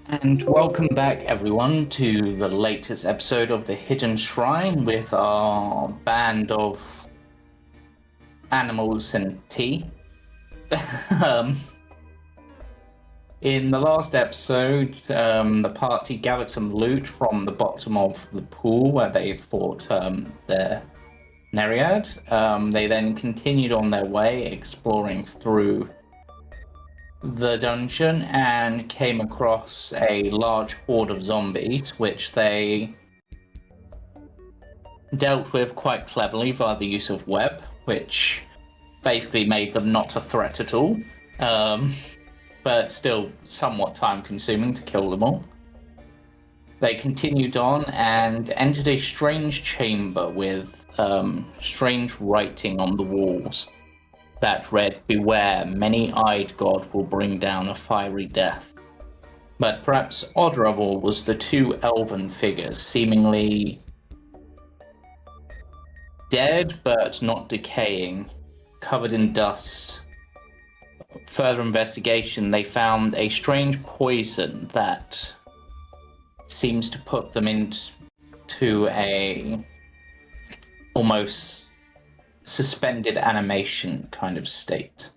And welcome back, everyone, to the latest episode of the Hidden Shrine with our band of animals and tea. um, in the last episode, the party gathered some loot from the bottom of the pool where they fought their Nereid. They then continued on their way, exploring through the dungeon and came across a large horde of zombies, which they dealt with quite cleverly via the use of web, which basically made them not a threat at all, but still somewhat time consuming to kill them all. They continued on and entered a strange chamber with strange writing on the walls that read, "Beware, many-eyed God will bring down a fiery death." But perhaps odder of all was the two elven figures, seemingly dead but not decaying, covered in dust. Further investigation, they found a strange poison that seems to put them into a almost suspended animation kind of state.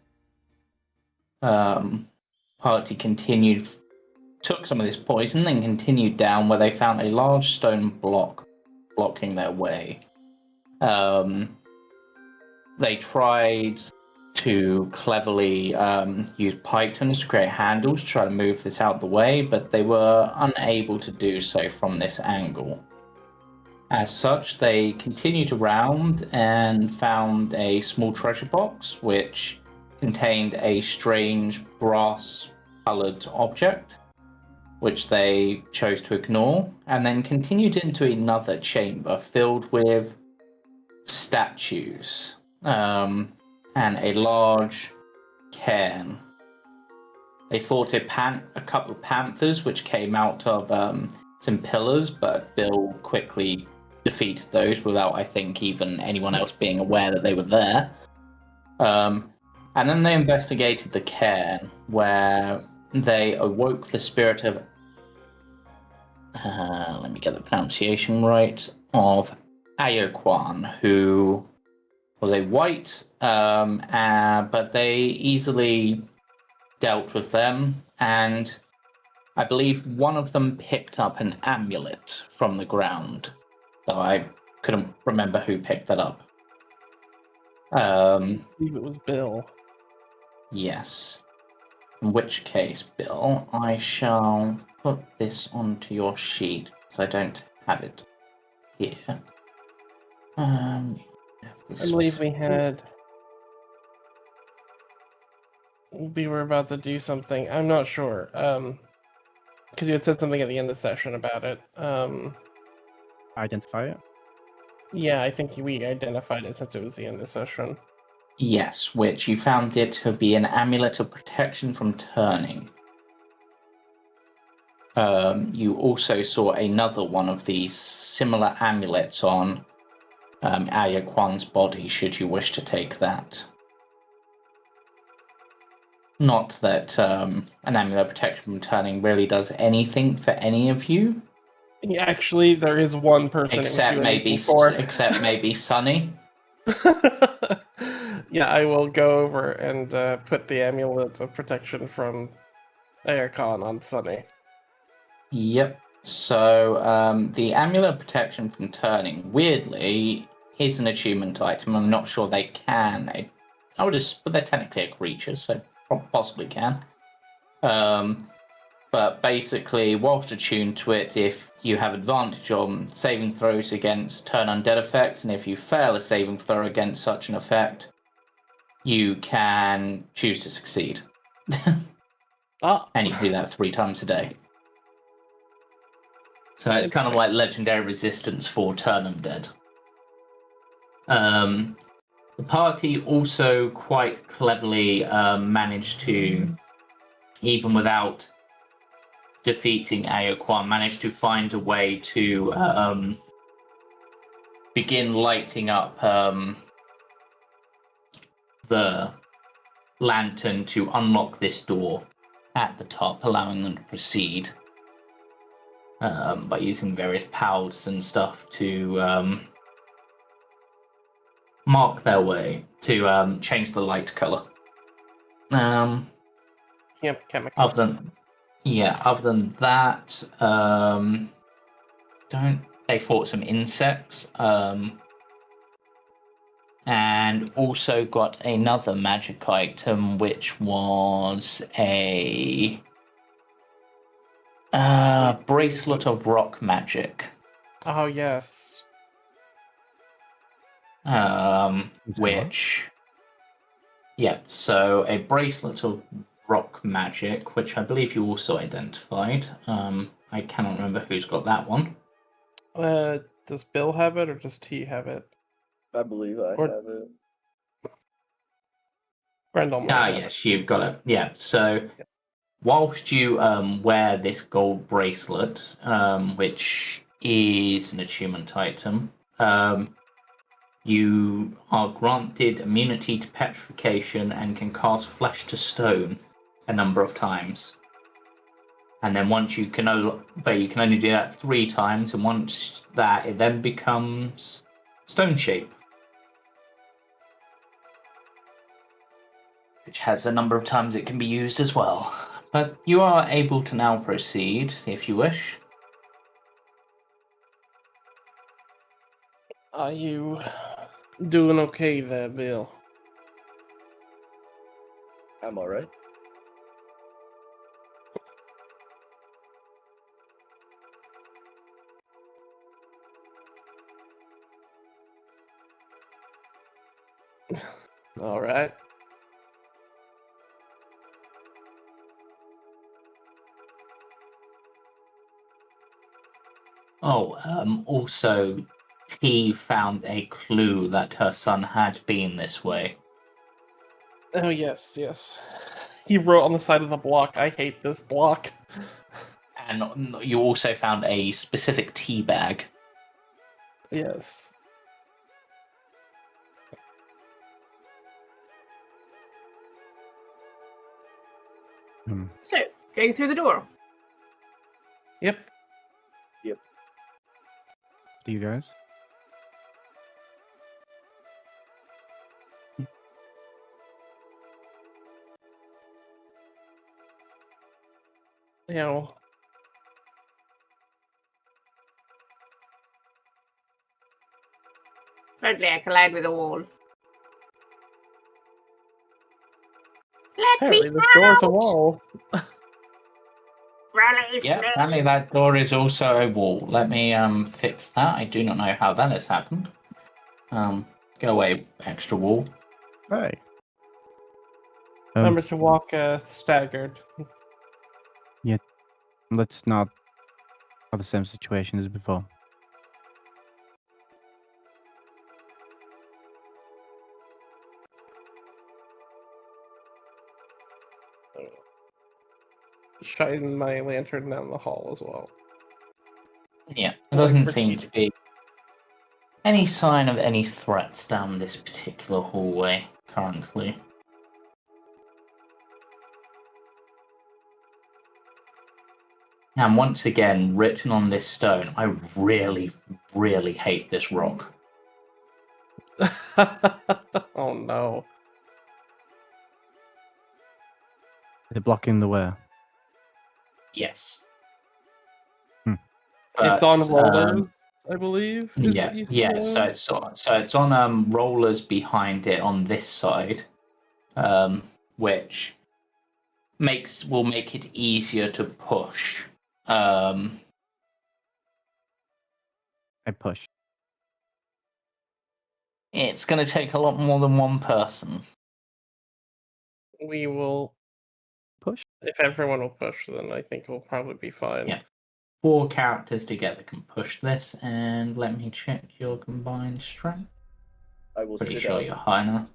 Party took some of this poison and continued down where they found a large stone block blocking their way. They tried to cleverly use pythons to create handles to try to move this out of the way, but they were unable to do so from this angle. As such, they continued around and found a small treasure box which contained a strange brass-colored object, which they chose to ignore, and then continued into another chamber filled with statues and a large cairn. They fought a couple of panthers which came out of some pillars, but Bill quickly defeated those without, I think, even anyone else being aware that they were there. And then they investigated the cairn, where they awoke the spirit of, let me get the pronunciation right, of Ayokwan, who was a white, but they easily dealt with them, and I believe one of them picked up an amulet from the ground, though I couldn't remember who picked that up. I believe it was Bill. Yes. In which case, Bill, I shall put this onto your sheet, because I don't have it here. I believe we were about to do something. I'm not sure. Because you had said something at the end of the session about it. Identify it? Yeah, I think we identified it since it was the end of the session. Yes, which you found it to be an amulet of protection from turning. You also saw another one of these similar amulets on Aya Kwan's body, should you wish to take that. Not that an amulet of protection from turning really does anything for any of you. Yeah, actually, there is one person Except maybe Sunny. Yeah, I will go over and put the amulet of protection from Aircon on Sunny. Yep. So the amulet of protection from turning, weirdly, is an achievement item. I'm not sure they can. But they're technically a creature, so possibly can. But basically, whilst attuned to it, if you have advantage on saving throws against turn undead effects, and if you fail a saving throw against such an effect, you can choose to succeed. And you can do that 3 times a day. So it's kind of like legendary resistance for turn undead. The party also quite cleverly managed to, even without defeating Aokwan, managed to find a way to begin lighting up the lantern to unlock this door at the top, allowing them to proceed. by using various powders and stuff to mark their way to change the light color. Yep, chemicals. Other than that, don't they fought some insects, and also got another magic item, which was a bracelet of rock magic. Oh yes. So a bracelet of rock magic, which I believe you also identified. I cannot remember who's got that one. Does Bill have it or does T have it? I believe I have it. Grendel might have Yes, you've got it. Yeah, so whilst you wear this gold bracelet, which is an attunement item, you are granted immunity to petrification and can cast flesh to stone a number of times. And then once you can only do that 3 times, and once that, it then becomes stone shape, which has a number of times it can be used as well. But you are able to now proceed if you wish. Are you doing okay there, Bill? I'm alright. All right. Also, T found a clue that her son had been this way. Oh yes, yes. He wrote on the side of the block, "I hate this block." And you also found a specific tea bag. Yes. So, going through the door. Yep. Do you guys? You know, Apparently, I collide with a wall. Let apparently me the door's a out! wall. Rally, Yeah, Snake! apparently that door is also a wall. Let me fix that. I do not know how that has happened. Go away, extra wall. Hey. Remember to walk staggered. Let's not have the same situation as before. Shine my lantern down the hall as well. Yeah, there doesn't seem to be any sign of any threats down this particular hallway currently. And once again, written on this stone, I really, really hate this rock. Oh no. Is it blocking the way? Yes. It's on rollers, I believe. Is Yeah, what you yeah. said? So it's on rollers behind it on this side, which will make it easier to push. I push. It's going to take a lot more than one person. We will Push. If everyone will push, then I think we'll probably be fine. Yeah. 4 characters together can push this, and let me check your combined strength. I will Pretty sit sure out. you're high enough.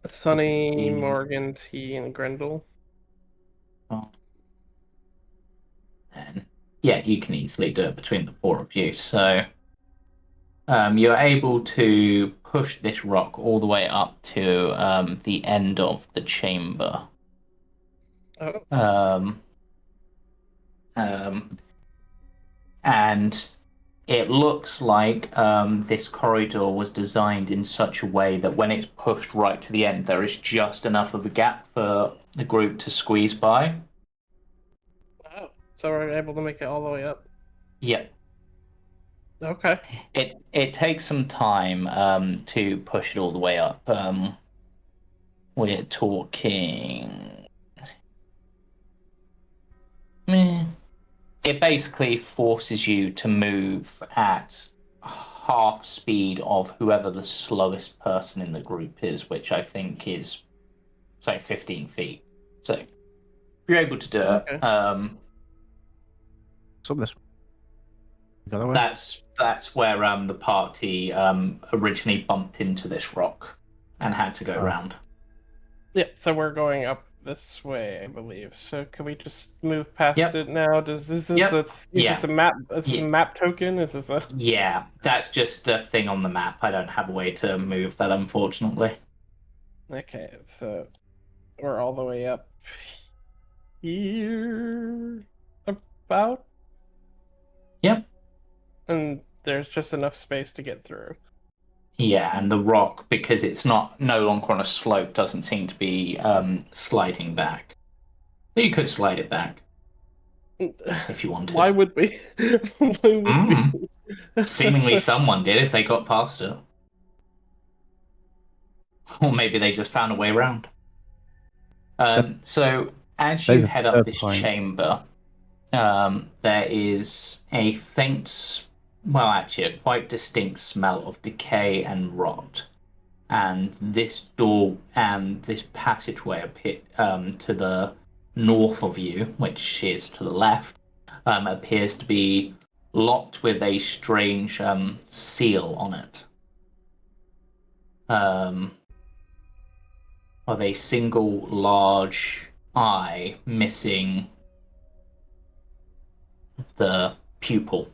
Sunny, Morrigan, T, and Grendel. And yeah, you can easily do it between the 4 of you. So you're able to push this rock all the way up to the end of the chamber. Oh. And it looks like this corridor was designed in such a way that when it's pushed right to the end, there is just enough of a gap for the group to squeeze by. Oh, so we're able to make it all the way up. Yep. Okay. It takes some time to push it all the way up. We're talking. It basically forces you to move at half speed of whoever the slowest person in the group is, which I think is, say, 15 feet. So if you're able to do Okay. it, So this. The other way. that's where the party originally bumped into this rock and had to go around. Yeah, so we're going up this way, I believe. So can we just move past Yep. it now? Is this Yep. a map? Is this a map token? Is this a? Yeah, that's just a thing on the map. I don't have a way to move that, unfortunately. Okay, so we're all the way up here, about. Yep. And there's just enough space to get through. Yeah, and the rock, because it's no longer on a slope, doesn't seem to be sliding back. But you could slide it back if you wanted. Why would we? Why would we? Seemingly someone did if they got past it. Or maybe they just found a way around. So as you head up this chamber, there is a faint, well, actually, a quite distinct smell of decay and rot. And this door and this passageway to the north of you, which is to the left, appears to be locked with a strange seal on it. Of a single large eye missing the pupil.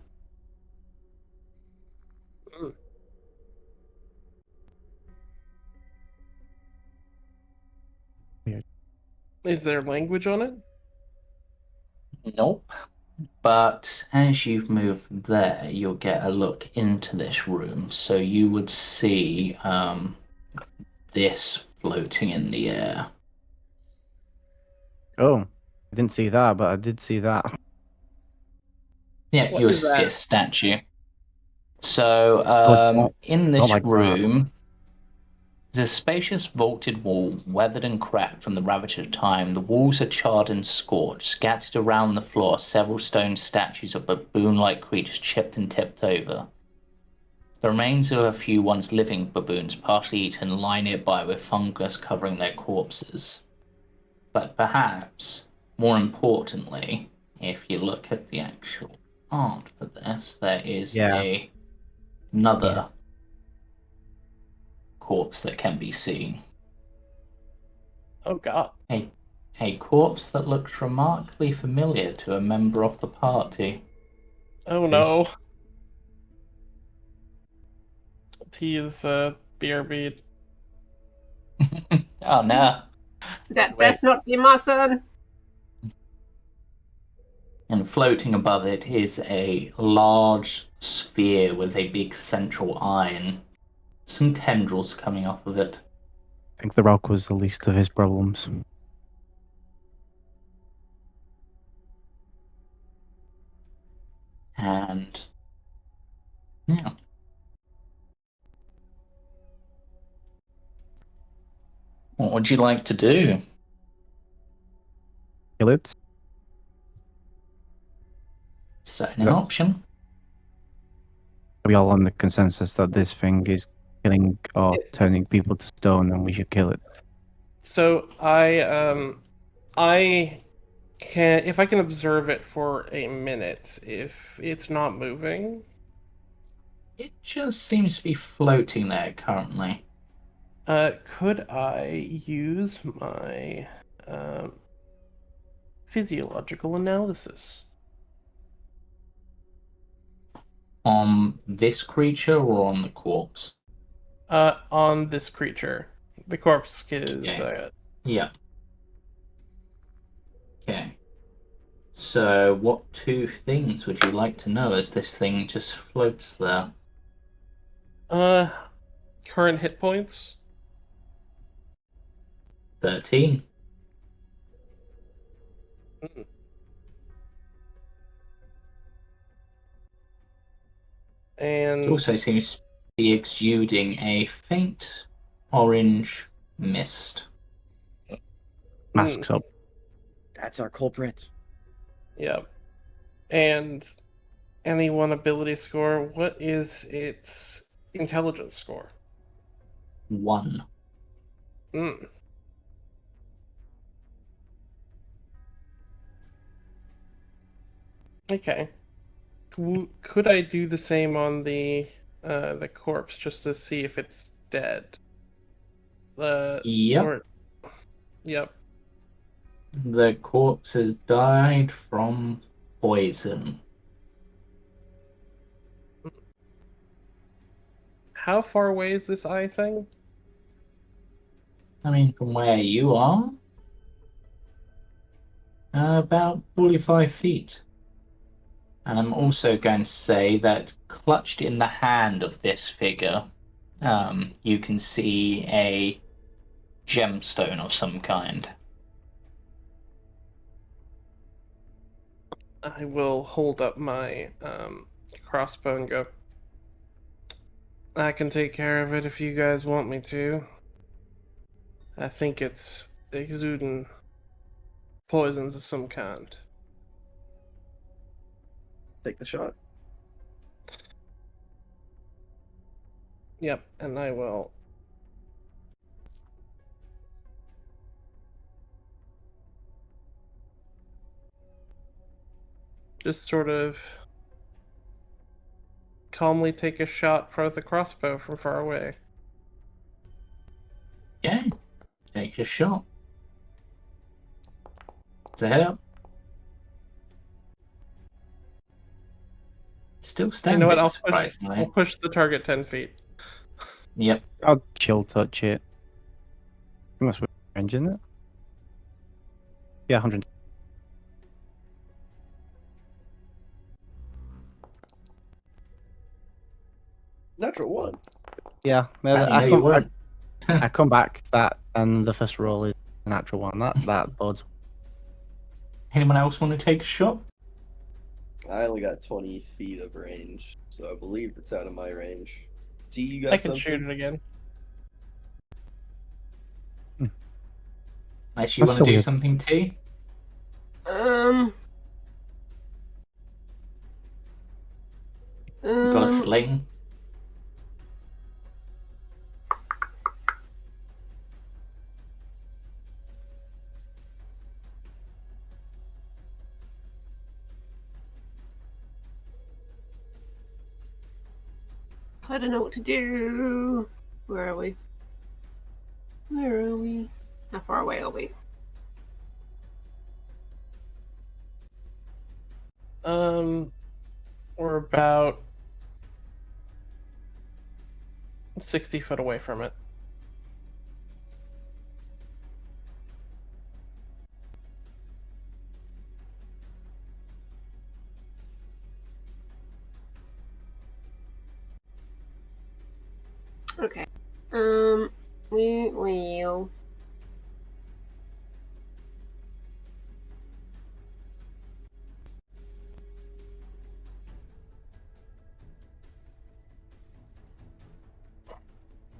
Is there language on it? Nope. But as you've moved there, you'll get a look into this room. So you would see this floating in the air. Oh, I didn't see that, but I did see that. Yeah, What you is see a that? statue. So in this like that. room, there's a spacious vaulted wall, weathered and cracked from the ravage of time. The walls are charred and scorched. Scattered around the floor are several stone statues of baboon-like creatures chipped and tipped over. The remains of a few once living baboons, partially eaten, lie nearby with fungus covering their corpses. But perhaps, more importantly, if you look at the actual art for this, there is another corpse that can be seen. Oh god. A corpse that looks remarkably familiar to a member of the party. Oh no. He is BRB. Oh no. That best not be my son. And floating above it is a large sphere with a big central eye and some tendrils coming off of it. I think the rock was the least of his problems. And yeah. What would you like to do? Kill it? Certainly an option. Are we all on the consensus that this thing is killing or turning people to stone and we should kill it? So I can, if I can observe it for a minute, if it's not moving. It just seems to be floating there currently. Could I use my physiological analysis? On this creature or on the corpse? On this creature. The corpse is Yeah. Okay. So, what two things would you like to know as this thing just floats there? Current hit points. 13. Mm. And It also seems to be exuding a faint orange mist. Masks up. That's our culprit. Yep. And any one ability score. What is its intelligence score? 1. Mm. Okay. Could I do the same on the corpse just to see if it's dead? Yep. Or, yep. The corpse has died from poison. How far away is this eye thing? I mean, from where you are? About 45 feet. And I'm also going to say that clutched in the hand of this figure, you can see a gemstone of some kind. I will hold up my crossbow and go. I can take care of it if you guys want me to. I think it's exuding poisons of some kind. Take the shot. Yep, and I will. Just sort of calmly take a shot with the crossbow from far away. Yeah, take a shot. It's a hit. Still You standing, know what? I'll surprisingly. push the target 10 feet. Yep. I'll chill touch it. I think that's what range, isn't it? Yeah, 100. Natural one. Yeah, no, Apparently, no, you weren't. I come back that, and the first roll is a natural one. That bodes. Anyone else want to take a shot? I only got 20 feet of range, so I believe it's out of my range. T, you got I can something? shoot it again. Unless you That's want so to do weird. something, T? You got a sling? I don't know what to do. Where are we? Where are we? How far away are we? We're about 60 foot away from it. Okay. We will.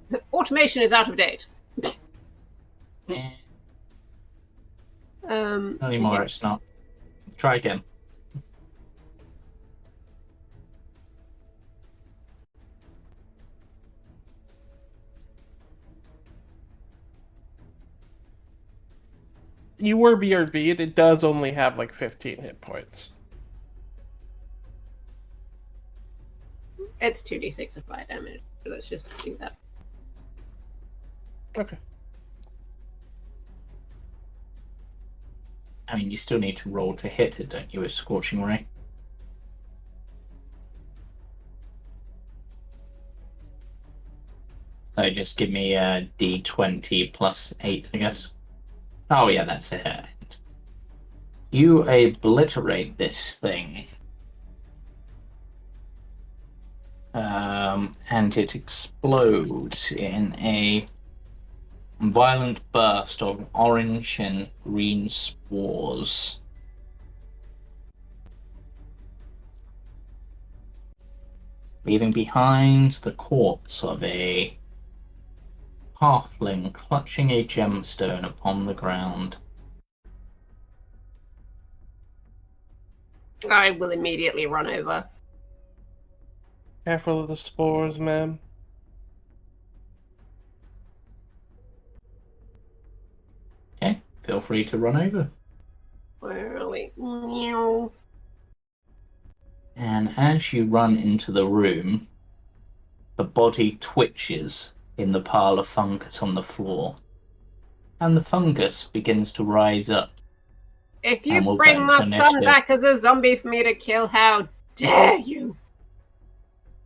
The automation is out of date. Yeah. Not anymore, yeah. it's not. Try again. You were BRB'd, it does only have like 15 hit points. It's 2d6 of fire damage. So let's just do that. Okay. I mean, you still need to roll to hit it, don't you, with Scorching Ray? So just give me a d20 plus 8, I guess. Oh yeah, that's a hit. You obliterate this thing. And it explodes in a violent burst of orange and green spores. Leaving behind the corpse of a halfling clutching a gemstone upon the ground. I will immediately run over. Careful of the spores, ma'am. Okay, feel free to run over. Where are we? Meow. And as you run into the room, the body twitches in the pile of fungus on the floor. And the fungus begins to rise up. If And you we'll bring go my into son initiative. back as a zombie for me to kill, how dare you?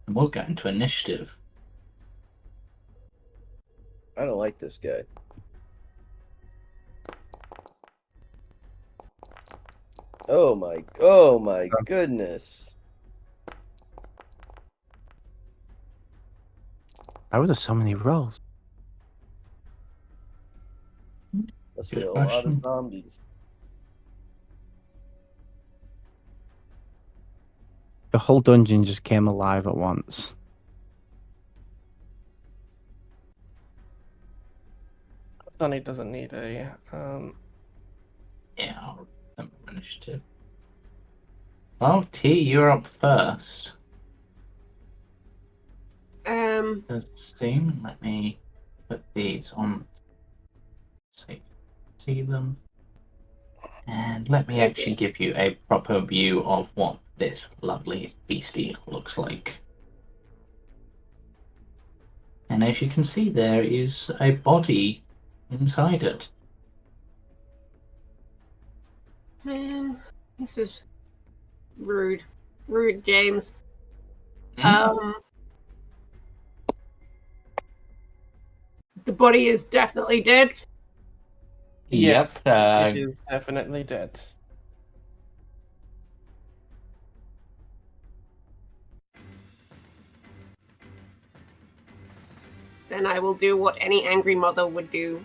And we'll go into initiative. I don't like this guy. Oh my goodness. Why were there so many rolls? Must be Good a lot question. of zombies. The whole dungeon just came alive at once. Sonny doesn't need a Yeah, I'll remember initiative. Well, T, you're up first. Does seem. Let me put these on so you can see them. And let me Okay. actually give you a proper view of what this lovely beastie looks like. And as you can see, there is a body inside it. Man, this is rude. Rude, James. Hmm? The body is definitely dead. yes, Yep. it is definitely dead. Then I will do what any angry mother would do.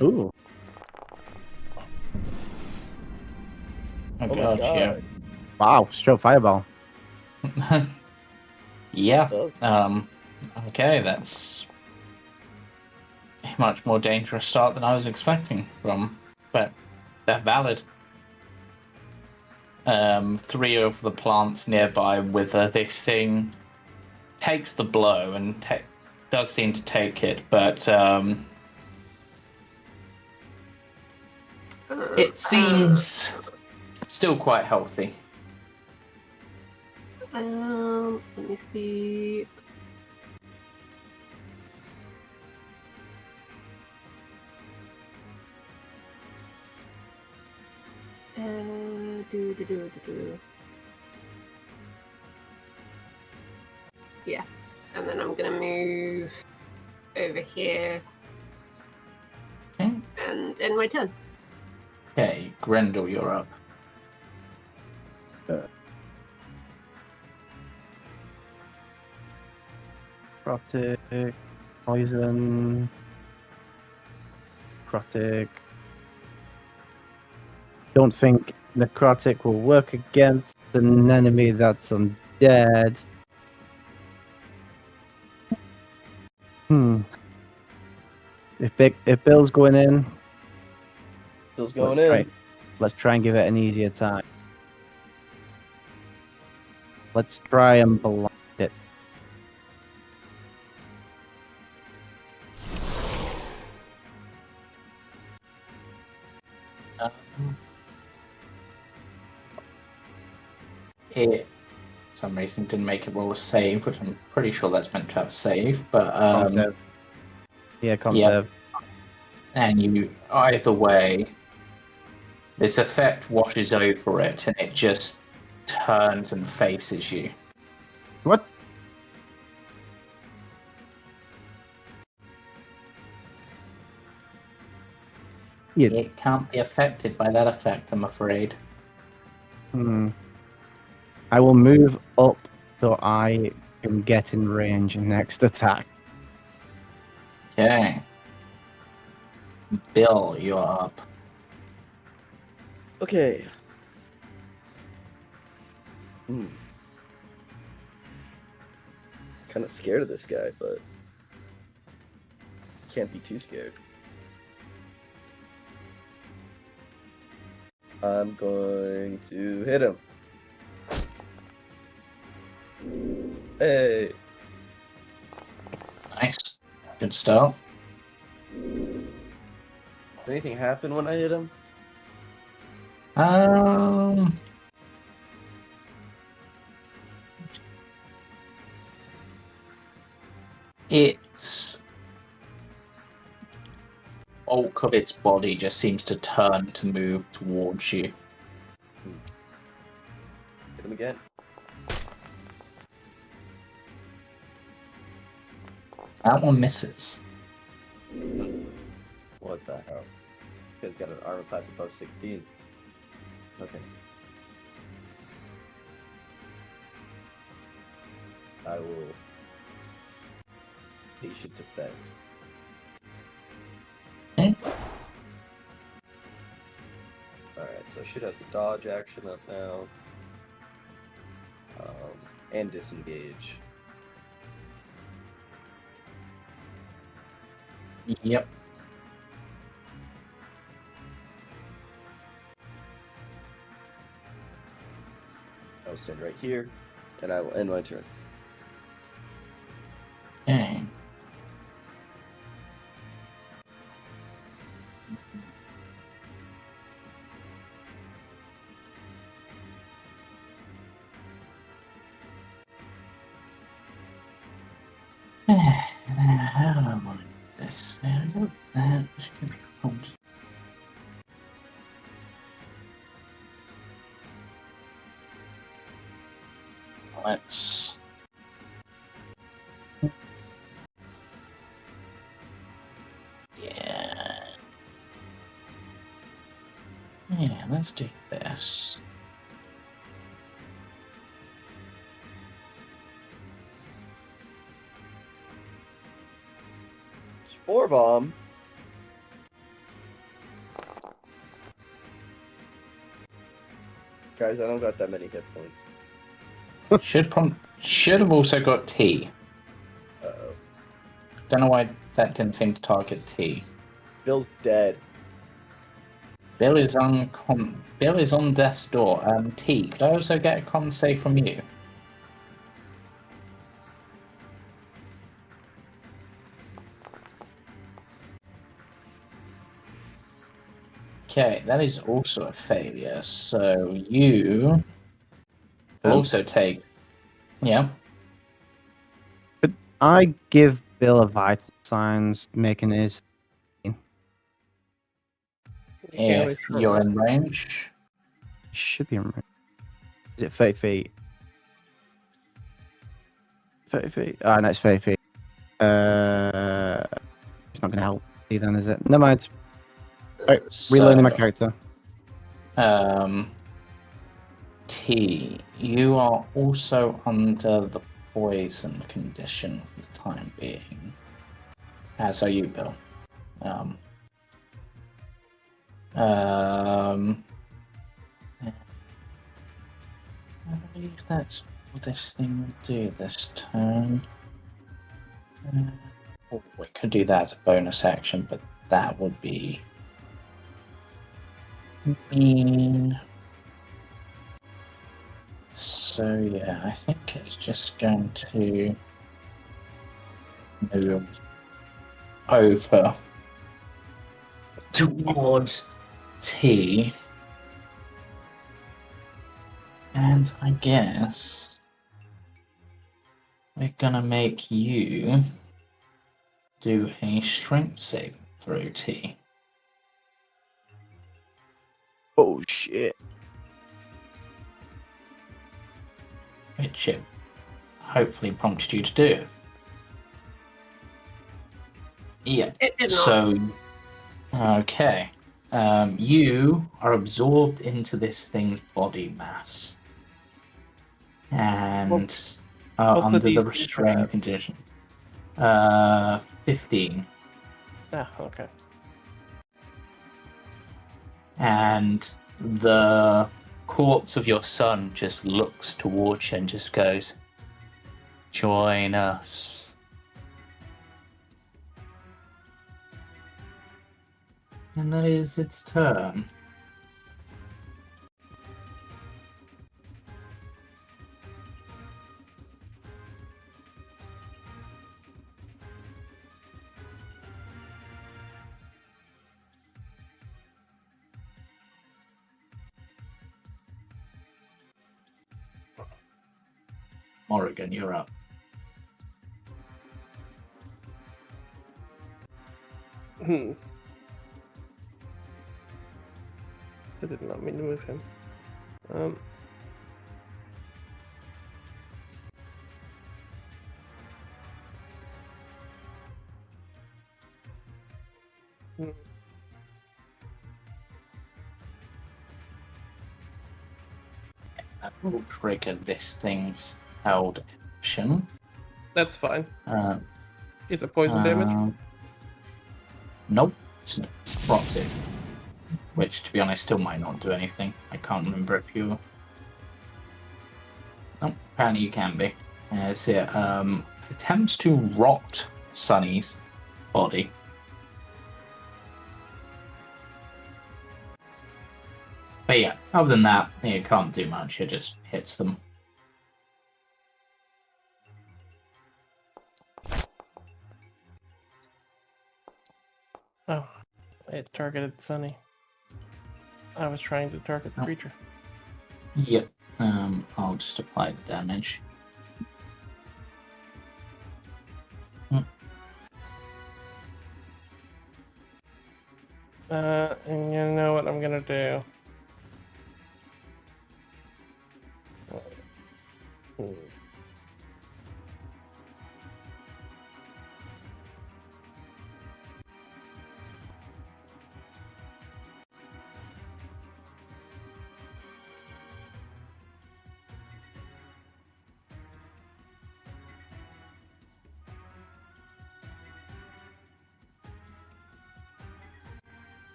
Ooh. Oh, Oh my gosh, god. Wow, stroke fireball. yeah. Yeah. Oh, Okay, that's a much more dangerous start than I was expecting from, but they're valid. 3 of the plants nearby wither. This thing takes the blow and does seem to take it, but it seems still quite healthy. Let me see. Yeah, and then I'm gonna move over here Okay, and end my turn. okay, Grendel, you're up. Necrotic, poison, necrotic. Don't think necrotic will work against an enemy that's undead. If Bill's going in, Bill's going in. let's try and give it an easier time. Let's try and blind it. It, for some reason, didn't make it roll a save, which I'm pretty sure that's meant to have a save, but Conserve. Yeah, conserve. and you, either way, this effect washes over it and it just turns and faces you. What? Yeah. It can't be affected by that effect, I'm afraid. I will move up so I can get in range next attack. Okay. Bill, you're up. Okay. Kind of scared of this guy, but can't be too scared. I'm going to hit him. Hey. Nice. Good start. Does anything happen when I hit him? Its bulk of its body just seems to turn to move towards you. Hit him again. That one misses. What the hell? You guys got an armor class above 16. Okay. I will patient defense. Okay. Alright, so I should have the dodge action up now. And disengage. Yep. I'll stand right here, and I will end my turn. Okay. How do I want to do this? That should be cool. Let's. Yeah. Yeah, let's do this. Spore bomb. Guys, I don't got that many hit points. Should have also got T. Uh-oh. Don't know why that didn't seem to target T. Bill's dead. Bill is on death's door. T, could I also get a con save from you? Okay, that is also a failure. So you will also take. Yeah. I give Bill a vital signs, making his. If you're in range. Should be in range. Is it 30 feet? 30 feet? Ah, no, it's 30 feet. It's not going to help you then, is it? Never mind. Alright, reloading my character. T, you are also under the poison condition for the time being. As are you, Bill. I believe that's what this thing will do this turn. We could do that as a bonus action, but that would be mean. So yeah, I think it's just going to move over towards T. And I guess we're gonna make you do a strength save through T. Oh shit. Which it hopefully prompted you to do. Yeah. It did not. So, okay. You are absorbed into this thing's body mass, and are what's the under the DC for restraint that? condition. 15. Ah, okay. And the corpse of your son just looks towards you and just goes, "Join us." And that is its turn. Morrigan, you're up. I did not mean to move him. That will trigger this thing's held action. That's fine. Uh, Is it poison damage? Nope. It's necrotic. Which, to be honest, still might not do anything. I can't remember if you... Oh, apparently you can be. As it attempts to rot Sonny's body. But yeah, other than that, it can't do much. It just hits them. Oh, it targeted Sunny. I was trying to target the creature. Yep. I'll just apply the damage. And you know what I'm gonna do?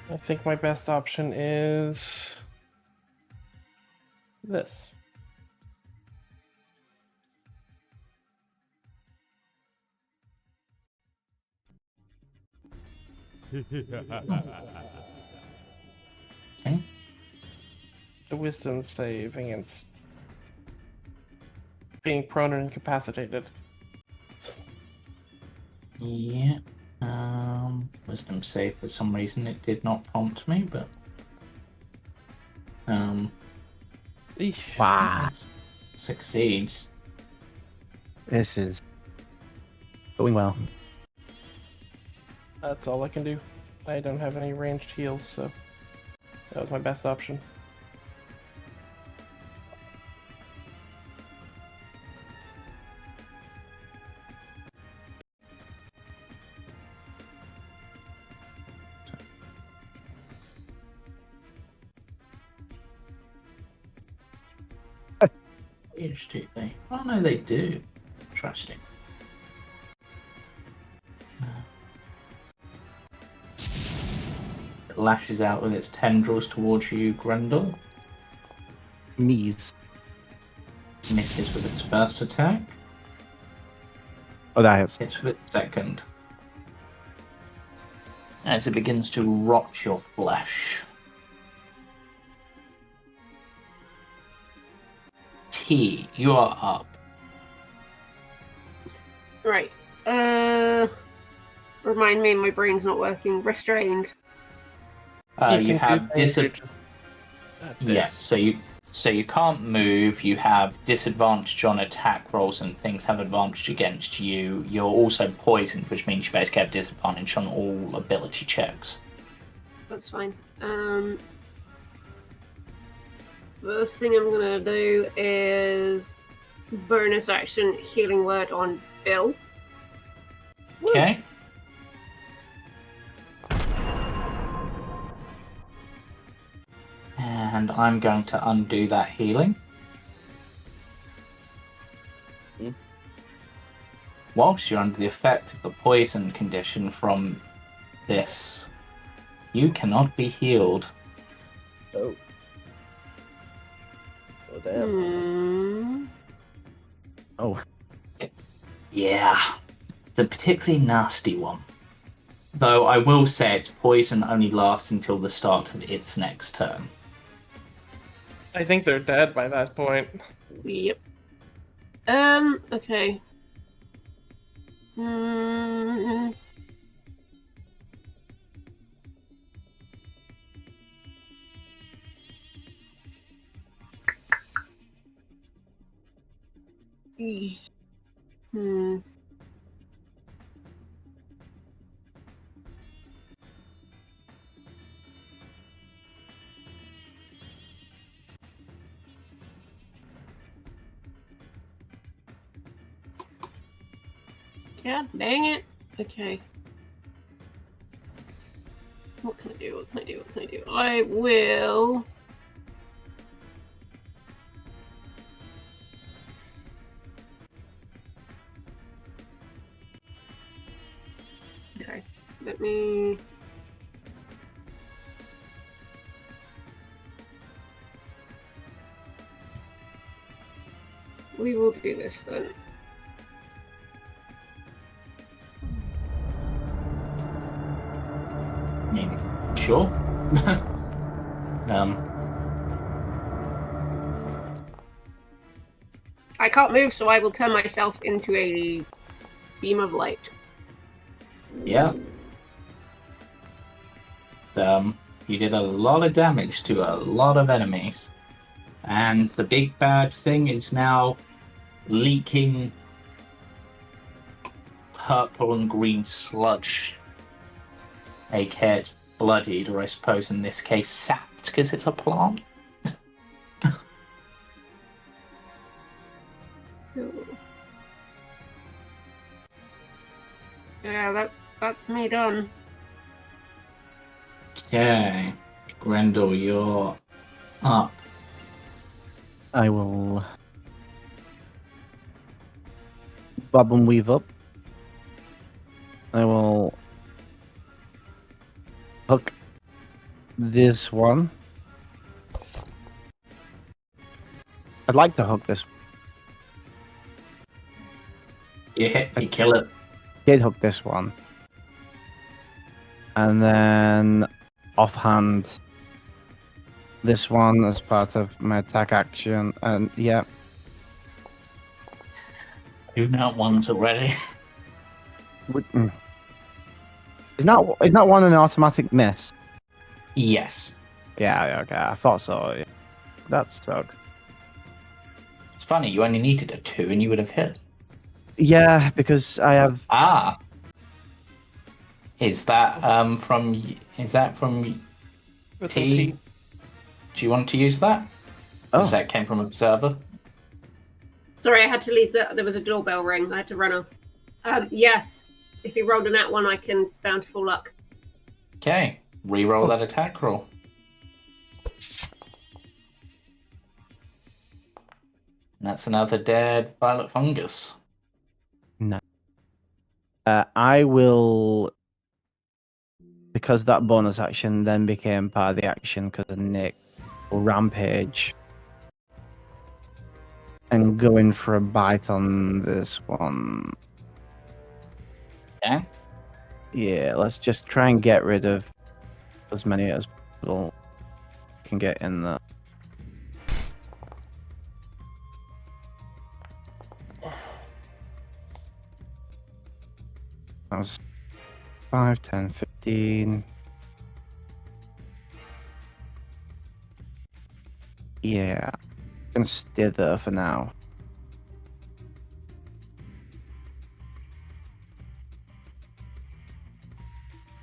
I think my best option is this. Okay. The wisdom save against being prone and incapacitated. Yeah. Wisdom save for some reason it did not prompt me, but Eesh. Wow. succeeds. This is going well. That's all I can do. I don't have any ranged heals, so that was my best option. Do they? Oh no, they do. Interesting. It lashes out with its tendrils towards you, Grendel. Knees. Misses with its first attack. Oh, that hits. Hits with its second. As it begins to rot your flesh. T, you are up. Right. Remind me, my brain's not working. Restrained. You have disadvantage. Yeah, this. so you can't move. You have disadvantage on attack rolls, and things have advantage against you. You're also poisoned, which means you basically have disadvantage on all ability checks. That's fine. first thing I'm gonna do is bonus action healing word on Bill. Okay. And I'm going to undo that healing. Whilst you're under the effect of the poison condition from this, you cannot be healed. Oh. Oh, damn. Oh, Yeah, it's a particularly nasty one. Though I will say its poison only lasts until the start of its next turn. I think they're dead by that point. Yep. Okay. Hmm. God dang it. Okay. What can I do? What can I do? What can I do? I will. Okay. Let me. We will do this then. I mean, sure. I can't move, so I will turn myself into a beam of light. Yeah. You did a lot of damage to a lot of enemies. And the big bad thing is now leaking purple and green sludge. aka it's bloodied, or I suppose in this case sapped, because it's a plant. Yeah, that's me done. Okay. Grendel, you're up. I will bob and weave up. I will hook this one. I'd like to hook this. You hit, you kill it. Did hook this one. And then offhand this one as part of my attack action. And yeah. Do not want already. Is not one an automatic miss? Yes. Yeah, okay, I thought so. Yeah. That sucks. It's funny, you only needed a 2 and you would have hit. Yeah, because I have. Ah. Is that from With T? some Do you want to use that? Oh. Because that came from Observer. Sorry, I had to leave. There was a doorbell ring. I had to run off. Yes. If you rolled a nat one, I can bountiful luck. Okay. Reroll that attack roll. And that's another dead violet fungus. No. I will, because that bonus action then became part of the action because of Nick, will rampage and go in for a bite on this one. Okay. Yeah, let's just try and get rid of as many as possible can get in there. That was 5, 10, 15. Yeah, I'm gonna stay there for now.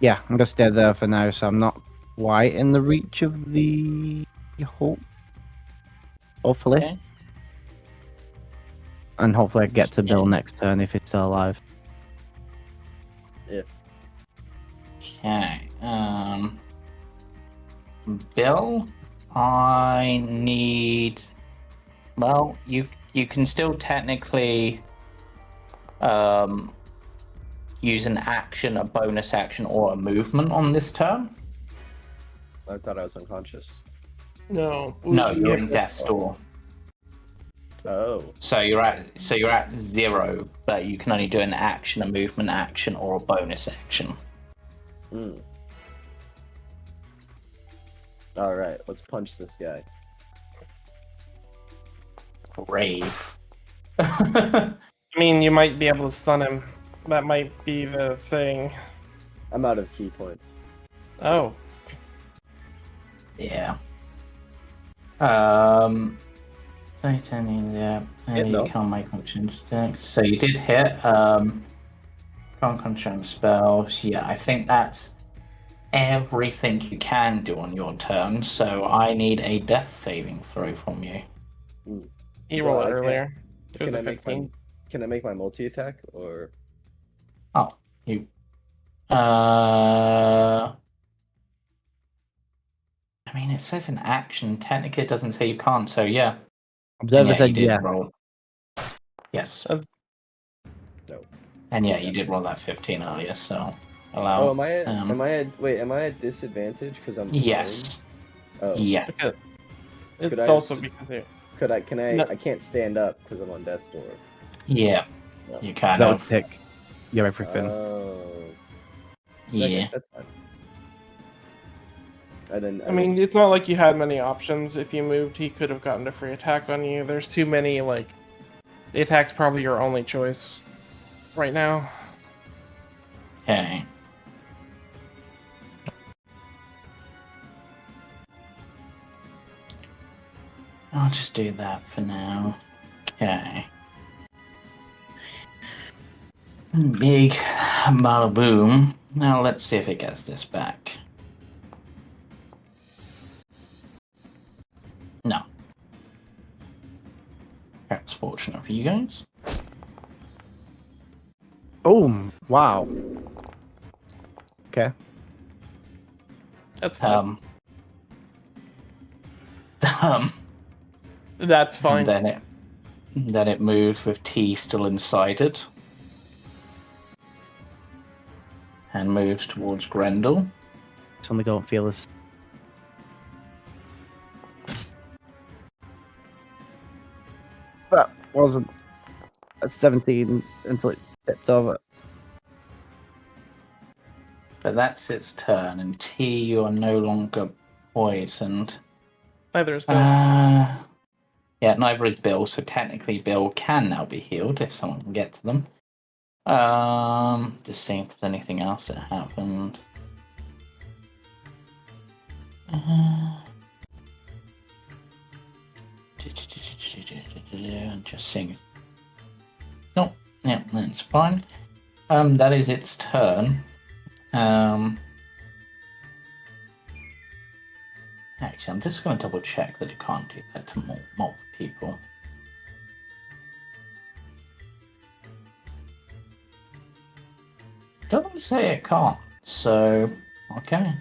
Yeah, I'm gonna stay there for now, so I'm not quite in the reach of the hook. Hopefully. Okay. And hopefully I get to Bill Yeah. next turn if it's still alive. If Okay. Bill, I need. Well, you can still technically use an action, a bonus action, or a movement on this turn. I thought I was unconscious. No. No, you you're get in this death's one. door. Oh, So you're at 0, but you can only do an action, a movement action, or a bonus action. All right. Let's punch this guy. Brave. I mean, you might be able to stun him. That might be the thing. I'm out of key points. Oh. Yeah. So yeah, Hit, you though. can't make option checks. So you did hit. Can't control spells. Yeah, I think that's everything you can do on your turn. So I need a death saving throw from you. You So rolled I it can't- earlier. It was Can a I make 15. Can I make my multi attack or? Oh, you. I mean, it says an action. Technically, it doesn't say you can't. So yeah. Observer You said did yeah. roll. Yes. No. And yeah, Okay. you did roll that 15 earlier. So allow. Oh, am I? Am I at disadvantage because I'm? Yes. prone? Oh. Yeah. Okay. It's I also just- because you Can I? No. I can't stand up because I'm on death's door. Yeah. No. You kind That would of. take your everything. Oh. Yeah. Okay, that's fine. I mean, it's not like you had many options. If you moved, he could have gotten a free attack on you. There's too many, like... The attack's probably your only choice right now. Okay. I'll just do that for now. Okay. Big Malaboom. Now let's see if it gets this back. No. Perhaps fortunate for you guys. Boom! Wow. Okay. That's fine. That's fine. And then it moves with T still inside it. And moves towards Grendel. Suddenly don't feel as... That wasn't at 17 until it tipped over. But that's its turn, and T, you are no longer poisoned. Neither is Bill. Yeah, neither is Bill, so technically Bill can now be healed if someone can get to them. Just seeing if there's anything else that happened. Just seeing. Nope, yeah, that's fine. That is its turn. Actually, I'm just going to double check that it can't do that to multiple people. Doesn't say it can't, so okay.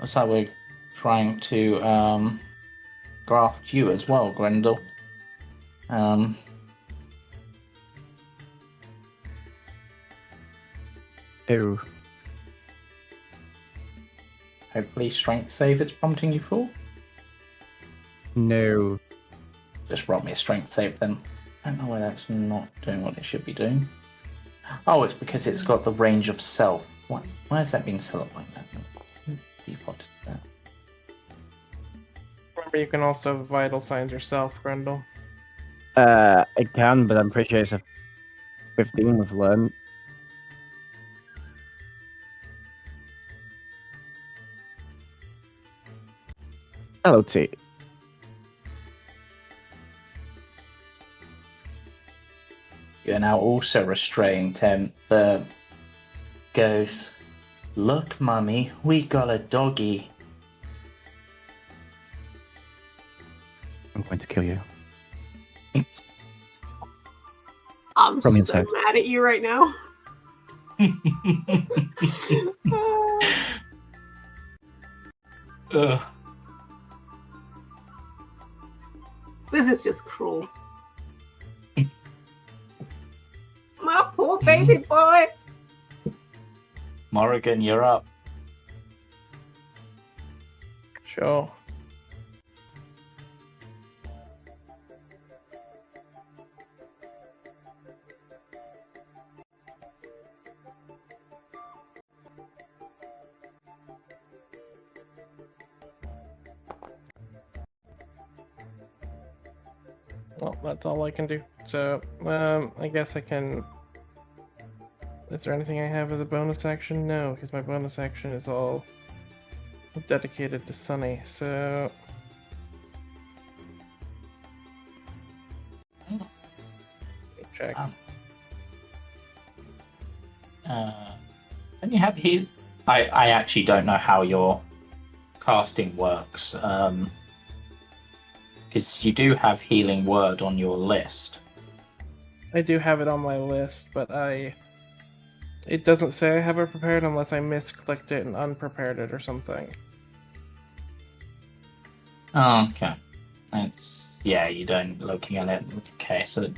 Looks like we're trying to graft you as well, Grendel. Ew. Hopefully, strength save it's prompting you for. No. Just roll me a strength save then. I don't know why that's not doing what it should be doing. Oh, it's because it's got the range of self. Why has that been set up like that? Defaulted that. Remember, you can also vital signs yourself, Grendel. I can, but I'm pretty sure it's a 15 with learn. Hello, T. You're now also restrained, the goes, "Look, Mummy, we got a doggy." I'm going to kill you. I'm From so inside. mad at you right now. Ugh. This is just cruel. My poor baby boy. Morrigan, you're up. Sure. Well, that's all I can do. So, I guess I can... Is there anything I have as a bonus action? No, because my bonus action is all dedicated to Sunny, so... Check. And you have heal. I actually don't know how your casting works. Because you do have healing word on your list. I do have it on my list, but it doesn't say I have it prepared unless I misclicked it and unprepared it or something. Oh, okay. Yeah, you don't looking at it. Okay, so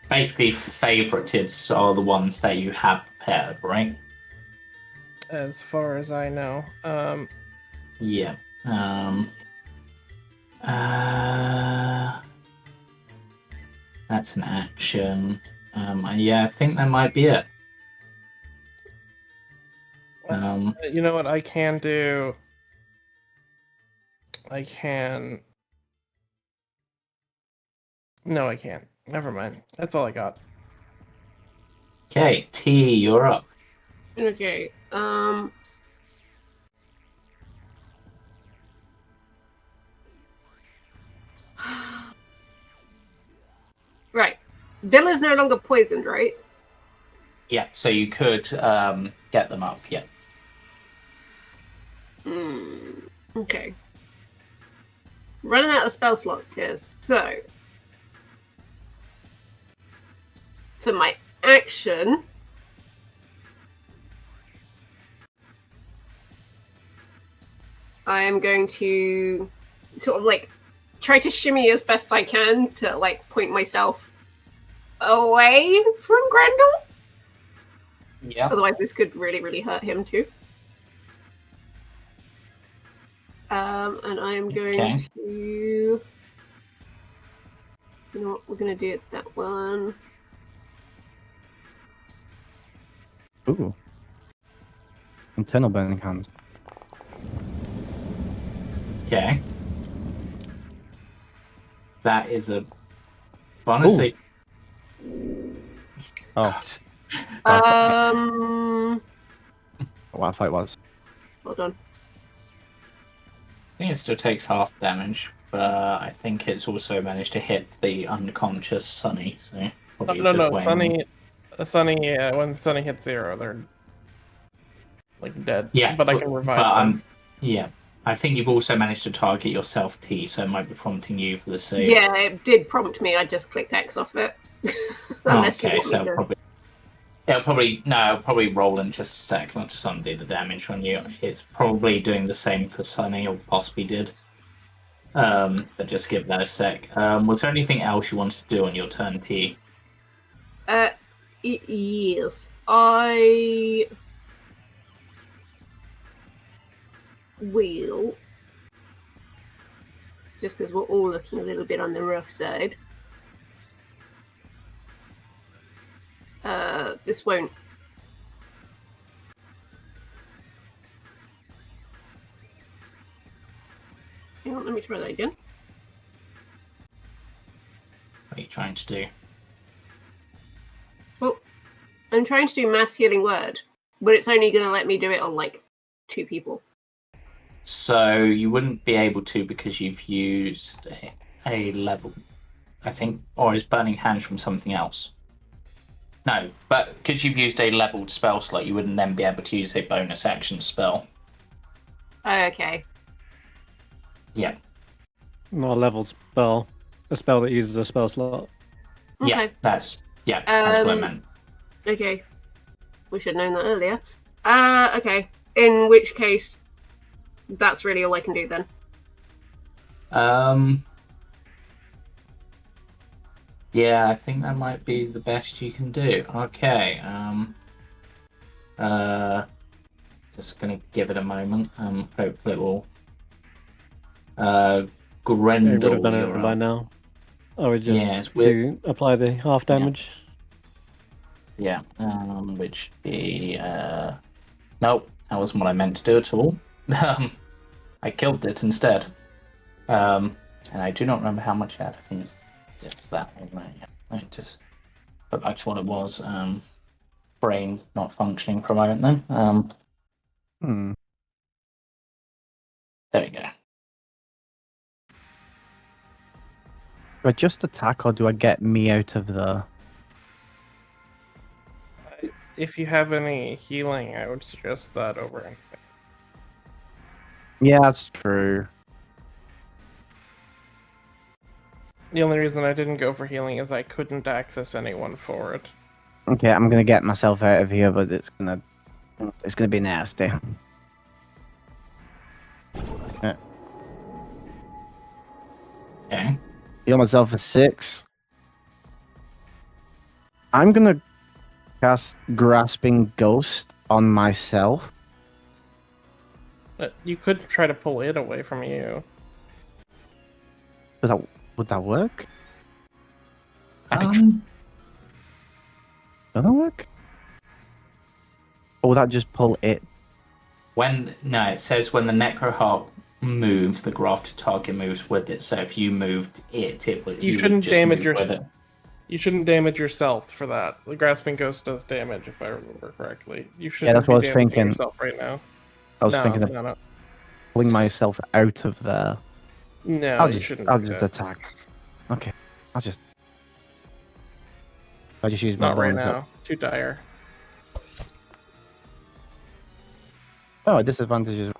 basically favorites are the ones that you have prepared, right? As far as I know. Yeah. That's an action. Yeah, I think that might be it. You know what I can do? I can... No, I can't. Never mind. That's all I got. Okay, T, you're up. Okay. Right. Bill is no longer poisoned, right? Yeah, so you could get them up, yeah. Okay. Running out of spell slots here, so... For my action... I am going to sort of like try to shimmy as best I can to like point myself away from Grendel. Yeah. Otherwise this could really, really hurt him too. And I am going to... You know what, we're going to do it that one. Ooh. Internal burning hands. Okay. That is a... Honestly... Oh. What I thought it was. Hold on. I think it still takes half damage, but I think it's also managed to hit the unconscious Sunny, so... probably No, just waiting. Sunny, when Sunny hits 0, they're like dead. Yeah, but I can revive them. Yeah. I think you've also managed to target yourself, T, so it might be prompting you for the save. Yeah, it did prompt me. I just clicked X off it. Unless you Okay, want me so to. it'll probably roll in just a sec, not to undo the damage on you. It's probably doing the same for Sunny, or possibly did. So just give that a sec. Was there anything else you wanted to do on your turn, T? Yes. I will, just because we're all looking a little bit on the rough side. This won't. Hang on, let me try that again. What are you trying to do? Well, I'm trying to do mass healing word, but it's only going to let me do it on like 2 people. So you wouldn't be able to because you've used a level, I think, or is Burning Hands from something else? No, but because you've used a leveled spell slot, you wouldn't then be able to use a bonus action spell. Okay. Yeah. Not a leveled spell. A spell that uses a spell slot. Yeah, Okay. that's what I meant. Okay. We should have known that earlier. Okay. In which case, that's really all I can do then. Yeah, I think that might be the best you can do. Okay. Just gonna give it a moment. Hopefully it will. Grendel, Yeah, we would have done you're it by up. now. I would just Yeah, it's weird. apply the half damage. Yeah. Which be nope, that wasn't what I meant to do at all. I killed it instead. And I do not remember how much I had. I think it's just that one, right? Yeah. But that's what it was. Brain not functioning for a moment then. There we go. Do I just attack or do I get me out of the... If you have any healing, I would suggest that over anything. Yeah, that's true. The only reason I didn't go for healing is I couldn't access anyone for it. Okay, I'm gonna get myself out of here, but it's gonna be nasty. Yeah. Okay. Heal myself for 6. I'm gonna cast Grasping Ghost on myself. But you could try to pull it away from you. Would that work? Um, Does that work? Or would that just pull it? it says when the Necrohawk moves, the grafted target moves with it. So if you moved it, You would shouldn't just damage move your- with it. You shouldn't damage yourself for that. The Grasping Ghost does damage, if I remember correctly. You Yeah, shouldn't that's what I be was damaging thinking. yourself right now. I was thinking of No. pulling myself out of there. No, you shouldn't. I'll do just that. attack. Okay, I'll just use my Not right bonus. now. Too dire. Oh, disadvantages.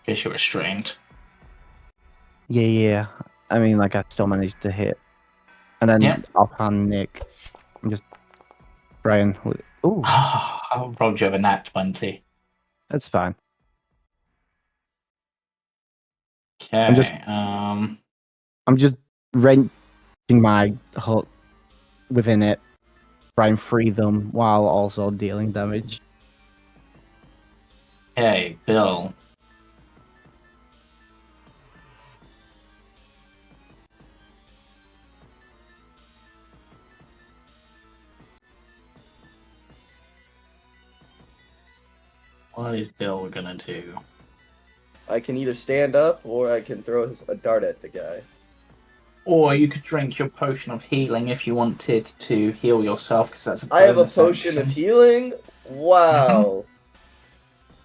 Because you're restrained. Yeah. I mean, like, I still managed to hit. And then Yeah. offhand Nick. I'm just Brian. Ooh, I rolled you have a nat 20. that's fine. Okay. I'm just wrenching my hook within it, try and free them while also dealing damage. Okay, Bill. What is Bill gonna do? I can either stand up or I can throw a dart at the guy. Or you could drink your potion of healing if you wanted to heal yourself, because that's a I have a bonus potion of action. healing? Wow.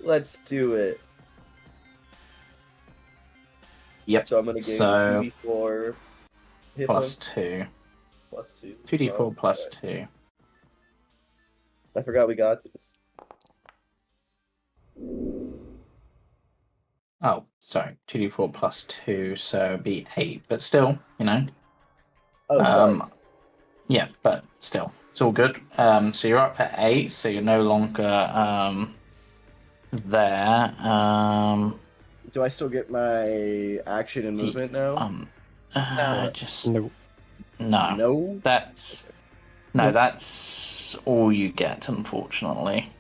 Let's do it. Yep. So I'm going to gain So 2d4 hit plus points. 2. Plus 2. 2d4 Oh, plus okay. 2. I forgot we got this. Oh, sorry. 2d4 plus 2, so it'd be 8. But still, you know. Oh, sorry. Yeah, but still. It's all good. So you're up at 8, so you're no longer there. Do I still get my action and movement now? Just No. No? That's all you get, unfortunately.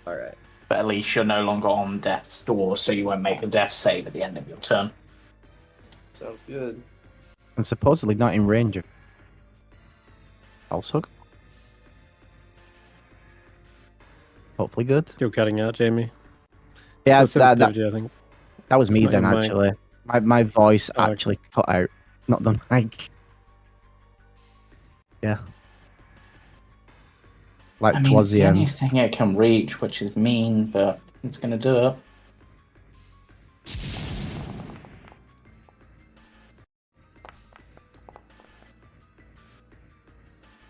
Alright. But at least you're no longer on death's door, so you won't make a death save at the end of your turn. Sounds good. And supposedly not in range of also. Hopefully good. Still cutting out, Jamie. Yeah, That's sensitivity, I think. that was me Not then, your mic. actually. My voice Oh, okay. actually cut out, not the mic. Yeah. Like I mean, towards it's the the end. only thing it can reach, which is mean, but it's going to do it.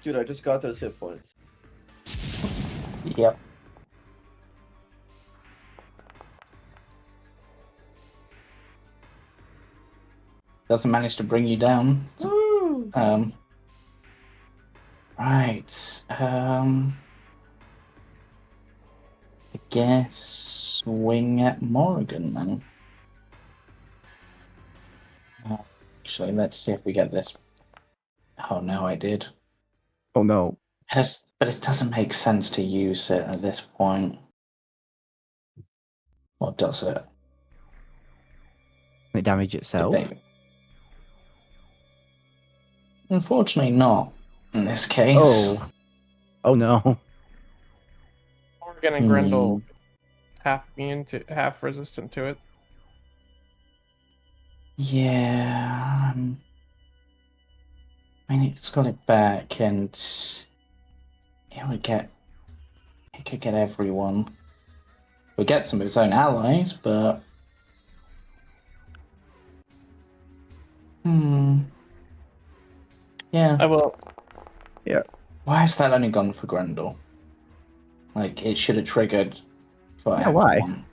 Dude, I just got those hit points. Yep. doesn't manage to bring you down. Woo! Right. I guess swing at Morrigan then. Actually, let's see if we get this. Oh no, I did. Oh no. But it doesn't make sense to use it at this point. What does it? Can it damage itself? Debate. Unfortunately, not in this case. Oh. Oh no. Morrigan and Grendel half immune to half resistant to it. Yeah. I mean, it's got it back, and it would get. It could get everyone. We'll get some of its own allies, but. Yeah. I will. Why has that only gone for Grendel? Like, it should have triggered for Yeah, why? everyone.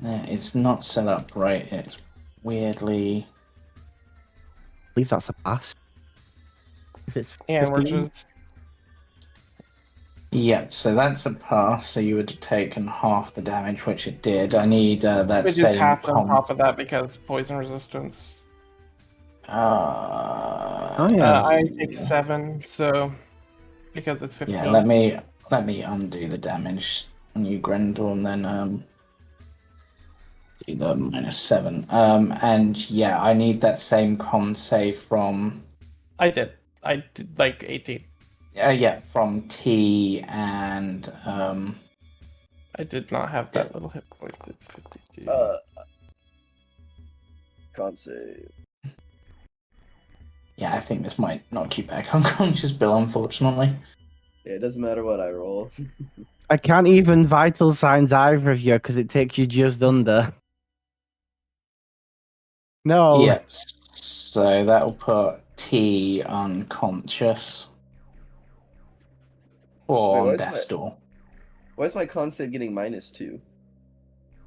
Yeah, it's not set up right. It's weirdly. I believe that's a pass. If it's And we're 15. just. Yeah, so that's a pass, so you would have taken half the damage, which it did. I need that We just same half on top of that because poison resistance. Oh, yeah. I take 7, so because it's 15. Yeah, let me undo the damage on you, Grendel, and then do the -7. And yeah, I need that same con save from. I did like 18. Yeah, from T and I did not have that little hit point. It's 52. Can't say. Yeah, I think this might knock you back unconscious, Bill, unfortunately. Yeah, it doesn't matter what I roll. I can't even vital signs either of you because it takes you just under. No. Yep, so that'll put T unconscious. Or Wait, on why is death's door. Why is my con save getting -2?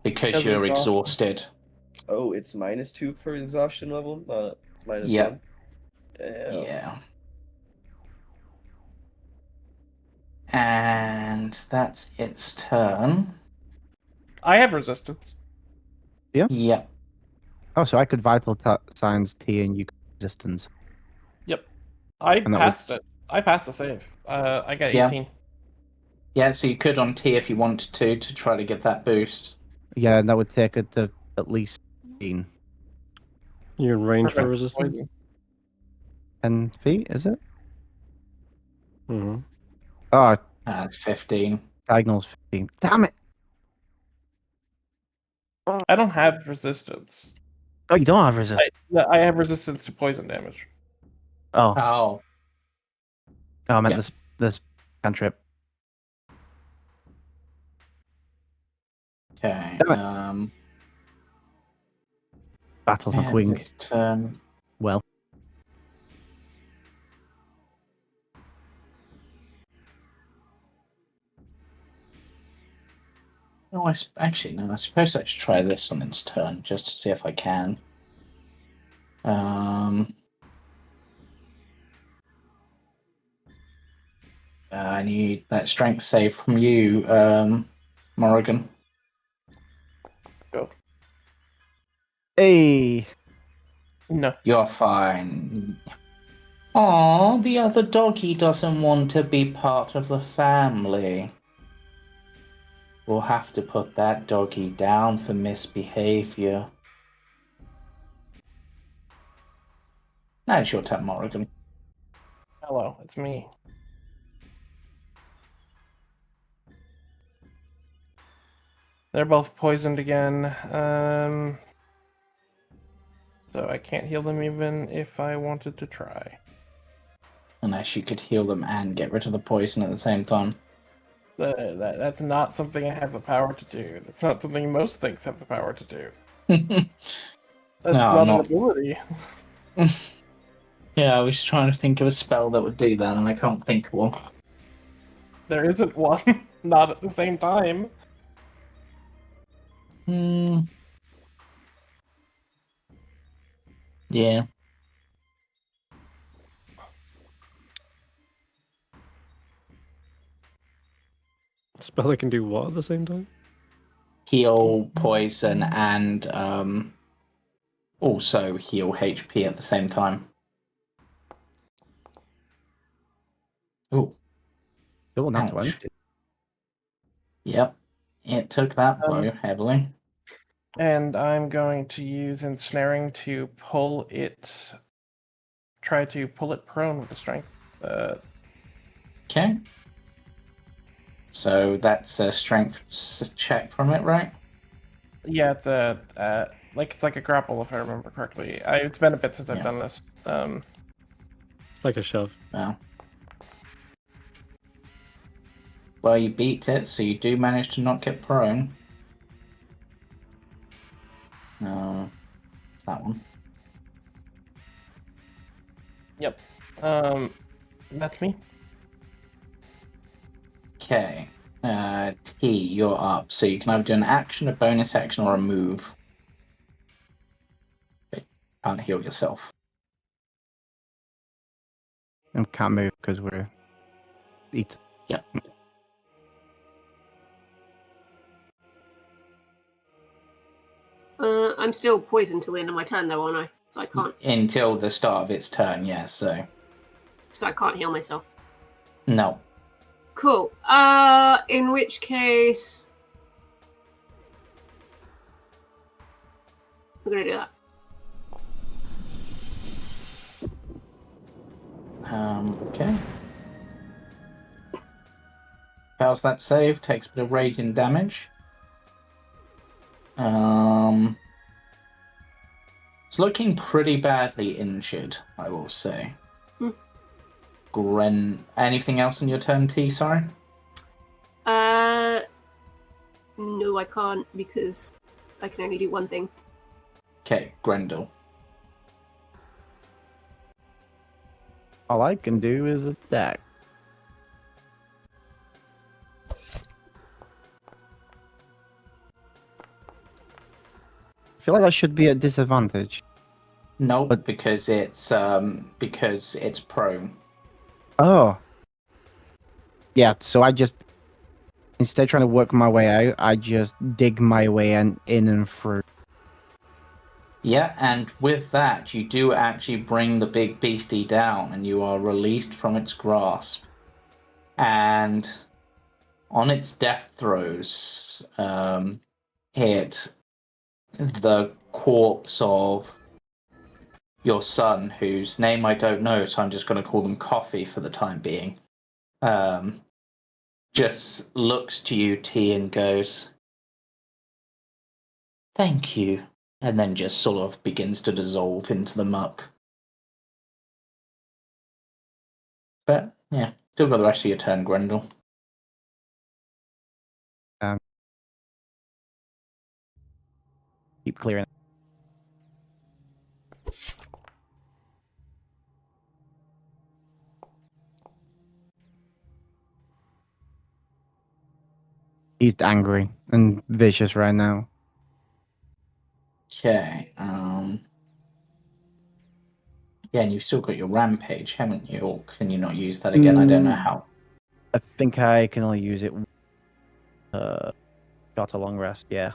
Because Because you're of exhausted. Oh, it's -2 per exhaustion level, not -1. Yep. Damn. Yeah. And that's its turn. I have resistance. Yep. Oh, so I could vital signs T and you could resistance. Yep. I And that passed it. I passed the save. I got Yeah. 18. Yeah, so you could on T if you wanted to try to get that boost. Yeah, and that would take it to at least 15. You're in range for Perfect. resistance? Poison. 10 feet, is it? Mm-hmm. Oh, That's 15. diagonal's 15. Damn it! I don't have resistance. Oh, you don't have resistance. I have resistance to poison damage. Oh, Oh. I meant Yeah. this cantrip. Okay. Damn Battle's not Yeah, going its turn. well. No, actually, no. I suppose I should try this on its turn just to see if I can. I need that strength save from you, Morrigan. Go. Hey! No. You're fine. Aw, the other doggy doesn't want to be part of the family. We'll have to put that doggy down for misbehavior. Now it's your turn, Morrigan. Hello, it's me. They're both poisoned again. So I can't heal them even if I wanted to try. Unless you could heal them and get rid of the poison at the same time. That's not something I have the power to do. That's not something most things have the power to do. That's No, not not- an ability. Yeah, I was trying to think of a spell that would do that, and I can't think of one. There isn't one. Not at the same time. Yeah. Spell that can do what at the same time? Heal, poison, and also heal HP at the same time. Oh, Still not ouch. 20. Yep. It took that blow heavily. And I'm going to use ensnaring to try to pull it prone with the strength. Okay. So that's a strength check from it, right? Yeah, it's it's like a grapple if I remember correctly. It's been a bit since I've Yeah. done this. Like a shove. Well, you beat it, so you do manage to not get prone. No, it's that one. Yep. That's me. Okay. T, you're up. So you can either do an action, a bonus action, or a move. But you can't heal yourself. And can't move because we're eating. Yep. I'm still poisoned till the end of my turn, though, aren't I? So I can't. Until the start of its turn, yes. So So I can't heal myself. no. Cool. In which case, we're gonna do that. Okay. Fails that save, takes a bit of radiant damage. It's looking pretty badly injured, I will say. Anything else in your turn, T? Sorry. No, I can't because I can only do one thing. Okay, Grendel. All I can do is attack. I feel like I should be at disadvantage. No, But- because it's prone. Oh. Yeah, so I just, instead of trying to work my way out, I just dig my way in and through. Yeah, and with that, you do actually bring the big beastie down, and you are released from its grasp. And on its death throes, hit the corpse of your son, whose name I don't know, so I'm just going to call them Coffee for the time being. Just looks to you, T, and goes, "Thank you," and then just sort of begins to dissolve into the muck. But yeah, still got the rest of your turn, Grendel. Keep clearing. He's angry and vicious right now. Okay. Yeah, and you've still got your rampage, haven't you? Or can you not use that again? I don't know how. I think I can only use it. Got a long rest, yeah.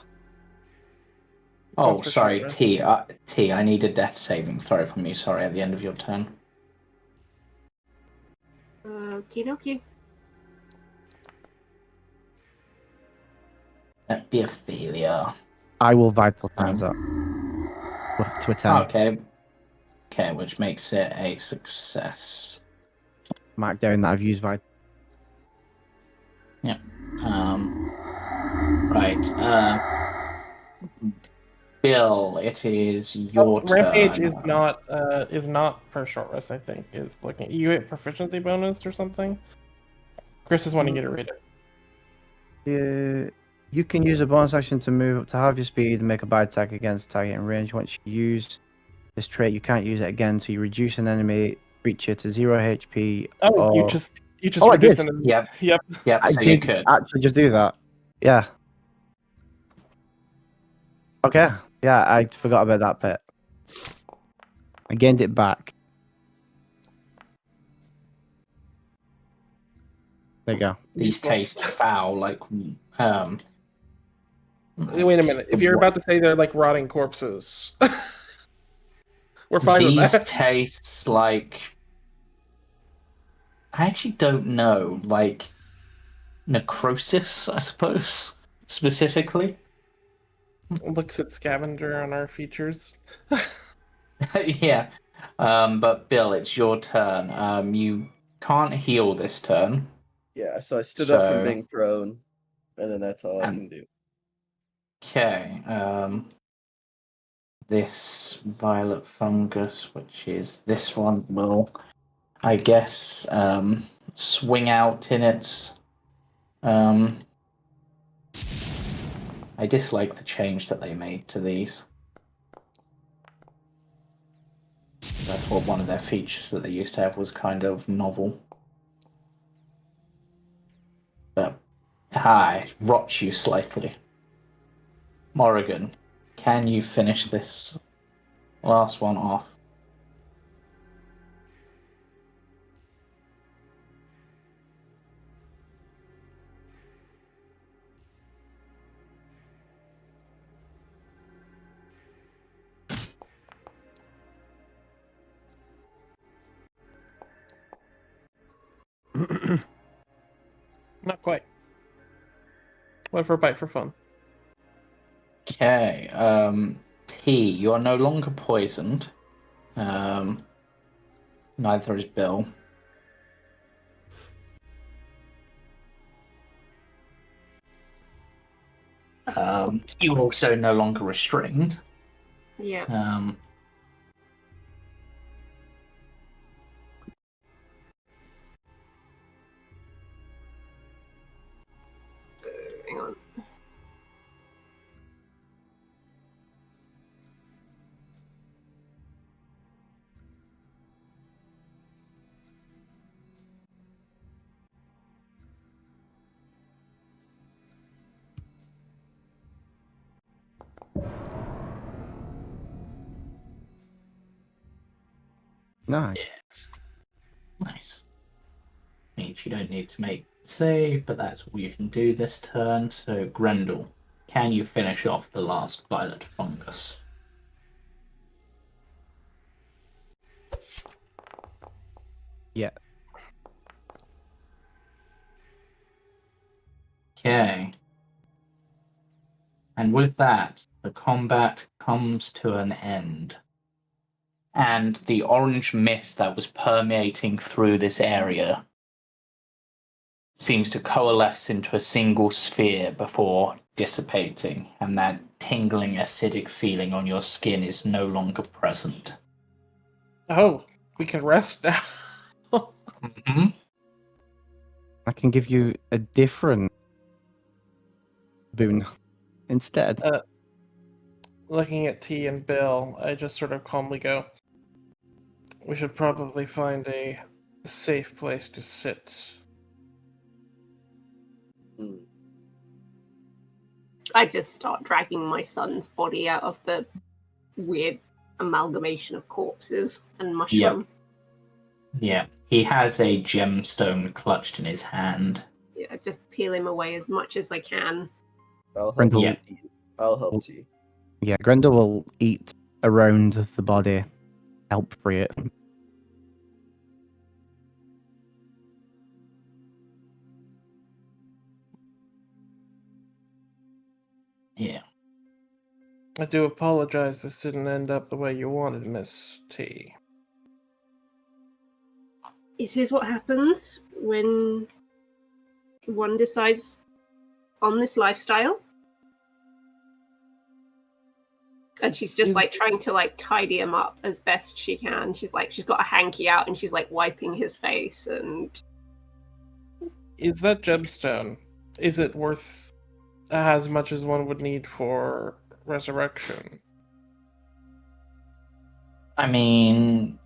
Oh, That's for sorry, sure. T. T, I need a death saving throw from you. Sorry, at the end of your turn. Okie dokie. That'd be a failure. I will vital times up to a 10. Okay. Okay, which makes it a success. Mark down that I've used vital. Right. Bill, it is your turn. Rampage is not per short rest. I think is looking. You get proficiency bonus or something. Chris is wanting you to read it. You can use a bonus action to move up to half your speed and make a bite attack against a target in range. Once you use this trait, you can't use it again, so you reduce an enemy creature to 0 HP. Oh, you or... just I reduced did. an. Yep. Yep. Yep, I so you did could. actually just do that. Yeah. Okay. Yeah, I forgot about that bit. I gained it back. There you go. These taste foul, like Wait a minute. If you're about to say they're like rotting corpses, we're fine with these that. tastes like I actually don't know, like necrosis, I suppose, specifically. Looks at scavenger on our features. Yeah. But Bill, it's your turn. You can't heal this turn. Yeah, so I stood up from So- being prone, and then that's all I And- can do. Okay. This violet fungus, which is this one, will, I guess, swing out in its. I dislike the change that they made to these. I thought one of their features that they used to have was kind of novel. But, hi, rot you slightly. Morrigan, can you finish this last one off? Not quite. Went for a bite for fun. Okay, T, you are no longer poisoned. Neither is Bill. You're also no longer restrained. Yeah. So, hang on. Nice. Yes. Nice. Means you don't need to make a save, but that's all you can do this turn. So, Grendel, can you finish off the last violet fungus? Yeah. Okay. And with that, the combat comes to an end. And the orange mist that was permeating through this area seems to coalesce into a single sphere before dissipating, and that tingling acidic feeling on your skin is no longer present. Oh, we can rest now. Mm-hmm. I can give you a different boon instead. Looking at T and Bill, I just sort of calmly go, we should probably find a safe place to sit. Hmm. I just start dragging my son's body out of the weird amalgamation of corpses and mushroom. Yeah, he has a gemstone clutched in his hand. Yeah, just peel him away as much as I can. I'll help Grendel, Yeah. you. I'll help you. yeah, Grendel will eat around the body, help free it. Yeah. I do apologize this didn't end up the way you wanted, Miss T. It is what happens when one decides on this lifestyle. And she's just like trying to like tidy him up as best she can. She's got a hanky out and she's like wiping his face and Is that gemstone, is it worth as much as one would need for resurrection? I mean,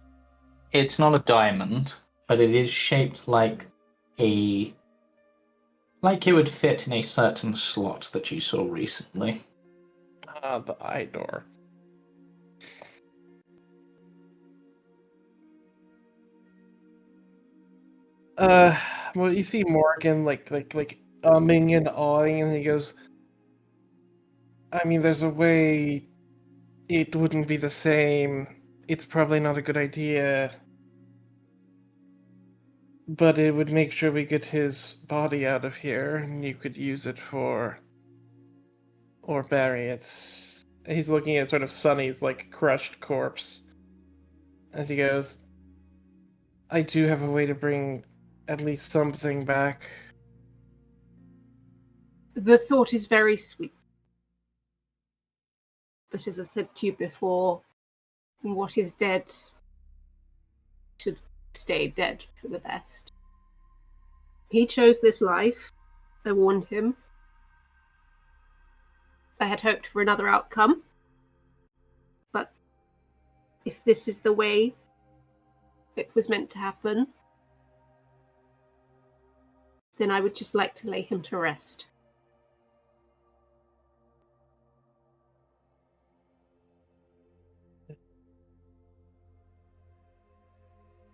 it's not a diamond, but it is shaped like it would fit in a certain slot that you saw recently. The eye door. Well, you see Morrigan like umming and awing, and he goes, I mean, there's a way it wouldn't be the same. It's probably not a good idea. But it would make sure we get his body out of here, and you could use it for... or bury it. He's looking at sort of Sunny's, like, crushed corpse. As he goes, I do have a way to bring at least something back. The thought is very sweet. But as I said to you before, what is dead should stay dead for the best. He chose this life. I warned him. I had hoped for another outcome. But if this is the way it was meant to happen, then I would just like to lay him to rest.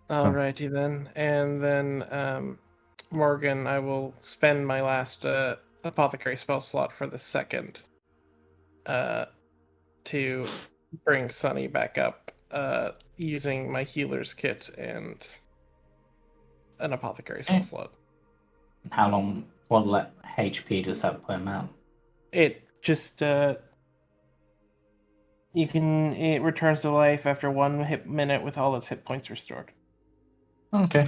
Alrighty then. And then, Morgan, I will spend my last apothecary spell slot for the second to bring Sunny back up using my healer's kit and an apothecary spell slot. How long? What HP does that put him out? It just it returns to life after 1 minute with all its hit points restored. Okay.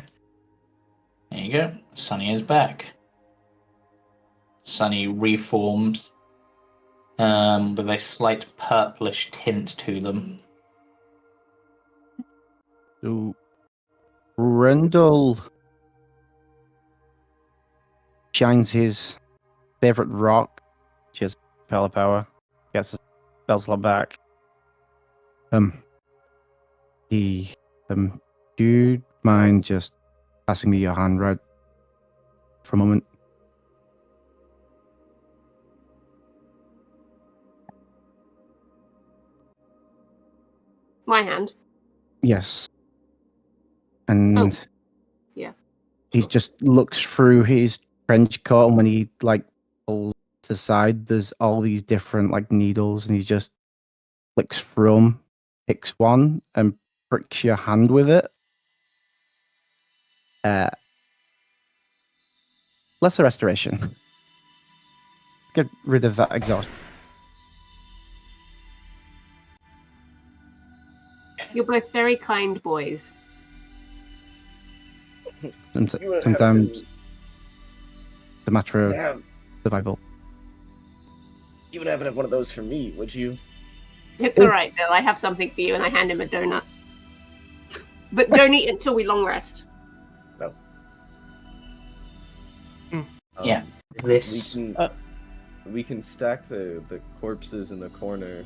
There you go. Sunny is back. Sunny reforms with a slight purplish tint to them. So, Grendel shines his favorite rock, which is Pearl of Power, gets the spell slot back. Do you mind just passing me your hand right for a moment? My hand. Yes. And yeah. he just looks through his trench coat, and when he pulls aside, there's all these different needles, and he just flicks through them, picks one, and pricks your hand with it. Lesser restoration. Get rid of that exhaust. You're both very kind boys. Sometimes it's a matter of survival. You would have one of those for me, would you? It's alright, Bill. I have something for you, and I hand him a donut. But don't eat until we long rest. No. Yeah. This. We can stack the corpses in the corner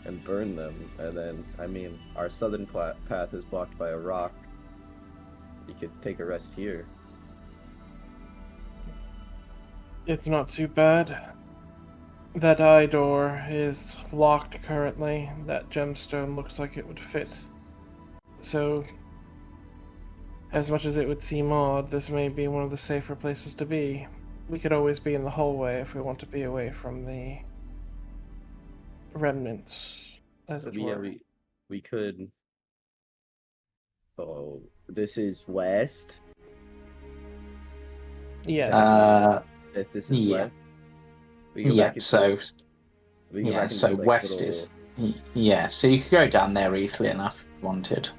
and burn them, and then, our southern path is blocked by a rock. You could take a rest here. It's not too bad. That eye door is locked currently. That gemstone looks like it would fit. So, as much as it would seem odd, this may be one of the safer places to be. We could always be in the hallway if we want to be away from the remnants, as it were. We could... Oh, this is west? Yes. This is west? So west is... Yeah, so you could go down there easily enough if you wanted.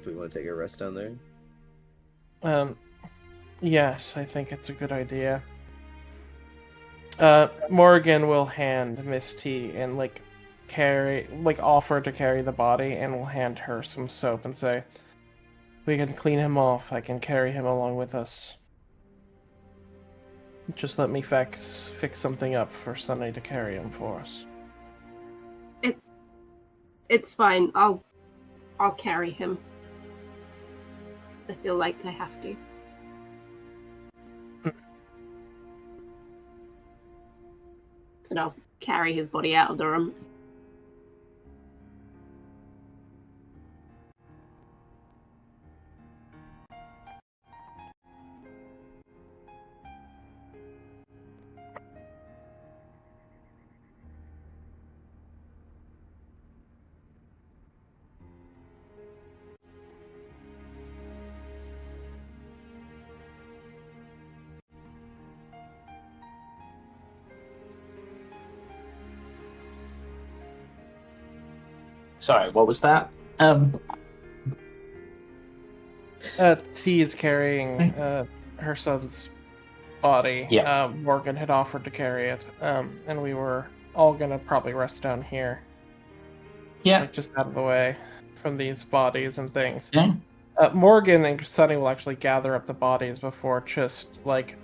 Do we want to take a rest down there? Yes, I think it's a good idea. Morrigan will hand Miss T and offer to carry the body, and will hand her some soap and say, "We can clean him off. I can carry him along with us. Just let me fix something up for Sunny to carry him for us." It's fine. I'll carry him. I feel like I have to. And I'll carry his body out of the room. Sorry, what was that? T is carrying her son's body. Yeah. Morgan had offered to carry it, and we were all gonna probably rest down here, Yeah. like just out of the way from these bodies and things. Yeah. Morgan and Sunny will actually gather up the bodies before just like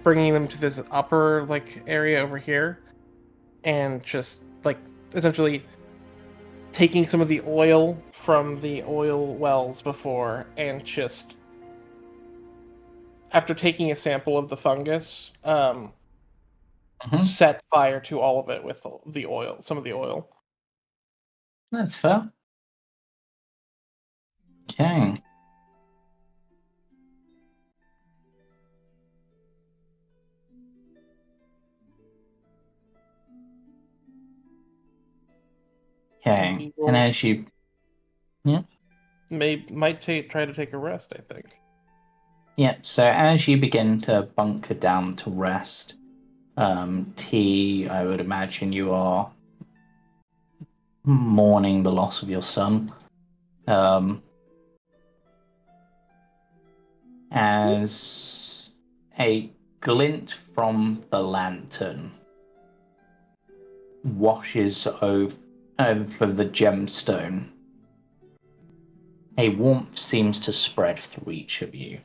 bringing them to this upper area over here, and just essentially taking some of the oil from the oil wells before, and just after taking a sample of the fungus, set fire to all of it with the oil, some of the oil. That's fair. Okay. Okay. And as you... Yeah. Might try to take a rest, I think. Yeah, so as you begin to bunker down to rest, T, I would imagine you are mourning the loss of your son. As a glint from the lantern washes over the gemstone, a warmth seems to spread through each of you.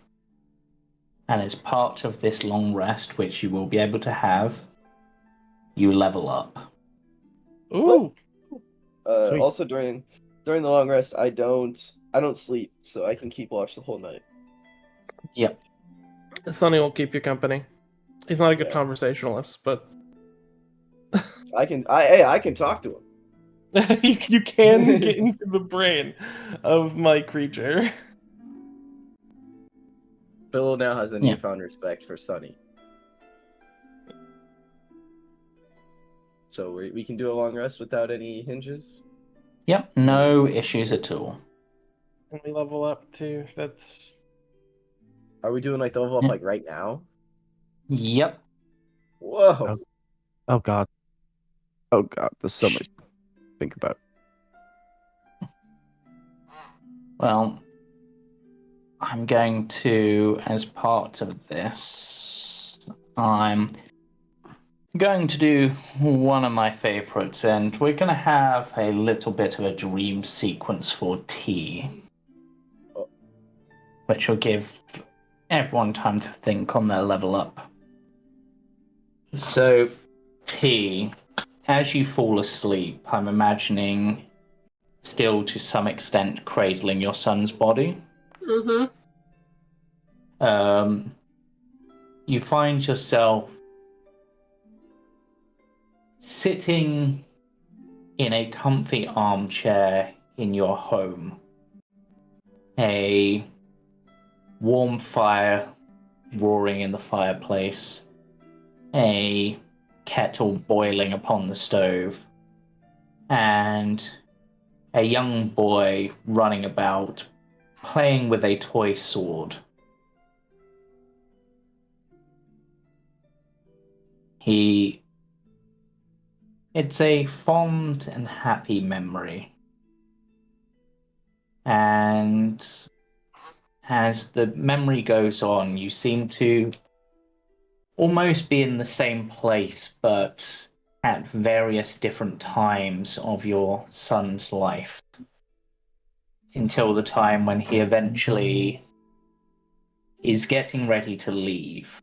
And as part of this long rest, which you will be able to have, you level up. Ooh! Sweet. Also during the long rest, I don't sleep, so I can keep watch the whole night. Yep. Sonny will keep you company. He's not a good Yeah. conversationalist, but I can talk to him. you can get into the brain of my creature. Bill now has a newfound respect for Sunny. So we can do a long rest without any hinges? Yep, no issues at all. And we level up too. That's... Are we doing the level up right now? Yep. Whoa. Oh god. Oh god, there's so much to think about. Well, I'm going to, as part of this, I'm going to do one of my favorites, and we're going to have a little bit of a dream sequence for T, which will give everyone time to think on their level up. So, T, as you fall asleep, I'm imagining still to some extent cradling your son's body. Mm-hmm. You find yourself sitting in a comfy armchair in your home. A warm fire roaring in the fireplace. A kettle boiling upon the stove. And a young boy running about, playing with a toy sword. It's a fond and happy memory. And as the memory goes on, you seem to almost be in the same place, but at various different times of your son's life. Until the time when he eventually is getting ready to leave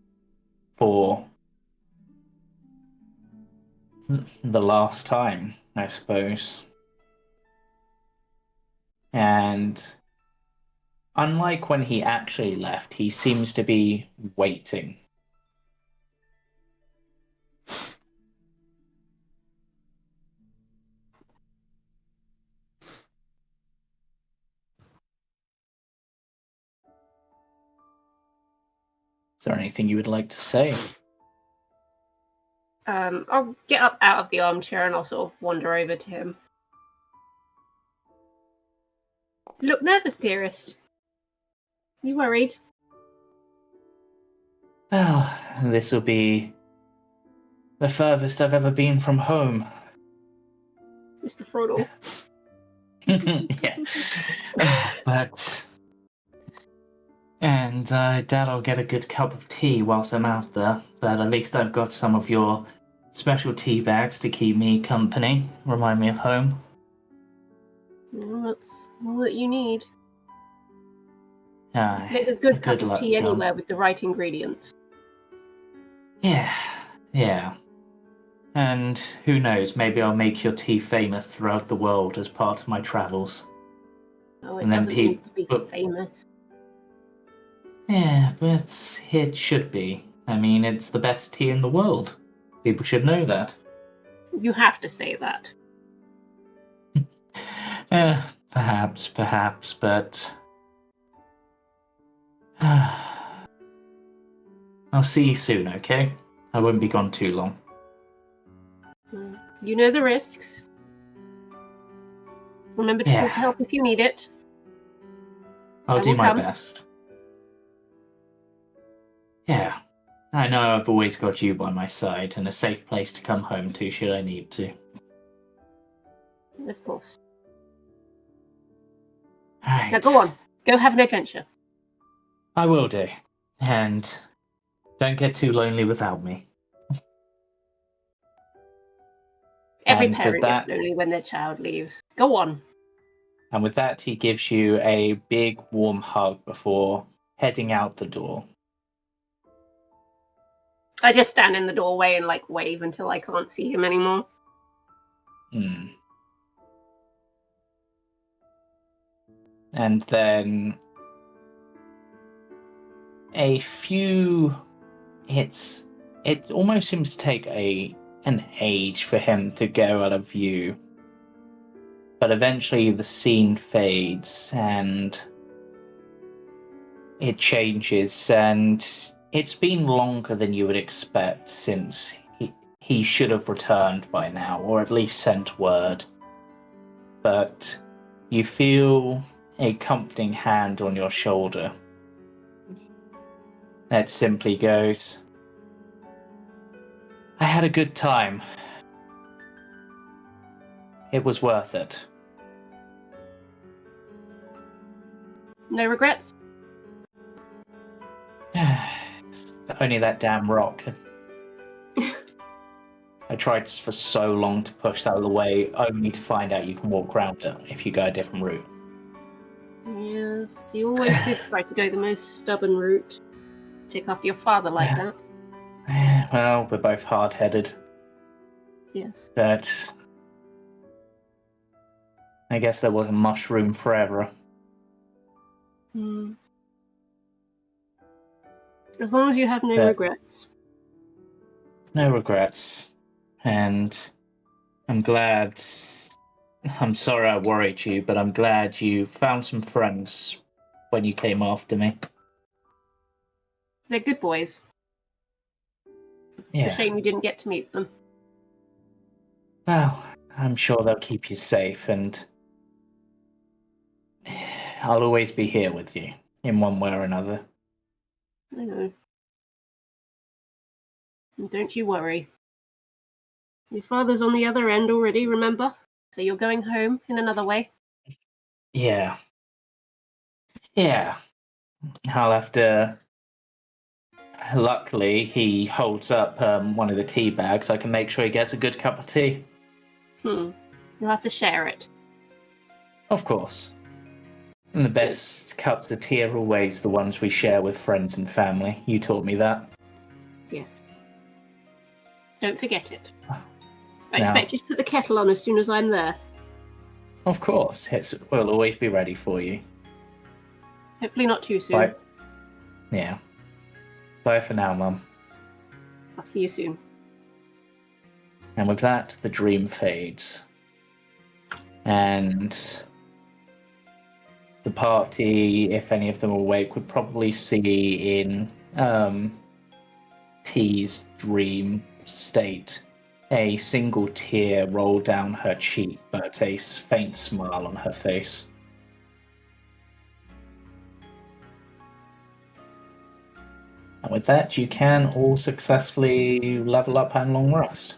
for the last time, I suppose. And unlike when he actually left, he seems to be waiting. Is there anything you would like to say? I'll get up out of the armchair and I'll sort of wander over to him. You look nervous, dearest. You worried? Well, this will be the furthest I've ever been from home. Mr. Frodo. Yeah. But... And Dad, I'll get a good cup of tea whilst I'm out there. But at least I've got some of your special tea bags to keep me company. Remind me of home. Well, that's all that you need. Aye, Make a good cup of luck, tea John. anywhere with the right ingredients. Yeah. And who knows, maybe I'll make your tea famous throughout the world as part of my travels. Oh, it And then doesn't need to be but- famous. Yeah, but it should be. I mean, it's the best tea in the world. People should know that. You have to say that. Perhaps, but... I'll see you soon, okay? I won't be gone too long. You know the risks. Remember to call for help if you need it. I'll I do will my come. best. Yeah. I know I've always got you by my side and a safe place to come home to should I need to. Of course. Alright. Now go on. Go have an adventure. I will do. And don't get too lonely without me. Every And with parent gets that- lonely when their child leaves. Go on. And with that, he gives you a big, warm hug before heading out the door. I just stand in the doorway and like wave until I can't see him anymore. And then it almost seems to take an age for him to go out of view. But eventually the scene fades and it changes, and it's been longer than you would expect since he should have returned by now, or at least sent word. But you feel a comforting hand on your shoulder that simply goes, I had a good time. It was worth it. No regrets? Only that damn rock. I tried for so long to push that out of the way, only to find out you can walk around it if you go a different route. Yes, you always did try to go the most stubborn route. Take after your father like that. Well, we're both hard-headed, Yes. but I guess there wasn't much room forever. As long as you have no But- regrets. No regrets. And I'm sorry I worried you, but I'm glad you found some friends when you came after me. They're good boys. It's a shame you didn't get to meet them. Well, I'm sure they'll keep you safe, and I'll always be here with you, in one way or another. I know. And don't you worry. Your father's on the other end already, remember? So you're going home in another way? Yeah. I'll have to... Luckily, he holds up one of the tea bags. I can make sure he gets a good cup of tea. You'll have to share it. Of course. And the best cups of tea are always the ones we share with friends and family. You taught me that. Yes. Don't forget it. I No. expect you to put the kettle on as soon as I'm there. Of course. We'll always be ready for you. Hopefully not too soon. Bye. Yeah. Bye for now, Mum. I'll see you soon. And with that, the dream fades. And the party, if any of them are awake, would probably see in T's dream state a single tear roll down her cheek, but a faint smile on her face. And with that, you can all successfully level up and long rest.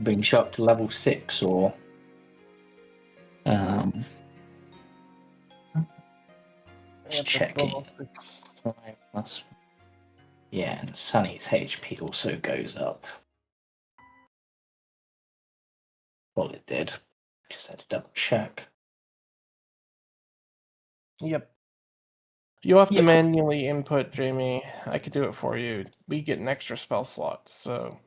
Brings you up to level 6, or just checking. 5 plus. Yeah, and Sunny's HP also goes up. Well, it did. Just had to double check. Yep. You'll have to Yep. manually input, Jamey. I could do it for you. We get an extra spell slot, so.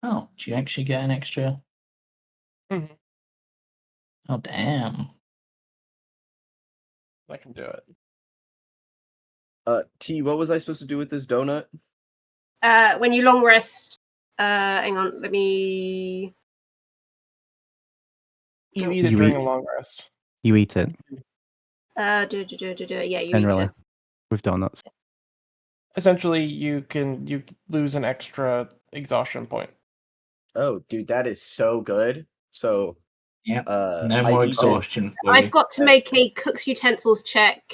Oh, do you actually get an extra? Mhm. Oh, damn. I can do it. T, what was I supposed to do with this donut? When you long rest, hang on, let me. You Oh. eat it You during eat- a long rest. You eat it, Yeah, you generally, eat it. with donuts. Essentially, you lose an extra exhaustion point. Oh, dude, that is so good. So, Yep. no No more exhaustion for I've you. got to make a cook's utensils check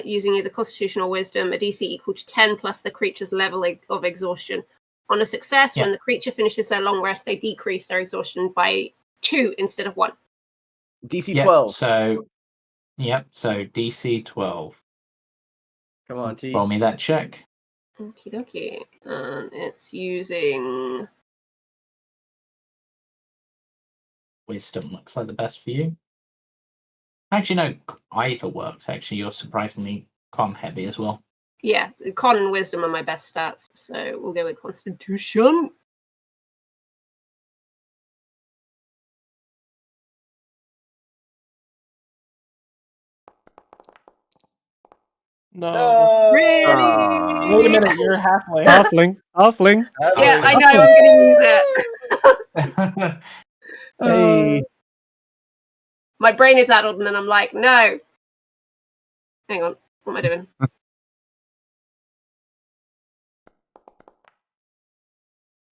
using either Constitution or Wisdom, a DC equal to 10 plus the creature's level of exhaustion. On a success, Yeah. when the creature finishes their long rest, they decrease their exhaustion by 2 instead of 1. DC Yep, 12. So DC 12. Come on, T. Roll me that check. Okie dokie. It's using. Wisdom looks like the best for you. Actually, no, either works. Actually, you're surprisingly con heavy as well. Yeah, Con and Wisdom are my best stats, so we'll go with Constitution. No. Really? Wait a minute, you're halfway. Halfling. Yeah, I know, I'm going to use it. Hey, My brain is addled, and then I'm like, no. Hang on, what am I doing?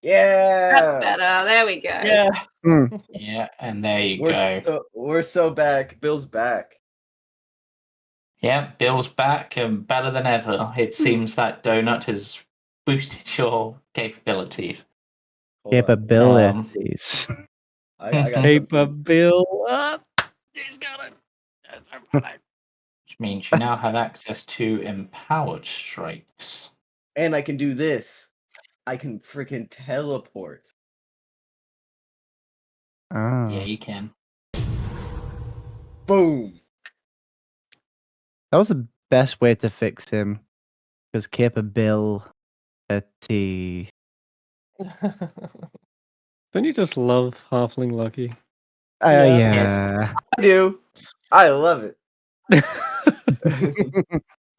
Yeah. That's better. There we go. Yeah. Yeah, and there you go. We're so back. Bill's back. Yeah, Bill's back and better than ever. It seems that donut has boosted your capabilities. Hold on. capabilities. I got Paper something. bill. He's got it. Which means you now have access to empowered strikes. And I can do this. I can freaking teleport. Ah, Yeah, you can. Boom. that was the best way to fix him, because capability. Don't you just love Halfling Lucky? Yeah. I do. I love it.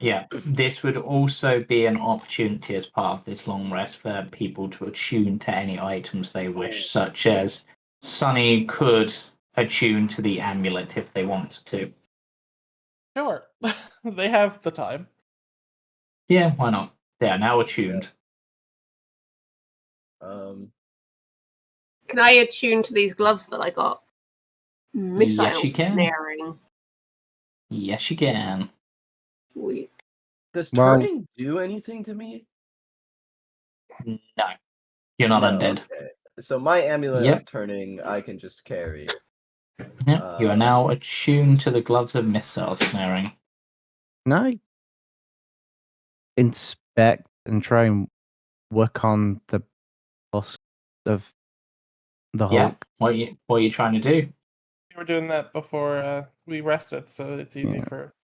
Yeah, this would also be an opportunity as part of this long rest for people to attune to any items they wish, such as Sunny could attune to the amulet if they wanted to. Sure. They have the time. Yeah, why not? They are now attuned. Um, Can I attune to these gloves that I got? Missile Yes, you can. snaring. Yes, you can. Sweet. does Well- turning do anything to me? No, you're not No, undead. okay. So my amulet Yep. of turning, I can just carry. Yep, you are now attuned to the gloves of missile snaring. Can I inspect and try and work on the bust of the Yeah, Hulk? what are you trying to do? We were doing that before we rested, so it's easy Yeah. for.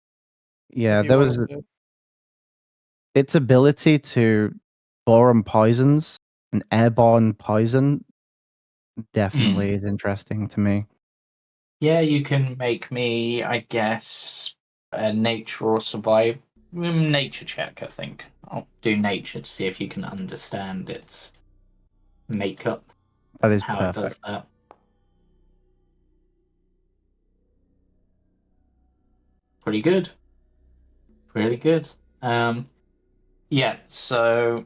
Yeah, if you there was wanted to. its ability to boron poisons, an airborne poison, definitely is interesting to me. Yeah, you can make me, I guess, a nature or survive nature check. I think I'll do nature to see if you can understand its makeup, That is how it does perfect. that. Pretty good. Really good. Yeah, so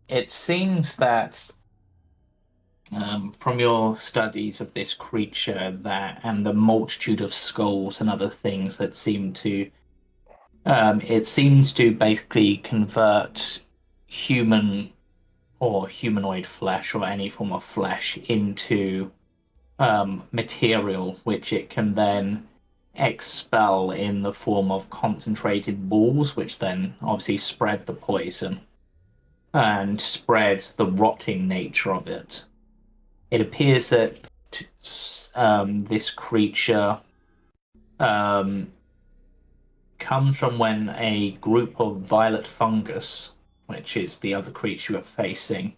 it seems that from your studies of this creature and the multitude of skulls and other things that seem to It seems to basically convert human or humanoid flesh or any form of flesh into material, which it can then expel in the form of concentrated balls, which then obviously spread the poison and spread the rotting nature of it. It appears that this creature um, comes from when a group of violet fungus, which is the other creature you're facing,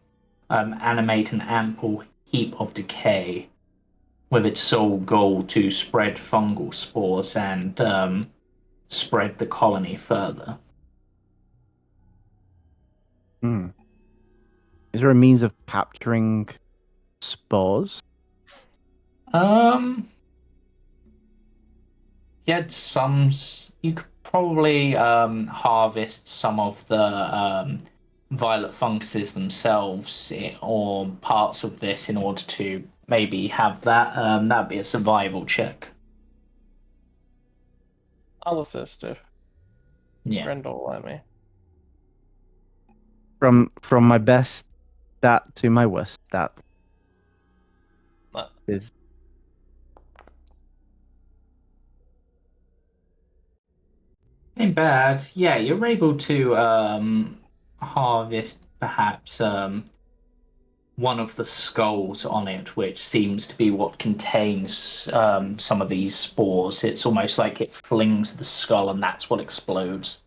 animate an ample heap of decay, with its sole goal to spread fungal spores and spread the colony further. Hmm. Is there a means of capturing spores? Um, you could probably harvest some of the violet funguses themselves or parts of this in order to maybe have that. That'd be a survival check. I'll assist if Yeah. Grendel will let me. From my best stat to my worst stat Uh, is Ain't bad. Yeah, you're able to harvest perhaps one of the skulls on it, which seems to be what contains some of these spores. It's almost like it flings the skull and that's what explodes.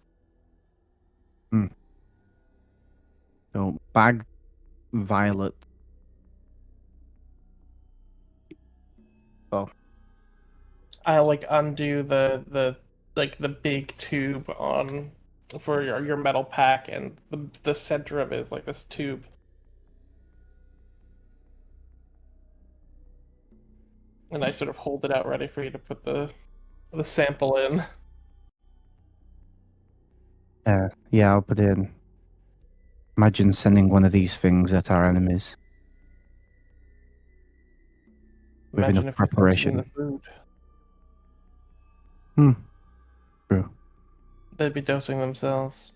so bag violet. Oh, I like undo the big tube on for your metal pack, and the center of it is like this tube. And I sort of hold it out ready for you to put the sample in. yeah, I'll put in. Imagine sending one of these things at our enemies with Imagine enough if we sent it in the preparation. food. True. They'd be dosing themselves.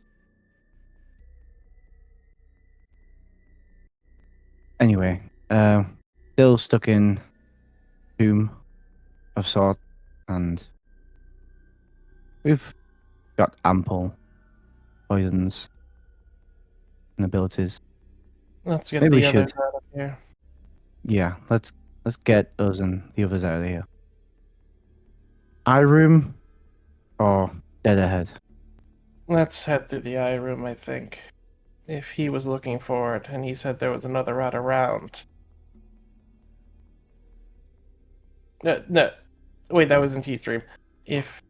Anyway, still stuck in tomb of sort, and we've got ample poisons and abilities. Let's get Maybe we the others should. out of here. Yeah, let's get us and the others out of here. Eye room or dead ahead? Let's head through the eye room, I think. If he was looking for it, and he said there was another rat around. No. Wait, that was in T-Stream. If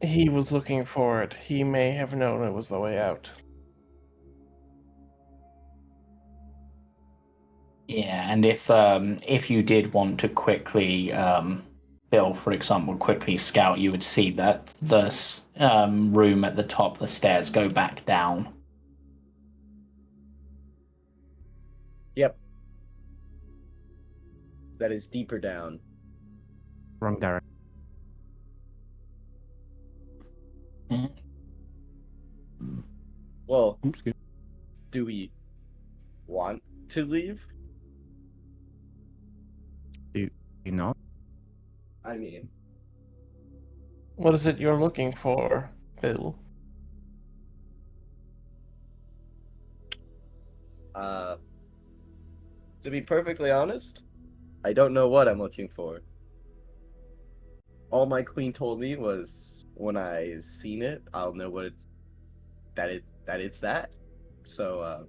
he was looking for it, he may have known it was the way out. Yeah, and if you did want to quickly Bill, for example, quickly scout, you would see that the room at the top of the stairs go back down. Yep. That is deeper down. Wrong direction. Well, Oops, excuse- do we want to leave? Do you not? I mean, What is it you're looking for, Bill? to be perfectly honest, I don't know what I'm looking for. All my queen told me was when I seen it, I'll know what that it's that. So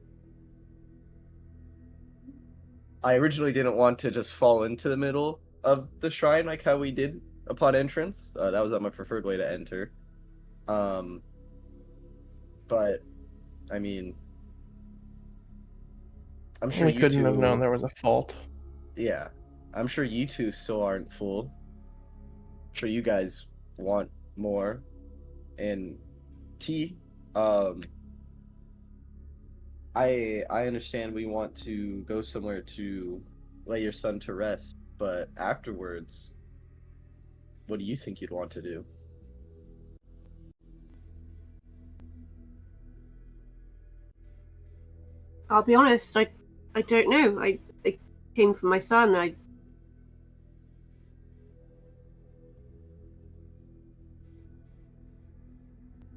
I originally didn't want to just fall into the middle of the shrine like how we did upon entrance. That was not my preferred way to enter. But I mean, I'm sure We you couldn't two. have known there was a fault. Yeah, I'm sure you two still aren't full. I'm sure you guys want more. And T, I understand we want to go somewhere to lay your son to rest, but afterwards, What do you think you'd want to do? I'll be honest, I don't know. I came from my son.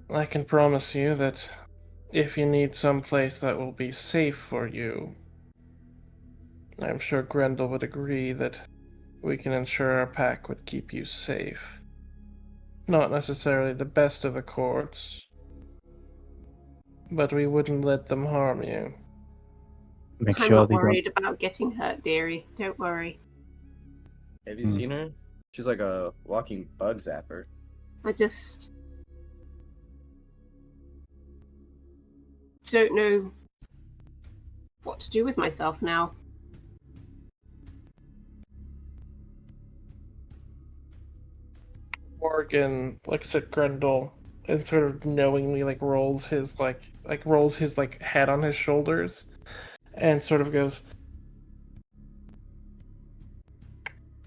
I can promise you that if you need some place that will be safe for you, I'm sure Grendel would agree that we can ensure our pack would keep you safe. Not necessarily the best of accords, but we wouldn't let them harm you. Make I'm sure not they don't. worried about getting hurt, dearie. Don't worry. Have you Hmm. seen her? She's like a walking bug zapper. I just don't know what to do with myself now. Morrigan looks at Grendel and sort of knowingly rolls his head on his shoulders and sort of goes,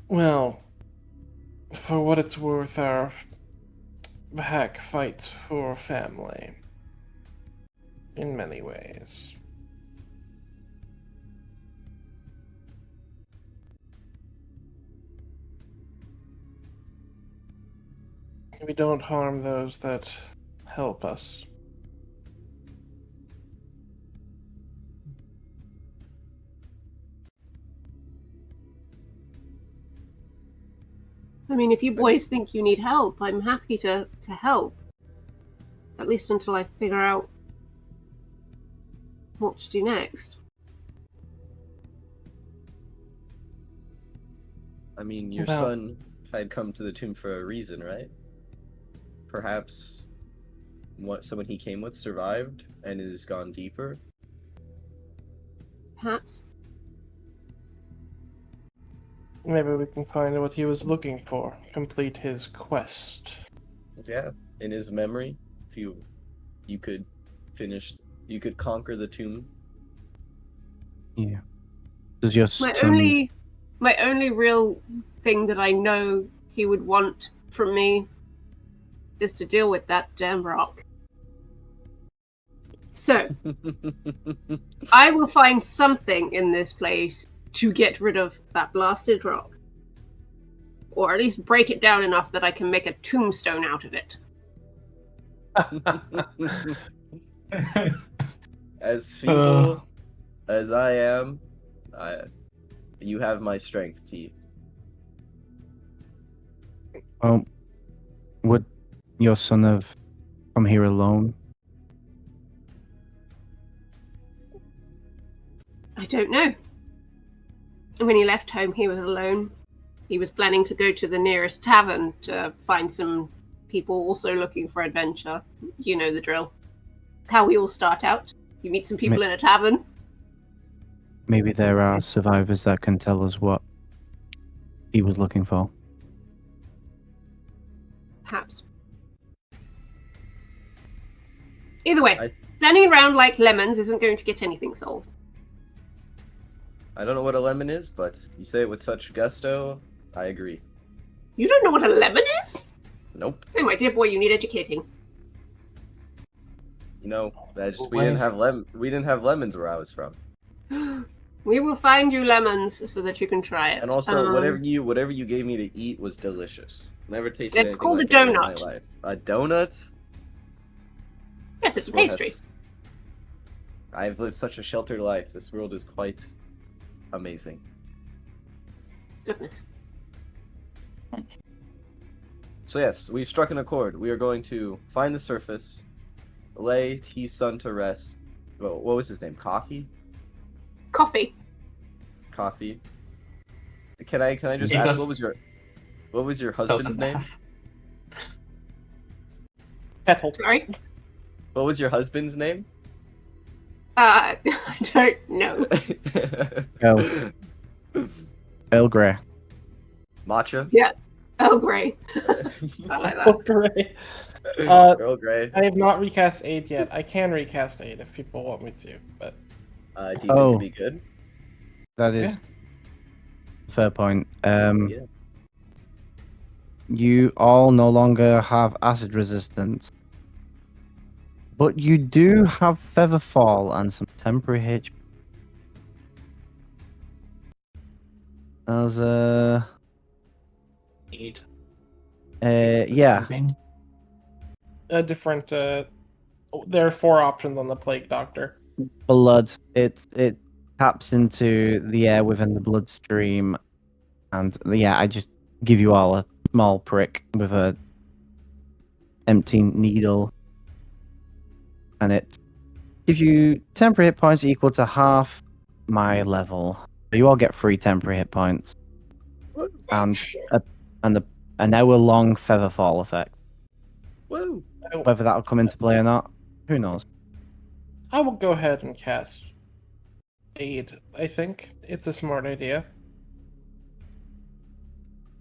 "Well, for what it's worth, our pack fights for family in many ways. We don't harm those that help us." I mean, if you boys think you need help, I'm happy to help. At least until I figure out what to do next. I mean, your Well- son had come to the tomb for a reason, right? Perhaps someone he came with survived and has gone deeper. Perhaps. Maybe we can find what he was looking for, complete his quest. Yeah, in his memory, if you could conquer the tomb. Yeah. Does your My son? only real thing that I know he would want from me is to deal with that damn rock. So, I will find something in this place to get rid of that blasted rock. Or at least break it down enough that I can make a tombstone out of it. As feeble as I am, you have my strength, T. Well, would your son have come here alone? I don't know. When he left home, he was alone. He was planning to go to the nearest tavern to find some people also looking for adventure. You know the drill. It's how we all start out. You meet some people in a tavern. Maybe there are survivors that can tell us what he was looking for. Perhaps. Either way, standing around like lemons isn't going to get anything solved. I don't know what a lemon is, but you say it with such gusto, I agree. You don't know what a lemon is? Nope. Oh, my dear boy, you need educating. You know, we didn't have lemons where I was from. We will find you lemons so that you can try it. And also, whatever you gave me to eat was delicious. Never tasted It's anything called like a it in my donut. life. A donut? Yes, it's a This world pastry. I've lived such a sheltered life. This world is quite amazing. Goodness. So yes, we've struck an accord. We are going to find the surface, lay T's son to rest. Well, what was his name? Coffee? Coffee. Coffee. Can I just He ask does- what was your husband's doesn't- name? Petal. Sorry. What was your husband's name? I don't know. Earl Grey. Matcha? Yeah. Earl Grey. I like that. Oh, great. Earl Grey. I have not recast 8 yet. I can recast 8 if people want me to, but Do you think it'd be good? That is a fair point. Yeah. you all no longer have acid resistance. But you do have feather fall and some temporary HP. As Need yeah, moving. A different. There are 4 options on the Plague Doctor. blood. It taps into the air within the bloodstream, and yeah, I just give you all a small prick with a empty needle, and it gives you temporary hit points equal to half my level. So you all get 3 temporary hit points, and an hour-long feather fall effect. Woo! Whether that'll come into play or not, who knows? I will go ahead and cast Aid. I think it's a smart idea.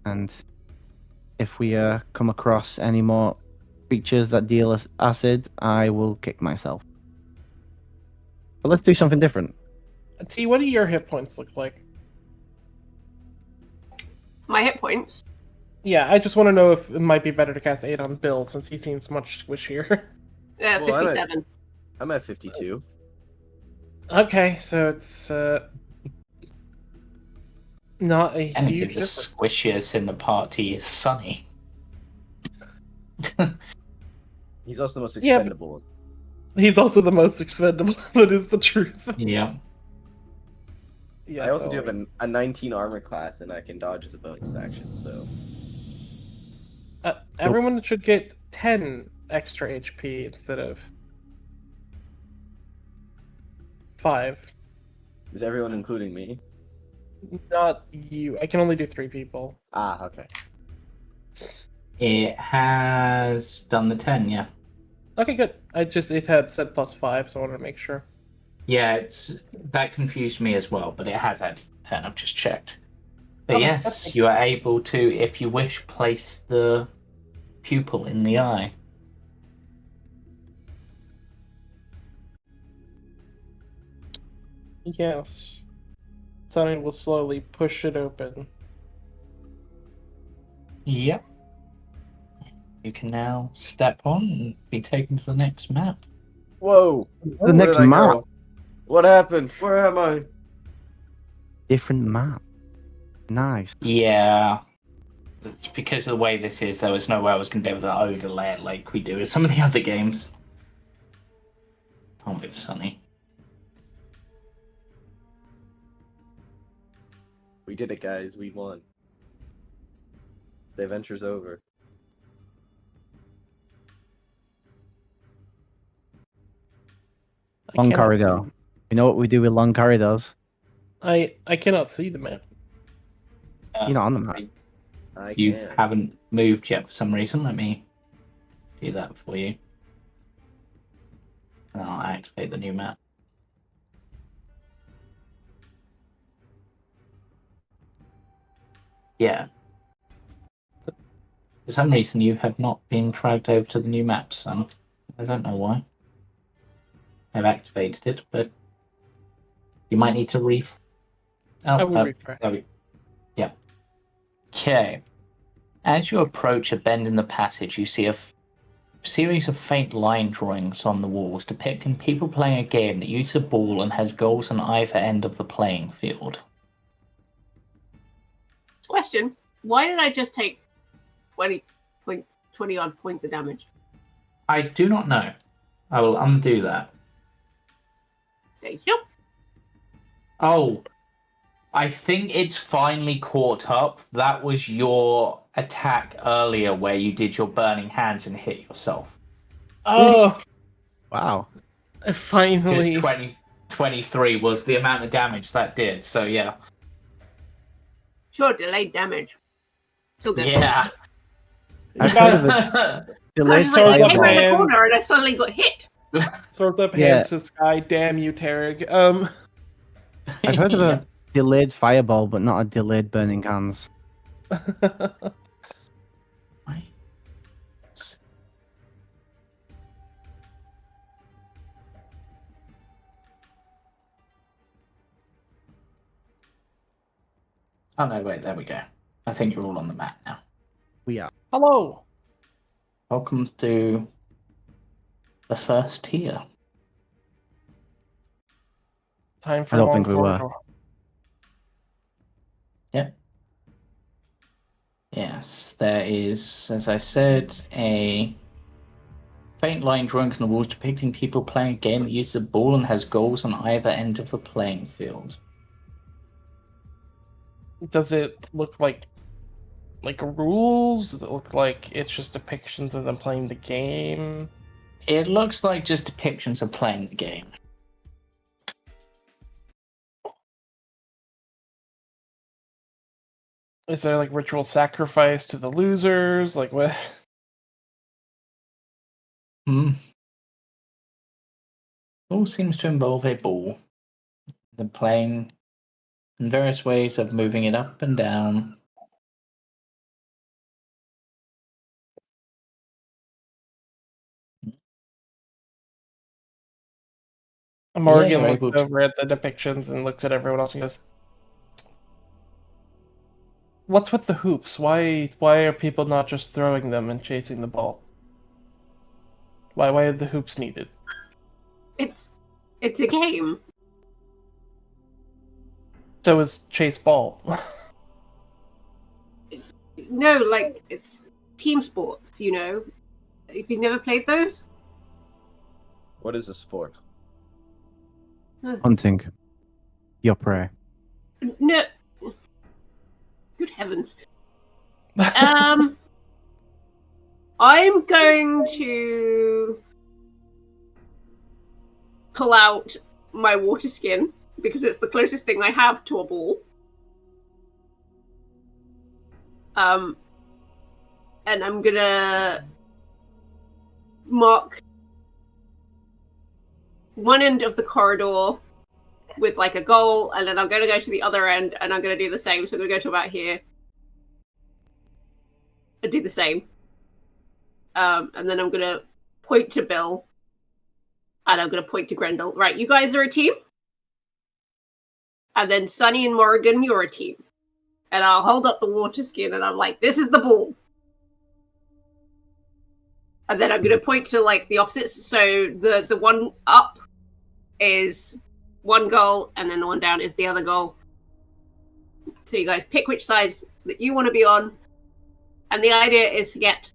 And if we come across any more creatures that deal us acid, I will kick myself. But let's do something different. T, what do your hit points look like? My hit points. Yeah, I just want to know if it might be better to cast Aid on Bill since he seems much squishier. Well, 57. I'm at 52. Okay, so it's not a And huge the difference. squishiest in the party is Sunny. He's also the most Yeah, but- expendable one. He's also the most expendable. That is the truth. Yeah. Yeah, I also so, do have a 19 armor class, and I can dodge as a bonus action, so... everyone should get 10 extra HP instead of 5. Is everyone including me? Not you. I can only do 3 people. Ah, okay. It has done the 10, yeah. Okay, good. It had said +5, so I wanted to make sure. Yeah, that confused me as well, but it has had 10, I've just checked. But Okay, yes, that's good. you are able to, if you wish, place the pupil in the eye. Yes. Sonny will slowly push it open. Yep. You can now step on and be taken to the next map. Whoa! The Where next did I map. go? What happened? Where am I? Different map. Nice. Yeah. It's because of the way this is, there was no way I was going to be able to overlay it like we do with some of the other games. Can't be for Sunny. We did it, guys. We won. The adventure's over. I Long cannot corridor. see- You know what we do with long corridors? I cannot see the map. You're not on the map. You can. haven't moved yet for some reason. Let me do that for you. And I'll activate the new map. Yeah. For some reason, you have not been dragged over to the new map, son. I don't know why. I've activated it, but you might need to I will refresh. there we... Yeah. Okay. As you approach a bend in the passage, you see a series of faint line drawings on the walls depicting people playing a game that uses a ball and has goals on either end of the playing field. Question: why did I just take 20 odd points of damage? I do not know. I will undo that. Thank you. Oh, I think it's finally caught up. That was your attack earlier where you did your burning hands and hit yourself. Oh, Wow. Because finally. 23 was the amount of damage that did, so yeah. Sure, delayed damage. Still good. Yeah. I've heard of a I delayed was just like, I came around the fireball. corner and I suddenly got hit. Throws up Yeah. hands to sky. Damn you, Tarek. I've heard of a Yeah. delayed fireball, but not a delayed burning hands. Oh no, wait, there we go. I think you're all on the map now. We are. Hello. Welcome to the first tier. Time for I don't long think we were. corridor. Yes, there is, as I said, a faint line drawing on the walls depicting people playing a game that uses a ball and has goals on either end of the playing field. Does it look like rules? Does it look like it's just depictions of them playing the game? It looks like just depictions of playing the game. Is there like ritual sacrifice to the losers? Like what? All seems to involve a ball. The playing in various ways of moving it up and down. Morrigan you're looks able to- over at the depictions and looks at everyone else and goes, "What's with the hoops? Why are people not just throwing them and chasing the ball? Why are the hoops needed?" It's a game. So is chase ball. No, like it's team sports. You know, if you never played those, What is a sport? Hunting. Your prey. no. Good heavens. I'm going to pull out my water skin because it's the closest thing I have to a ball. And I'm gonna mark one end of the corridor with like a goal, and then I'm gonna go to the other end and I'm gonna do the same. So I'm gonna go to about here and do the same. And then I'm gonna point to Bill and I'm gonna point to Grendel. Right, you guys are a team. And then Sunny and Morrigan, you're a team. And I'll hold up the water skin and I'm like, this is the ball. And then I'm gonna point to like the opposites. So the one up is one goal, and then the one down is the other goal. So you guys pick which sides that you want to be on. And the idea is to get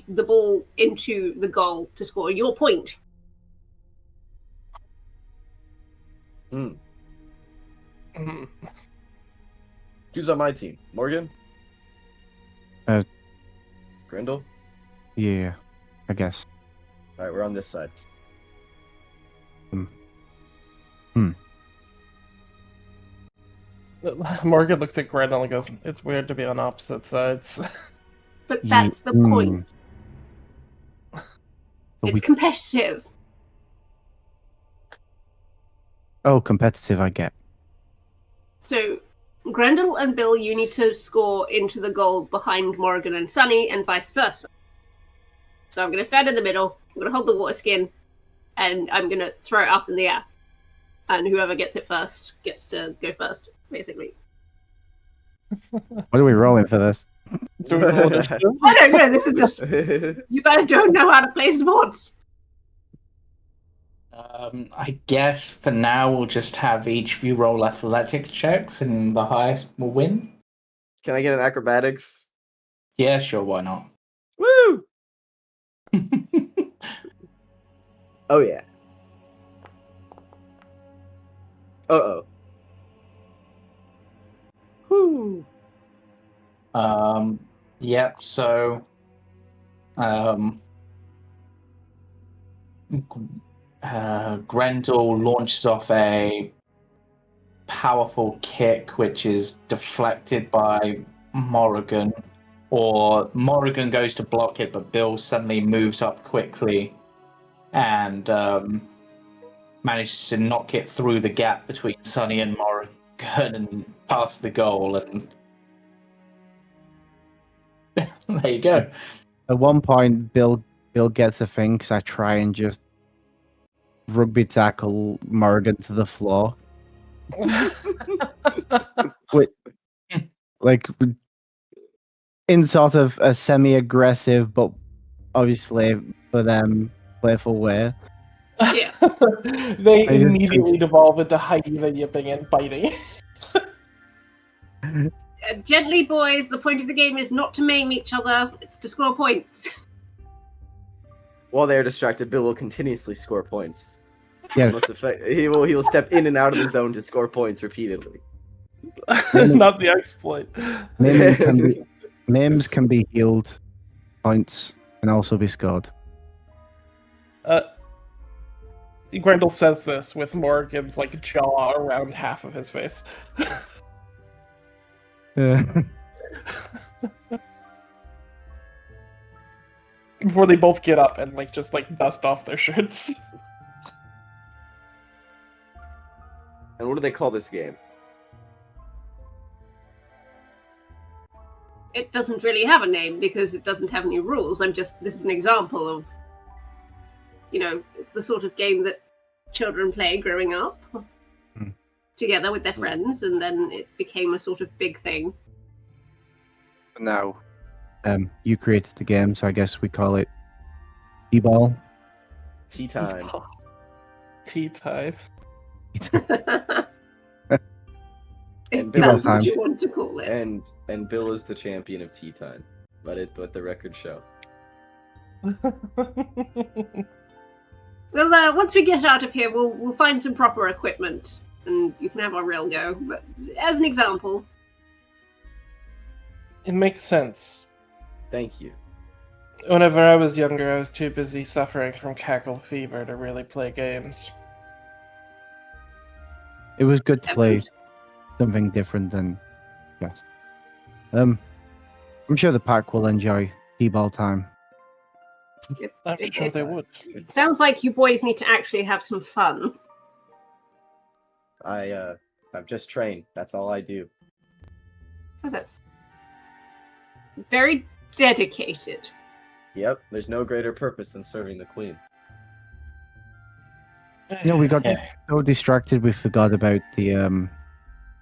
the ball into the goal to score your point. Who's on my team? Morgan? Grendel? Yeah, I guess. Alright, we're on this side. Morgan looks at Grendel and goes, "It's weird to be on opposite sides." But that's the point. It's competitive. Oh, competitive, I get. So, Grendel and Bill, you need to score into the goal behind Morrigan and Sunny, and vice versa. So I'm going to stand in the middle, I'm going to hold the water skin, and I'm going to throw it up in the air. And whoever gets it first gets to go first, basically. What are we rolling for this? Do we roll initiative? I don't know, this is just... You guys don't know how to play sports. I guess for now we'll just have each of you roll athletics checks, and the highest will win. Can I get an acrobatics? Yeah, sure, why not? Woo! Oh yeah. Uh-oh. Whoo! Yep, so Grendel launches off a powerful kick, which is deflected by Morrigan, or Morrigan goes to block it, but Bill suddenly moves up quickly and manages to knock it through the gap between Sunny and Morrigan and past the goal, and there you go. At one point, Bill gets a thing because I try and just rugby tackle Morrigan to the floor. Wait, like in sort of a semi-aggressive, but obviously for them playful way. Yeah. They I just immediately devolve into hyena yipping and biting. Gently, boys. The point of the game is not to maim each other. It's to score points. While they are distracted, Bill will continuously score points. Yeah. Most he will step in and out of the zone to score points repeatedly. Not the exploit. Names can be healed. Points can also be scored. Grendel says this with Morrigan's like jaw around half of his face. Before they both get up and like just like dust off their shirts. And what do they call this game? It doesn't really have a name because it doesn't have any rules. This is an example of, it's the sort of game that children play growing up together with their friends, and then it became a sort of big thing. Now, you created the game, so I guess we call it T-ball. Tea time. Tea time. And If Bill that's is what the you want to call it. and Bill is the champion of tea time. Let the record show. Well, once we get out of here, we'll find some proper equipment, and you can have our real go. But as an example, It makes sense. Thank you. Whenever I was younger, I was too busy suffering from cackle fever to really play games. It was good to play Evans, something different than yes. I'm sure the pack will enjoy T-ball time. I'm sure they would. it sounds like you boys need to actually have some fun. I've just trained. That's all I do. Oh, that's very dedicated. Yep. There's no greater purpose than serving the queen. We got Yeah. so distracted we forgot about the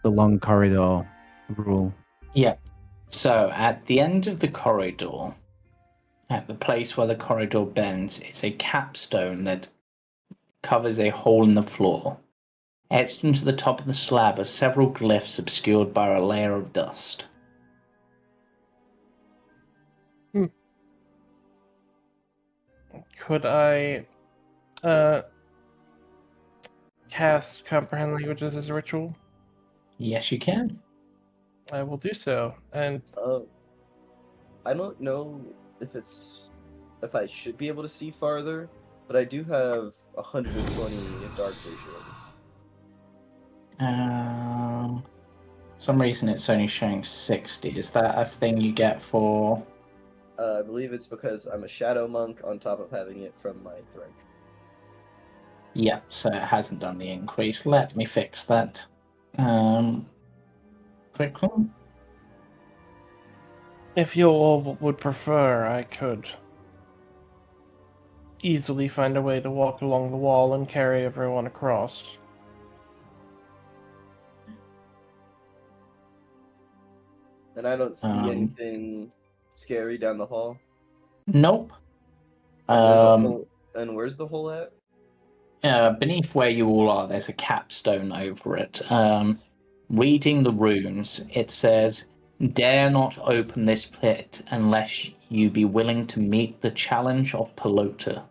long corridor rule. Yeah. So at the end of the corridor, at the place where the corridor bends, is a capstone that covers a hole in the floor. Etched into the top of the slab are several glyphs obscured by a layer of dust. Could I cast Comprehend Languages as a ritual? Yes, you can. I will do so. And I don't know if I should be able to see farther, but I do have 120 in dark vision. For some reason it's only showing 60. Is that a thing you get for... I believe it's because I'm a shadow monk on top of having it from my thri-keen. Yeah, so it hasn't done the increase. Let me fix that. Quickly. if you all would prefer, I could easily find a way to walk along the wall and carry everyone across. And I don't see anything scary down the hall. Nope. And where's the hole at? Beneath where you all are, there's a capstone over it. Reading the runes, it says, "Dare not open this pit unless you be willing to meet the challenge of Pelota."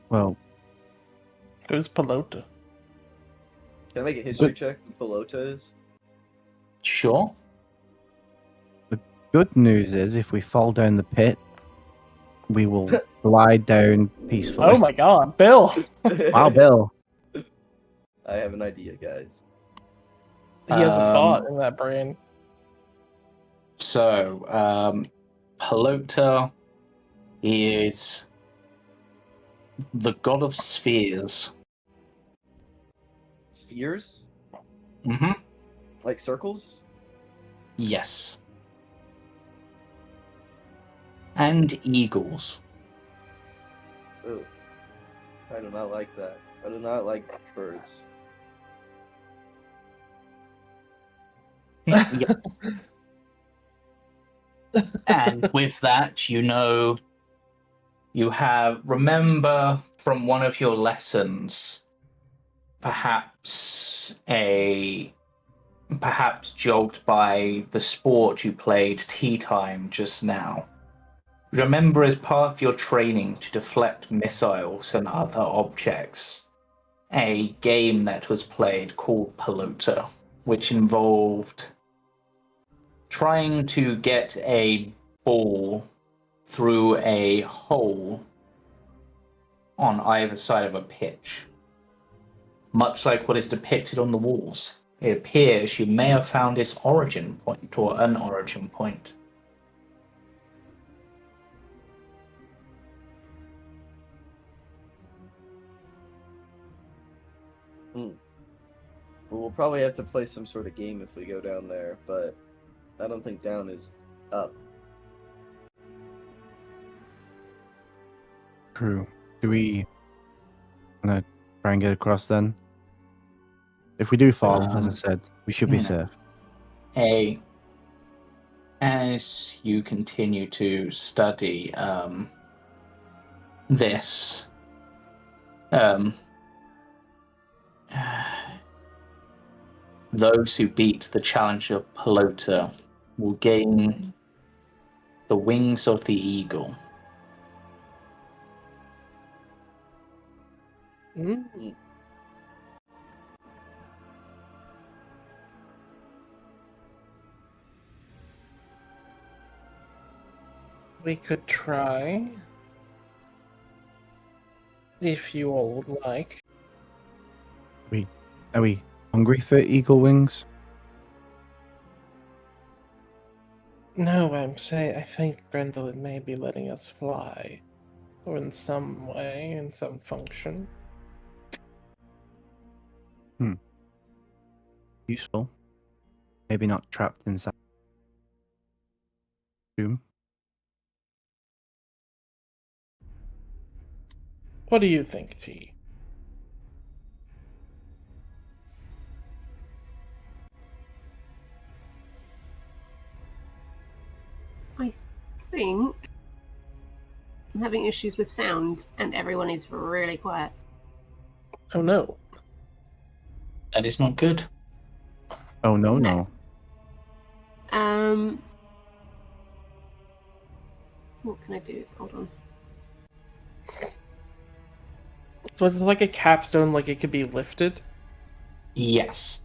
Well, Who's Pelota? Can I make a history check who Pelota is? Sure. good news is if we fall down the pit, we will glide down peacefully. Oh my god, Bill! Wow, Bill. I have an idea, guys. He has a thought in that brain. So, Pelota is the god of spheres. Spheres? Mm-hmm. Like circles? Yes. And eagles. Ooh. I do not like that. I do not like birds. Yep. And with that, you remember from one of your lessons, perhaps jogged by the sport you played tea time just now. Remember, as part of your training to deflect missiles and other objects, a game that was played called Pelota, which involved trying to get a ball through a hole on either side of a pitch, much like what is depicted on the walls. It appears you may have found its origin point, or an origin point. We'll probably have to play some sort of game if we go down there, but I don't think down is up. True. Do we want to try and get across then? If we do fall, as I said, we should be safe. As you continue to study this, those who beat the challenge of Pelota will gain the wings of the eagle. Mm. We could try. If you all would like. Are we hungry for eagle wings? No, I think Grendel may be letting us fly. Or in some way, in some function. Useful. Maybe not trapped inside. Room. What do you think, T? I think I'm having issues with sound, and everyone is really quiet. Oh no. That is not good. Oh no. What can I do? Hold on. Was it like a capstone, like it could be lifted? Yes.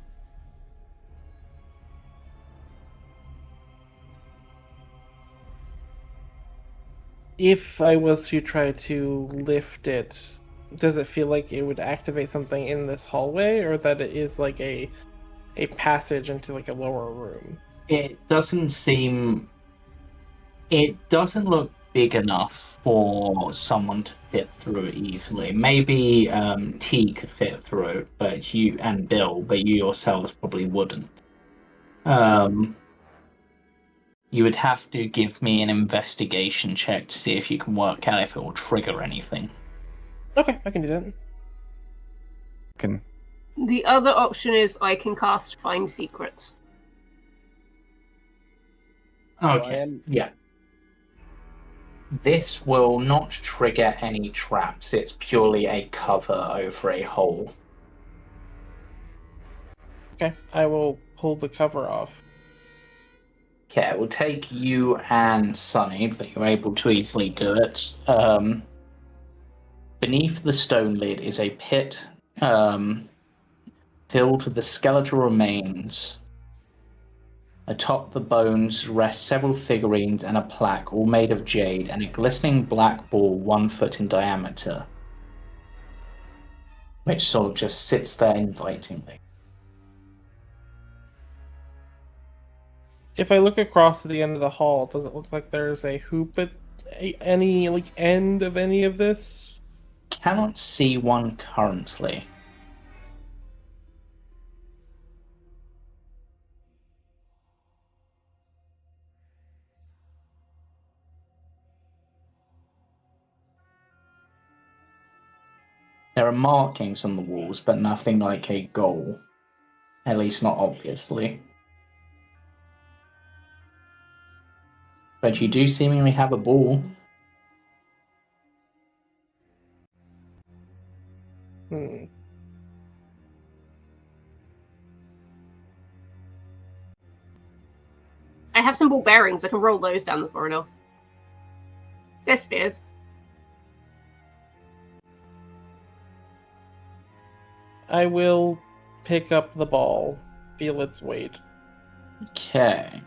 If I was to try to lift it, does it feel like it would activate something in this hallway, or that it is like a passage into like a lower room? It doesn't look big enough for someone to fit through it easily. Maybe T could fit through it, but you and Bill, but you yourselves probably wouldn't. You would have to give me an investigation check to see if you can work out if it will trigger anything. Okay, I can do that. The other option is I can cast Find Secrets. Okay, yeah. This will not trigger any traps. It's purely a cover over a hole. Okay, I will pull the cover off. Okay, it will take you and Sunny, but you're able to easily do it. Beneath the stone lid is a pit filled with the skeletal remains. Atop the bones rest several figurines and a plaque, all made of jade, and a glistening black ball 1 foot in diameter, which sort of just sits there invitingly. If I look across to the end of the hall, does it look like there's a hoop at any like end of any of this? Cannot see one currently. There are markings on the walls, but nothing like a goal. At least not obviously. But you do seemingly have a ball. Hmm. I have some ball bearings. I can roll those down the corridor. They're spheres. I will pick up the ball, feel its weight. Okay.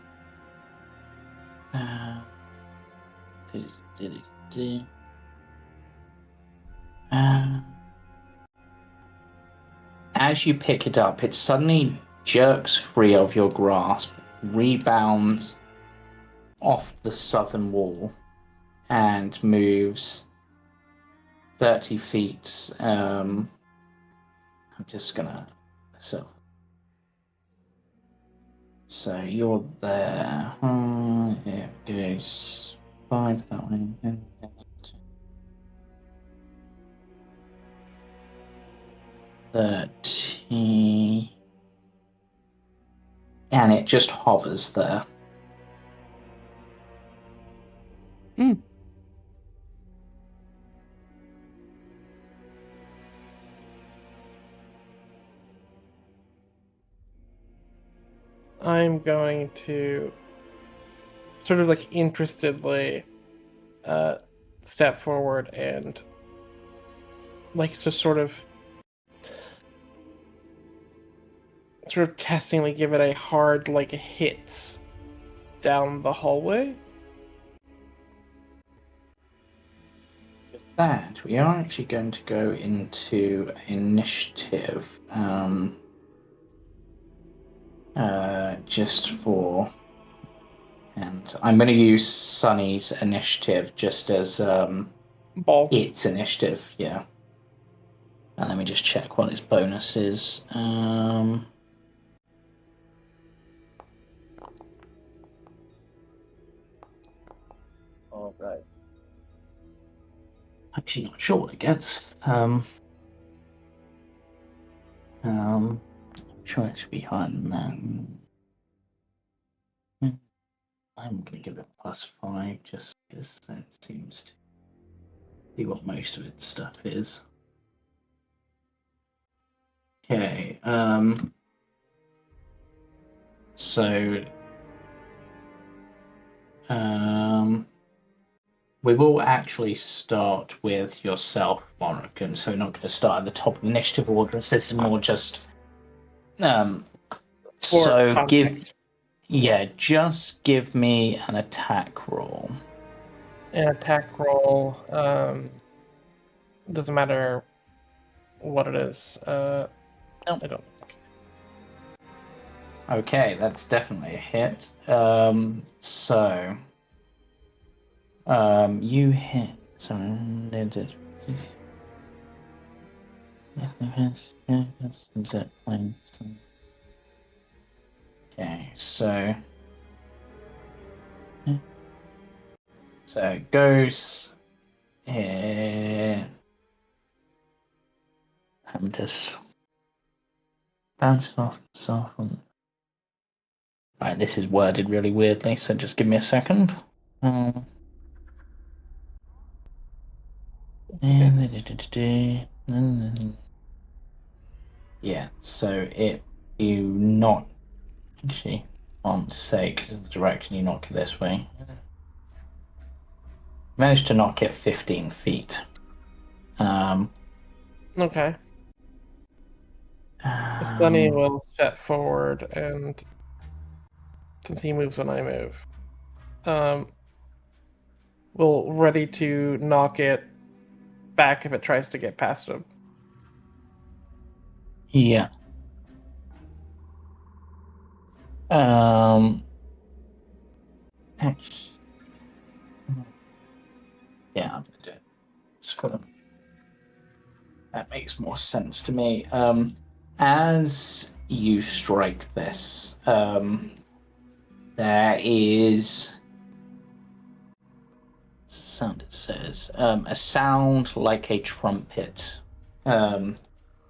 As you pick it up, it suddenly jerks free of your grasp, rebounds off the southern wall, and moves 30 feet. I'm just gonna. So you're there. It goes 5 that way. 30. And it just hovers there. I'm going to sort of like interestedly step forward and like just sort of testingly give it a hard like hit down the hallway. With that, we are actually going to go into initiative. Just for, and I'm going to use Sunny's initiative just as Ball. its initiative, yeah. And let me just check what its bonus is. All right. Actually, not sure what it gets. I'm sure it should be higher than that. I'm going to give it +5 just because that seems to be what most of its stuff is. Okay, so we will actually start with yourself, Morrigan. So we're not going to start at the top of the initiative order. This is more just so context. just give me an attack roll. An attack roll. Doesn't matter what it is. No. I don't. Okay, that's definitely a hit. So you hit. Okay, so it goes here. I'm just bounce off the soft. Right, this is worded really weirdly, so just give me a second. Yeah, so you not actually want to say because of the direction you knock it this way. Managed to knock it 15 feet. Okay. Sunny will step forward, and since he moves when I move, we'll ready to knock it back if it tries to get past him. Yeah. Yeah, I'm gonna do it. It's for them. That makes more sense to me. As you strike this, there is sound. It says a sound like a trumpet,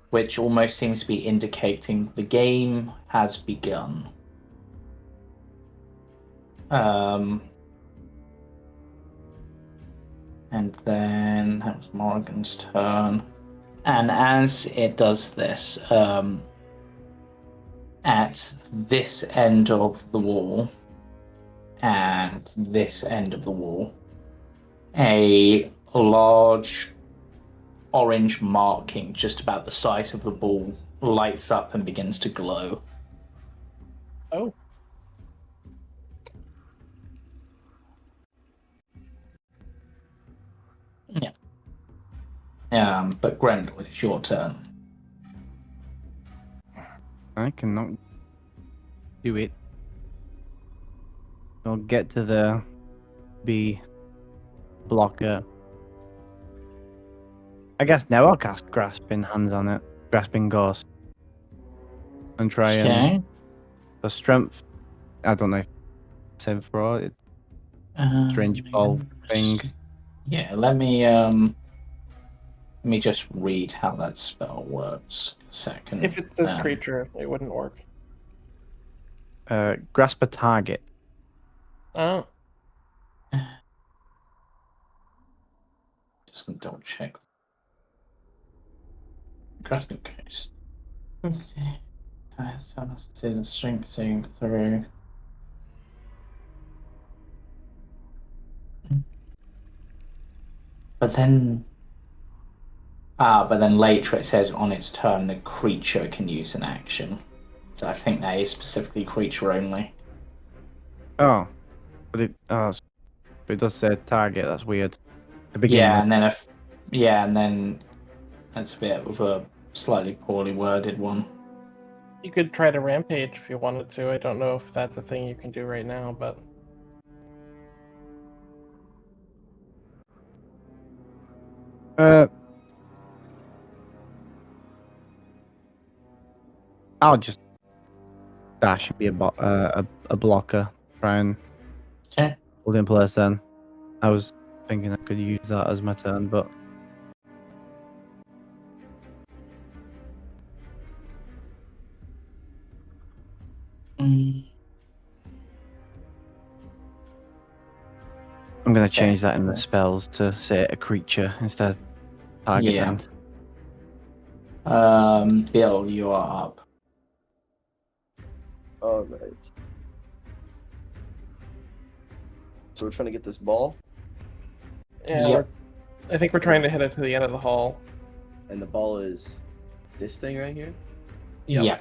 which almost seems to be indicating the game has begun. And then that was Morrigan's turn. And as it does this, at this end of the wall and this end of the wall, a large orange marking just about the size of the ball lights up and begins to glow. Oh. Yeah. But Grendel, it's your turn. I cannot do it. I'll get to the B blocker. I guess now I'll cast Grasping Hands on it. Grasping Ghost. And try and... Okay. The strength... I don't know if it's save for it. Strange ball thing. Yeah, let me just read how that spell works. A second. If it's this creature, it wouldn't work. Grasp a target. Oh. Just gonna double check. Grasping case. Okay. Strength saving through. But then later it says on its turn the creature can use an action. So I think that is specifically creature only. Oh. But it does say target, that's weird. To begin Yeah, with. and then that's a bit of a slightly poorly worded one. You could try to rampage if you wanted to. I don't know if that's a thing you can do right now, but... I'll just dash and be a blocker. Try and Okay. hold in place then. I was thinking I could use that as my turn, but... I'm going to change that in the spells to say a creature instead of target Yeah. then. Bill, you are up. Alright. So we're trying to get this ball, Yeah, Yep. I think we're trying to hit it to the end of the hall. and the ball is this thing right here. Yep. Yeah.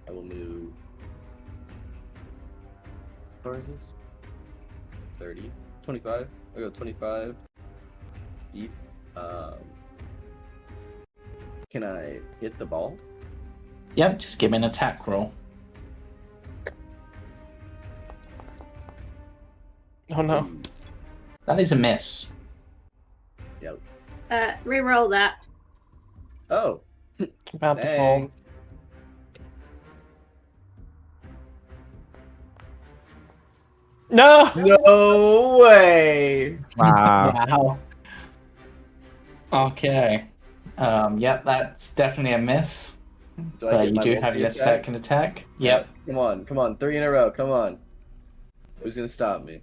I will move. How far is this? 30, 25. I go 25 feet. Can I hit the ball? Yep, just give me an attack roll. Oh no. Ooh, That is a miss. Yep. Reroll that. Oh, About to fall. thanks. No! No way! Wow. Wow. Okay. Yep, that's definitely a miss. Do I But get you my do have your multi-attack? second attack. Yep. Come on. 3 in a row. Come on. Who's gonna stop me?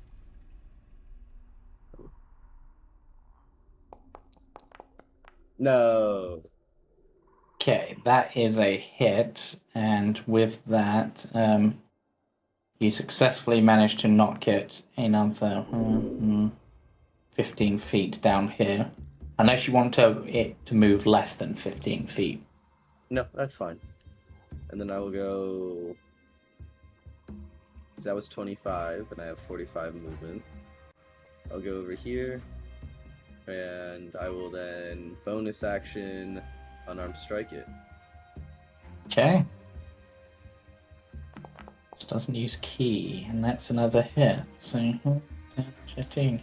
No. Okay, that is a hit, and with that, you successfully managed to knock it another 15 feet down here. Unless you want it to move less than 15 feet. No, that's fine. And then I will go. So that was 25, and I have 45 movement. I'll go over here, and I will then bonus action unarmed strike it. Okay. Just doesn't use key, and that's another hit. So 10, 15.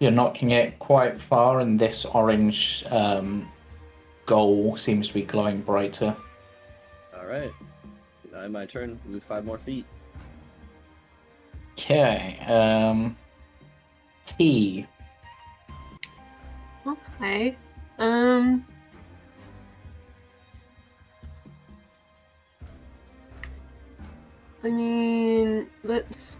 You're knocking it quite far, and this orange goal seems to be glowing brighter. Alright. Now my turn. Move 5 more feet. Okay. T. Okay. I mean, let's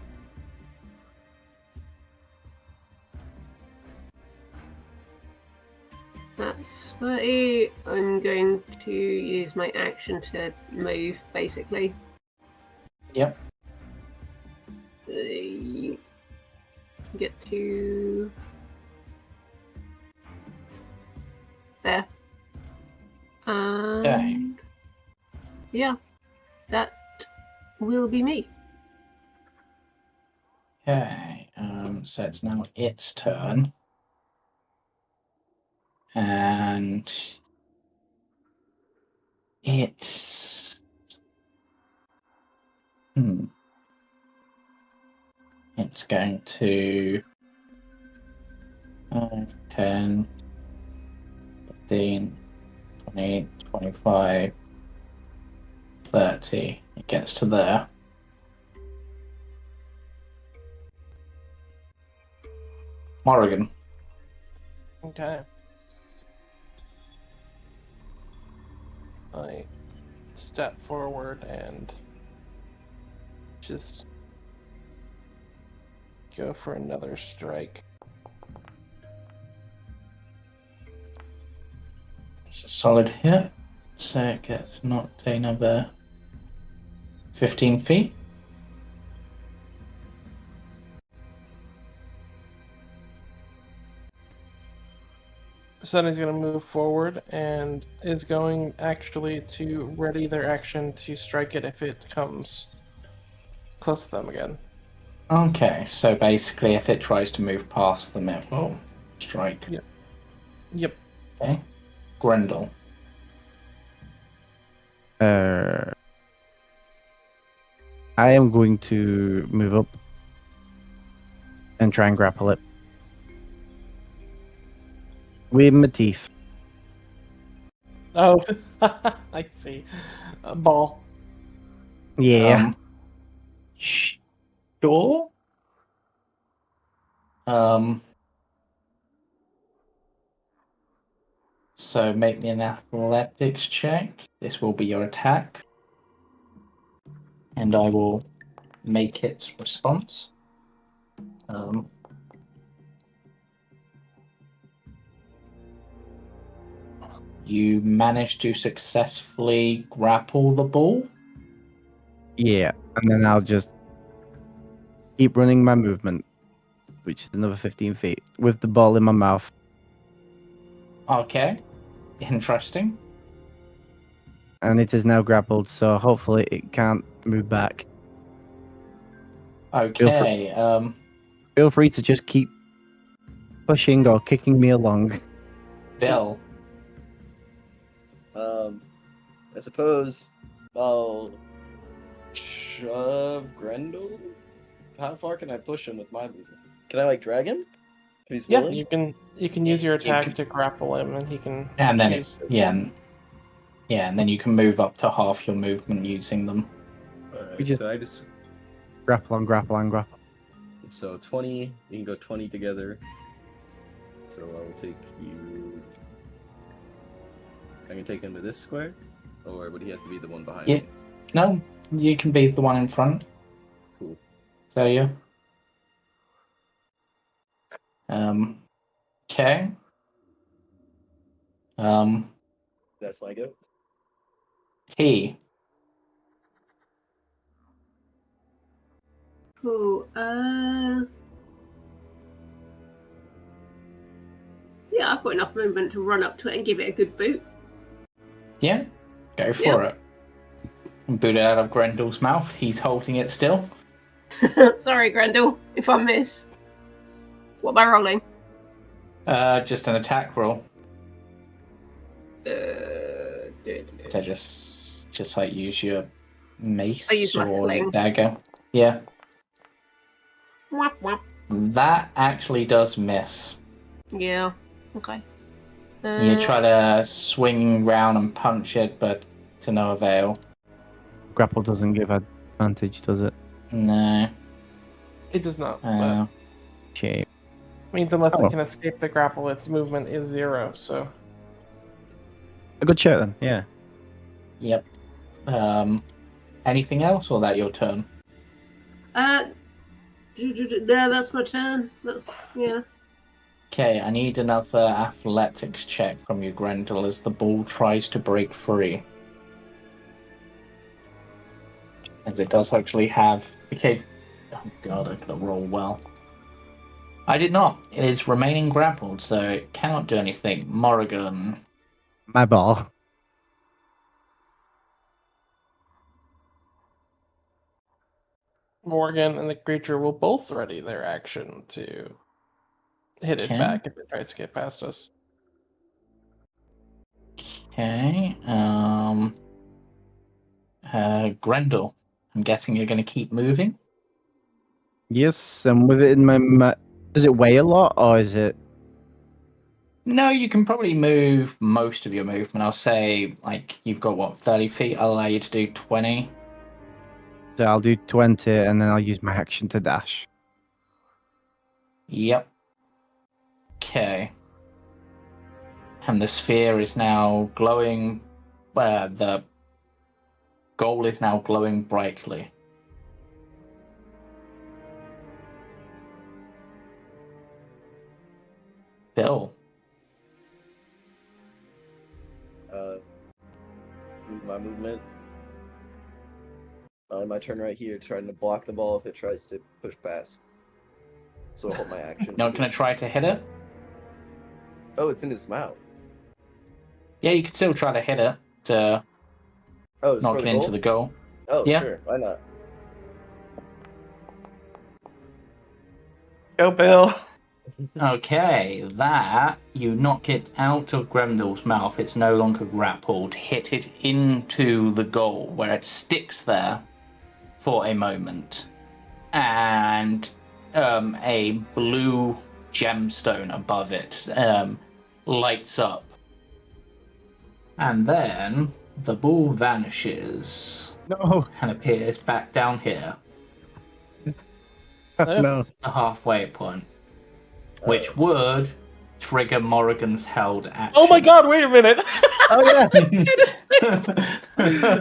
That's 30. I'm going to use my action to move, basically. Yep. You get to there. And yeah, that will be me. Okay. So it's now its turn. And it's it's going to 5, 10, 15, 20, 25, 30. It gets to there. Morrigan. Okay. I step forward and just go for another strike. It's a solid hit. So it gets knocked another 15 feet. Sunny's going to move forward and is going actually to ready their action to strike it if it comes close to them again. Okay, so basically if it tries to move past them, it will strike. Yep. Okay. Grendel. I am going to move up and try and grapple it with my teeth. Oh, I see. A ball. Yeah. Sure. So make me an athletics check. This will be your attack. And I will make its response. You managed to successfully grapple the ball. Yeah, and then I'll just keep running my movement, which is another 15 feet, with the ball in my mouth. Okay. Interesting. And it is now grappled, so hopefully it can't move back. Okay. Feel free to just keep pushing or kicking me along. Bill. I suppose I'll shove Grendel. How far can I push him with my movement? Can I drag him? If he's Yeah, willing? you can use your You attack can- to grapple him, and he can. And then choose it's and then you can move up to half your movement using them. Alright, We just- so I just Grapple on grapple on grapple. so 20. We can go 20 together. So I will take you. I can take him to this square, or would he have to be the one behind Yeah. me? No, you can be the one in front. Cool. So yeah. Okay. That's my go. T. Cool. Yeah, I've got enough movement to run up to it and give it a good boot. Yeah. Go for it. And boot it out of Grendel's mouth. He's holding it still. Sorry, Grendel, if I miss. What am I rolling? Just an attack roll. Dude. So just like use your mace I use my or sling. your dagger. Yeah. Whap, whap. That actually does miss. Yeah. Okay. You try to swing round and punch it, but to no avail. Grapple doesn't give advantage, does it? No. It does not. But Shame. means unless Oh. it can escape the grapple, its movement is 0. So A good check then, yeah. Yep. Anything else, or that your turn? Yeah, that's my turn. Yeah. Okay, I need another athletics check from you, Grendel, as the ball tries to break free. As it does actually have... Okay. Oh god, I gotta roll well. I did not. It is remaining grappled, so it cannot do anything. Morrigan. My ball. Morgan and the creature will both ready their action to hit it Okay. back if it tries to get past us. Okay. Grendel. I'm guessing you're going to keep moving? Yes, and with it in my... Does it weigh a lot, or is it... No, you can probably move most of your movement. I'll say, like, you've got, what, 30 feet? I'll allow you to do 20. So I'll do 20, and then I'll use my action to dash. Yep. Okay. And the sphere is now glowing. The goal is now glowing brightly. Bill. My movement. My turn right here, trying to block the ball if it tries to push past. So I'll hold my action. Not going to try to hit it? Oh, it's in his mouth. Yeah, you could still try to hit it to Oh, it's knock for it the into goal? the goal. Oh, Yeah. sure. Why not? Go, Bill! Okay, that you knock it out of Grendel's mouth. It's no longer grappled. Hit it into the goal where it sticks there for a moment, and a blue gemstone above it lights up, and then the ball vanishes No. and appears back down here, No. the halfway point. Which would trigger Morrigan's held action. Oh my god, wait a minute! Oh, yeah.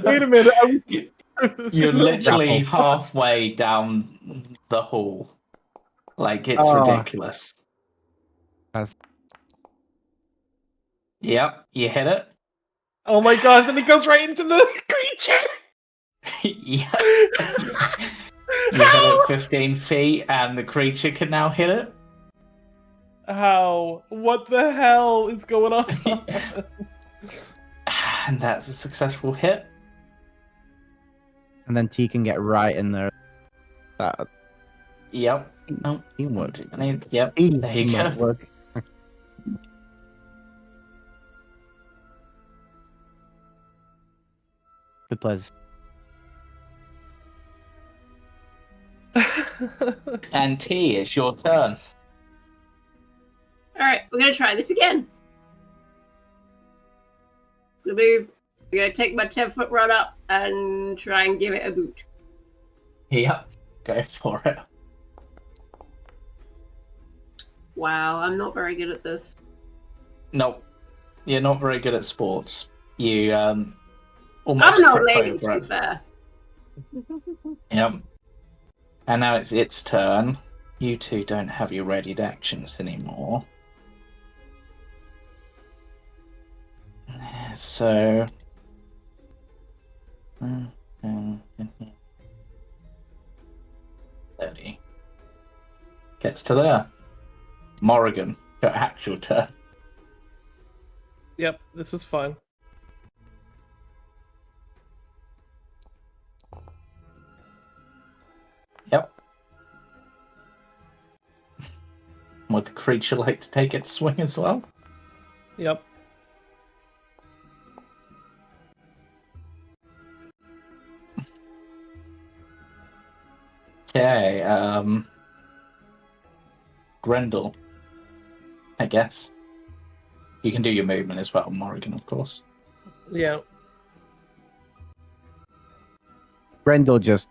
Wait a minute. You're literally Grapple. halfway down the hall. Like, it's Oh. ridiculous. That's... Yep, you hit it. Oh my gosh, and it goes right into the creature! Yep. You hit it 15 feet, and the creature can now hit it. How? What the hell is going on? And that's a successful hit. And then T can get right in there. That Yep. Oh, teamwork. yep. There you go. Teamwork. Good plays. And T, it's your turn. Alright, we're gonna try this again. I'm gonna move. I'm gonna take my 10-foot run up and try and give it a boot. Yep. Go for it. Wow, I'm not very good at this. Nope. You're not very good at sports. You almost I'm not trip lame, over to it. be fair. Yep. And now it's its turn. You two don't have your readied actions anymore. So... 30. Gets to there. Morrigan, your actual turn. Yep, this is fun. Yep. Would the creature like to take its swing as well? Yep. Okay, Grendel, I guess. You can do your movement as well, Morrigan, of course. Yeah. Grendel just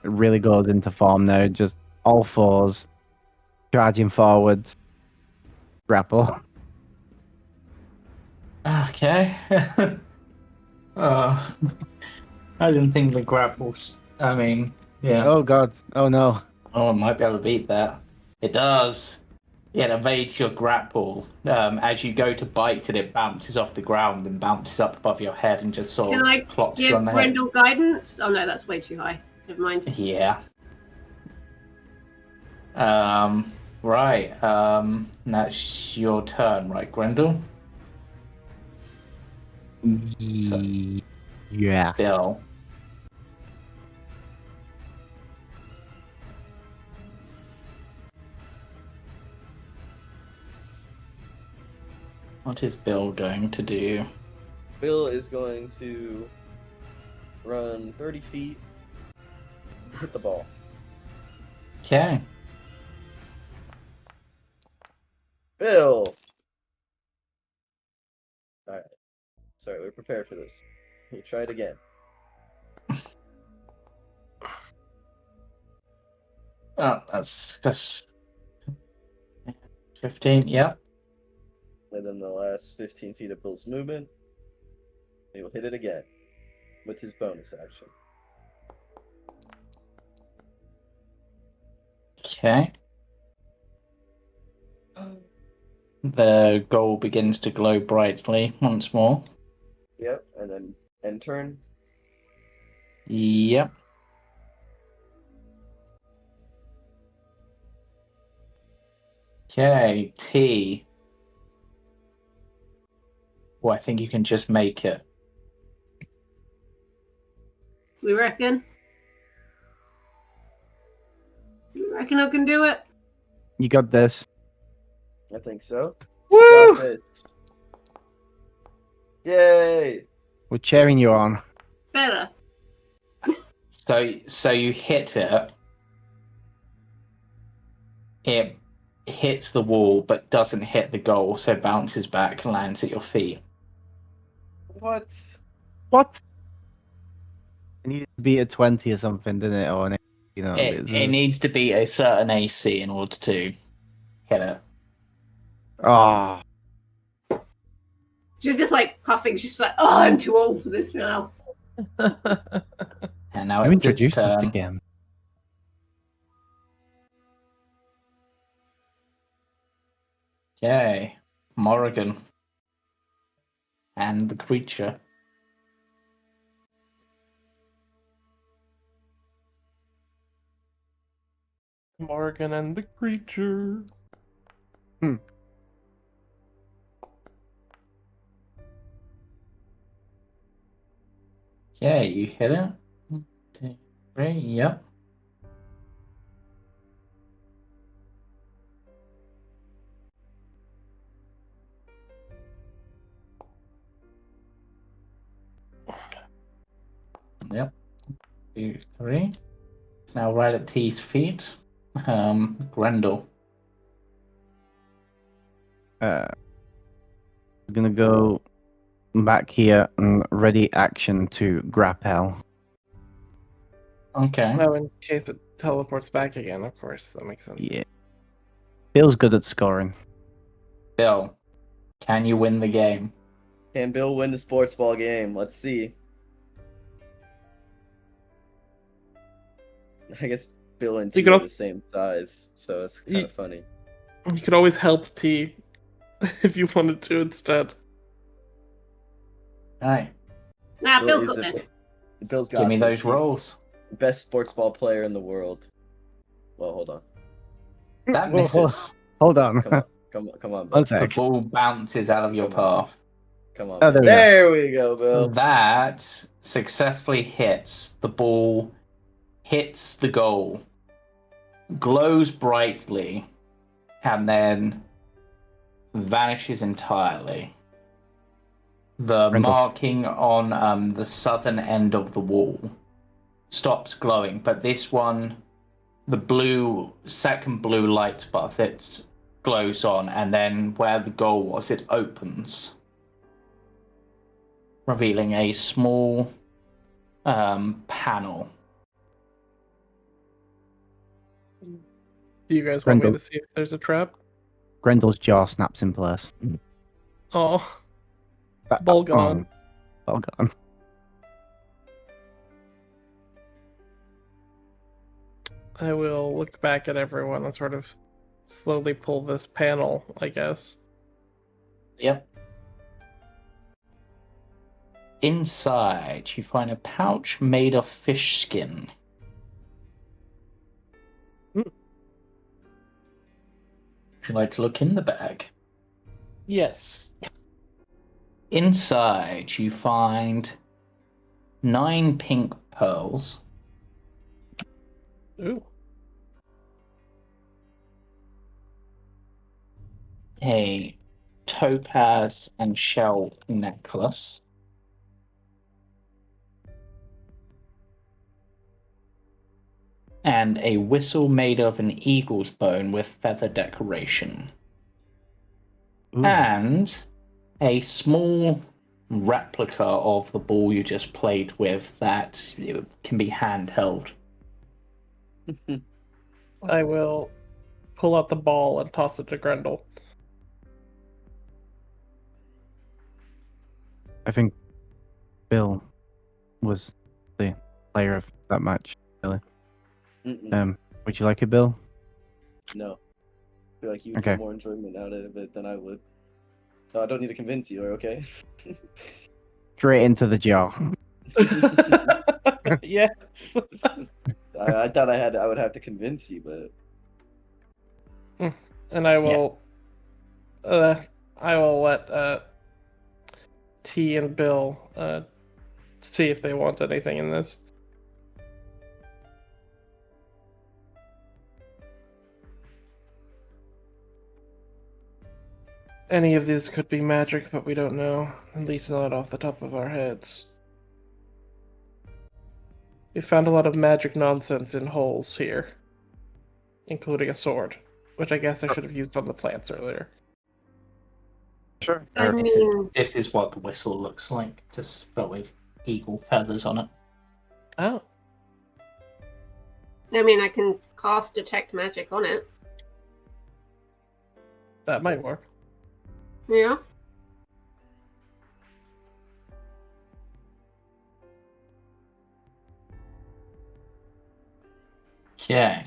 really goes into form there, just all fours, charging forwards, grapple. Okay. I didn't think the grapples. I mean, yeah. Oh god, oh no. Oh, it might be able to beat that. It does. It evades your grapple. As you go to bite it, it bounces off the ground and bounces up above your head and just sort Can of I clocks you give on the head. Grendel guidance? Oh no, that's way too high. Never mind. Yeah. Right. That's your turn, right, Grendel? Yeah. Bill. What is Bill going to do? Bill is going to run 30 feet, hit the ball. Okay. Bill! Alright. Sorry, we're prepared for this. We'll try it again. Oh, that's 15. Yep. And then the last 15 feet of Bill's movement, he will hit it again with his bonus action. Okay. The goal begins to glow brightly once more. Yep, and then end turn. Yep. Okay, T. Well, I think you can just make it. We reckon? You reckon I can do it? You got this. I think so. Woo! Got this. Yay! We're cheering you on. Better. So you hit it. It hits the wall, but doesn't hit the goal, so bounces back and lands at your feet. What? What? It needed to be a 20 or something, didn't it? Or an, you know, It needs to be a certain AC in order to hit it. Ah. She's just like puffing. She's like, oh, I'm too old for this now. And now You it's its introduced us to turn. game. Okay, Morrigan and the creature. Morrigan and the creature. Okay, you hit it. 1, 2, 3. Yep. Yep. 2, 3. It's now right at T's feet. Grendel. I'm gonna go back here and ready action to grapple. Okay. Oh, in case it teleports back again, of course. That makes sense. Yeah. Feels good at scoring. Bill, can you win the game? Can Bill win the sports ball game? Let's see. I guess Bill and You T could are also- the same size, so it's kind of funny. You could always help T if you wanted to instead. Alright, Nah, Bill's is got this. Bill's got give me this. those He's rolls. the best sports ball player in the world. Well, hold on. That misses. Hold on. Come on. Come on, Bill. One The sec. ball bounces out of your Come on. path. Come on. Oh, Bill. there we go. There we go, Bill. That successfully hits. The ball hits the goal, glows brightly, and then vanishes entirely. The Rental. marking on the southern end of the wall stops glowing, but this one, the second blue light buff, it glows on, and then where the goal was, it opens, revealing a small panel. Do you guys want me Grendel. to see if there's a trap? Grendel's jaw snaps in place. Oh, ball gone. Ball gone. I will look back at everyone and sort of slowly pull this panel, I guess. Yep. Inside, you find a pouch made of fish skin. Hmm. Would you like to look in the bag? Yes. Inside, you find 9 pink pearls, Ooh. a topaz and shell necklace, and a whistle made of an eagle's bone with feather decoration. Ooh. And a small replica of the ball you just played with that can be handheld. I will pull out the ball and toss it to Grendel. I think Bill was the player of that match. Really. Would you like it, Bill? No. I feel like you would Okay. get more enjoyment out of it than I would. So I don't need to convince you, okay? Straight into the jar. Yes. I thought I would have to convince you, but And I will let T and Bill see if they want anything in this. Any of these could be magic, but we don't know. At least not off the top of our heads. We found a lot of magic nonsense in holes here, including a sword, which I guess I should have used on the plants earlier. Sure. I mean, This is what the whistle looks like, just but with eagle feathers on it. Oh, I can cast detect magic on it. that might work. Yeah. Okay.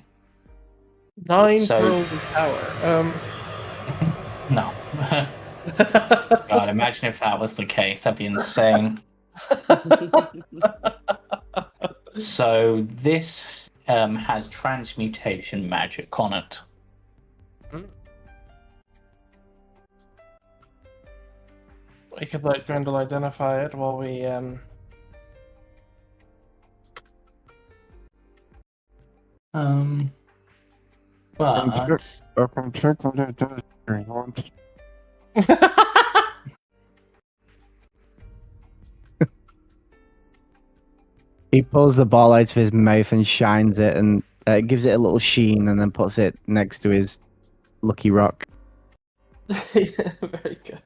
9 So- pearls of power. No. God, imagine if that was the case. That'd be insane. So this has transmutation magic on it. We could let Grendel identify it while we But He pulls the ball out of his mouth and shines it, and gives it a little sheen, and then puts it next to his lucky rock. Yeah, very good.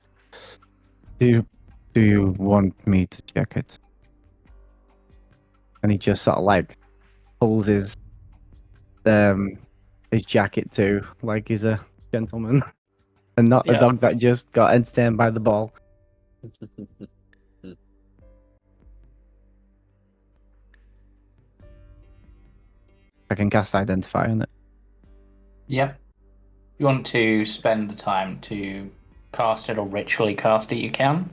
Do you want me to check it? And he just sort of like pulls his jacket too, like he's a gentleman, and not Yeah. a dog that just got entertained by the ball. I can cast Identify on it. yep. If you want to spend the time to cast it or ritually cast it, you can.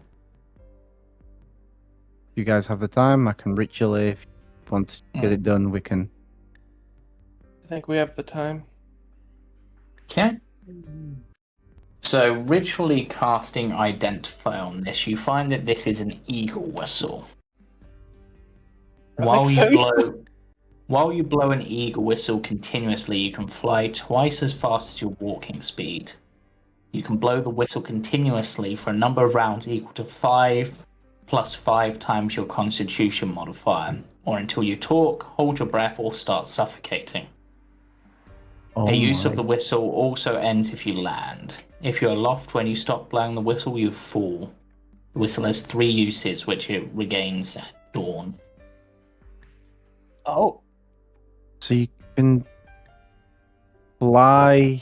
You guys have the time. I can ritually, if you want to get it done, we can. I think we have the time. Okay. So, ritually casting Identify on this, you find that this is an eagle whistle. That While makes you sense. while you blow an eagle whistle continuously, you can fly twice as fast as your walking speed. You can blow the whistle continuously for a number of rounds equal to 5 plus 5 times your constitution modifier, or until you talk, hold your breath, or start suffocating. Oh A use my. of the whistle also ends if you land. If you're aloft when you stop blowing the whistle, you fall. The whistle has 3 uses, which it regains at dawn. Oh, So you can fly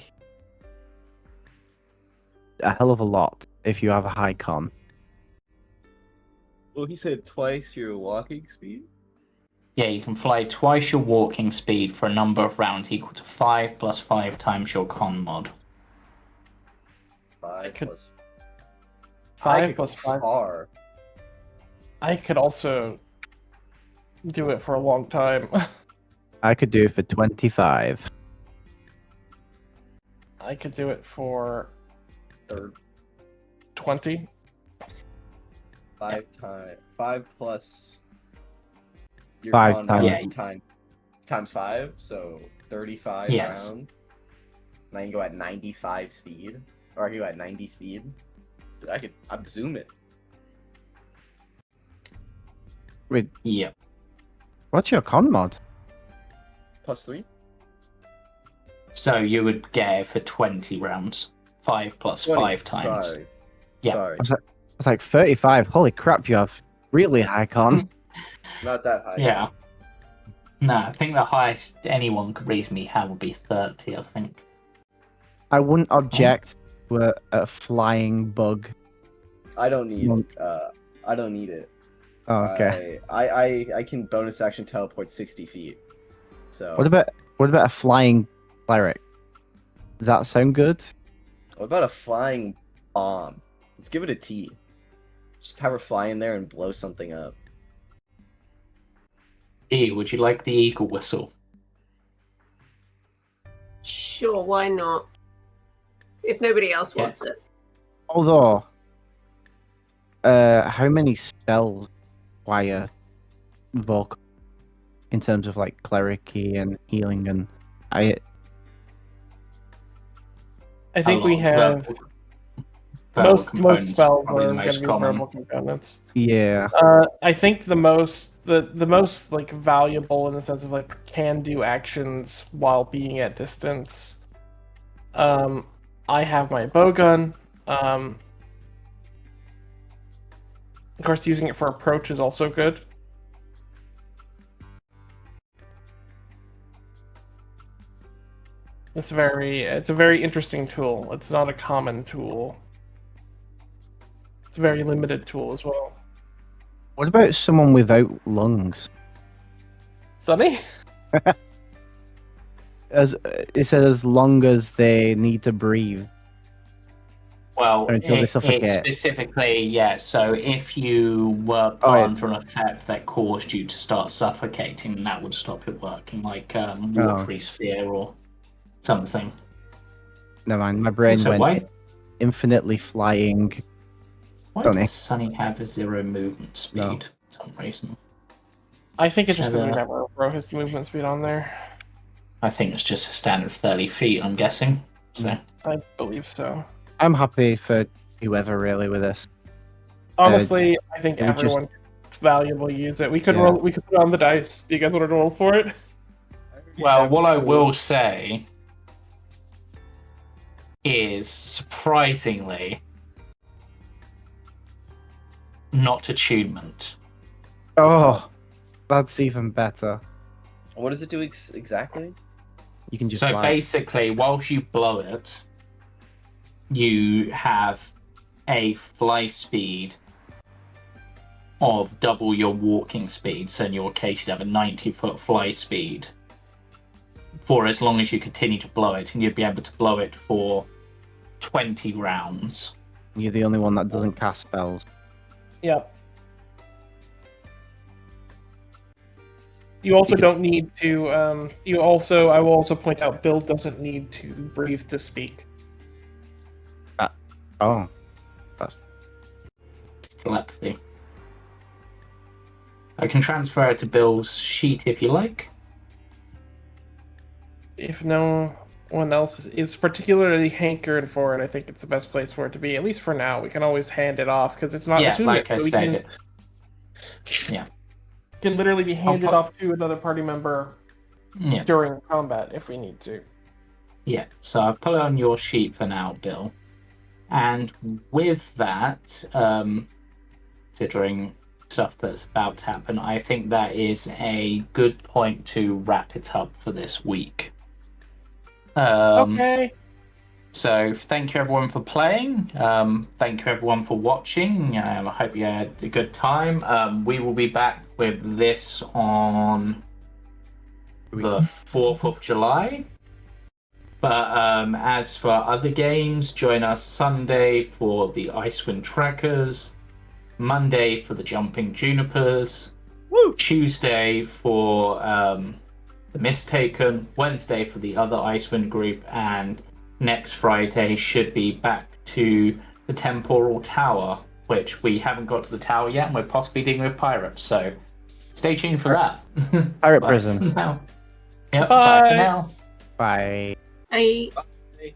a hell of a lot if you have a high con. well, he said twice your walking speed. Yeah, you can fly twice your walking speed for a number of rounds equal to 5 plus 5 times your con mod. 5 could- plus... I 5 could plus go 5. far. I could also do it for a long time. I could do it for 25. I could do it for Or 20. 5 plus your 5 con times. mod times 5, so 35 Yes. rounds. And I can go at 95 speed, or I can go at 90 speed. Dude, I'm zoom it. Wait, Yep. what's your con mod? +3. So you would get it for 20 rounds. 5 plus 20, 5 times. Sorry. Yeah. Sorry. It's like 35. Holy crap, you have really high con. Not that high. Yeah. No, I think the highest anyone could reasonably have would be 30, I think. I wouldn't object to a flying bug. I don't need Monk. I don't need it. Oh, okay. I can bonus action teleport 60 feet. So What about a flying cleric? Does that sound good? what about a flying bomb? Let's give it a T. Just have her fly in there and blow something up. E, would you like the eagle whistle? Sure, why not? If nobody else Yeah. wants it. Although, how many spells require vocal in terms of like cleric-y and healing and I think we have most spells are going to be verbal components. yeah. I think the most like valuable in the sense of like can do actions while being at distance. I have my bowgun. Of course, using it for approach is also good. It's a very interesting tool. It's not a common tool. It's a very limited tool as well. What about someone without lungs? Sunny? As it said, as long as they need to breathe. Well, Until they it suffocate. specifically, yeah. So if you were Oh, yeah. under an effect that caused you to start suffocating, that would stop it working, like watery sphere or something. Never mind, my brain So went why infinitely flying. Sunny. does Sunny have a 0 movement speed No. for some reason? I think it's just because we Heather. never wrote his movement speed on there. I think it's just a standard 30 feet, I'm guessing. So I believe so. I'm happy for whoever really with this. Honestly, I think it would just- everyone could valuably use it. We could Yeah. roll. We could put it on the dice. Do you guys want to roll for it? well, what I will say is surprisingly not attunement. Oh, that's even better. What does it do exactly? You can just So fly. basically, whilst you blow it, you have a fly speed of double your walking speed. So in your case, you'd have a 90-foot fly speed for as long as you continue to blow it, and you'd be able to blow it for 20 rounds. You're the only one that doesn't cast spells. Yep. You also don't need to. I will also point out, Bill doesn't need to breathe to speak. Oh, Telepathy. I can transfer it to Bill's sheet if you like. If no one else is particularly hankering for it, I think it's the best place for it to be. At least for now, we can always hand it off because it's not Yeah, attunement. like I so we said, can literally be handed put- off to another party member yeah. during combat if we need to. Yeah, so I've put it on your sheet for now, Bill. And with that, considering stuff that's about to happen, I think that is a good point to wrap it up for this week. Okay. So thank you everyone for playing. Thank you everyone for watching. I hope you had a good time. We will be back with this on the 4th of July. But as for other games, join us Sunday for the Icewind Trackers, Monday for the Jumping Junipers, Tuesday for the Mistaken, Wednesday for the other Icewind group, and next Friday should be back to the Temporal Tower, which we haven't got to the tower yet, and we're possibly dealing with pirates, so stay tuned for that. Pirate Bye prison. for now. Yep, bye for now. Bye. I Bye.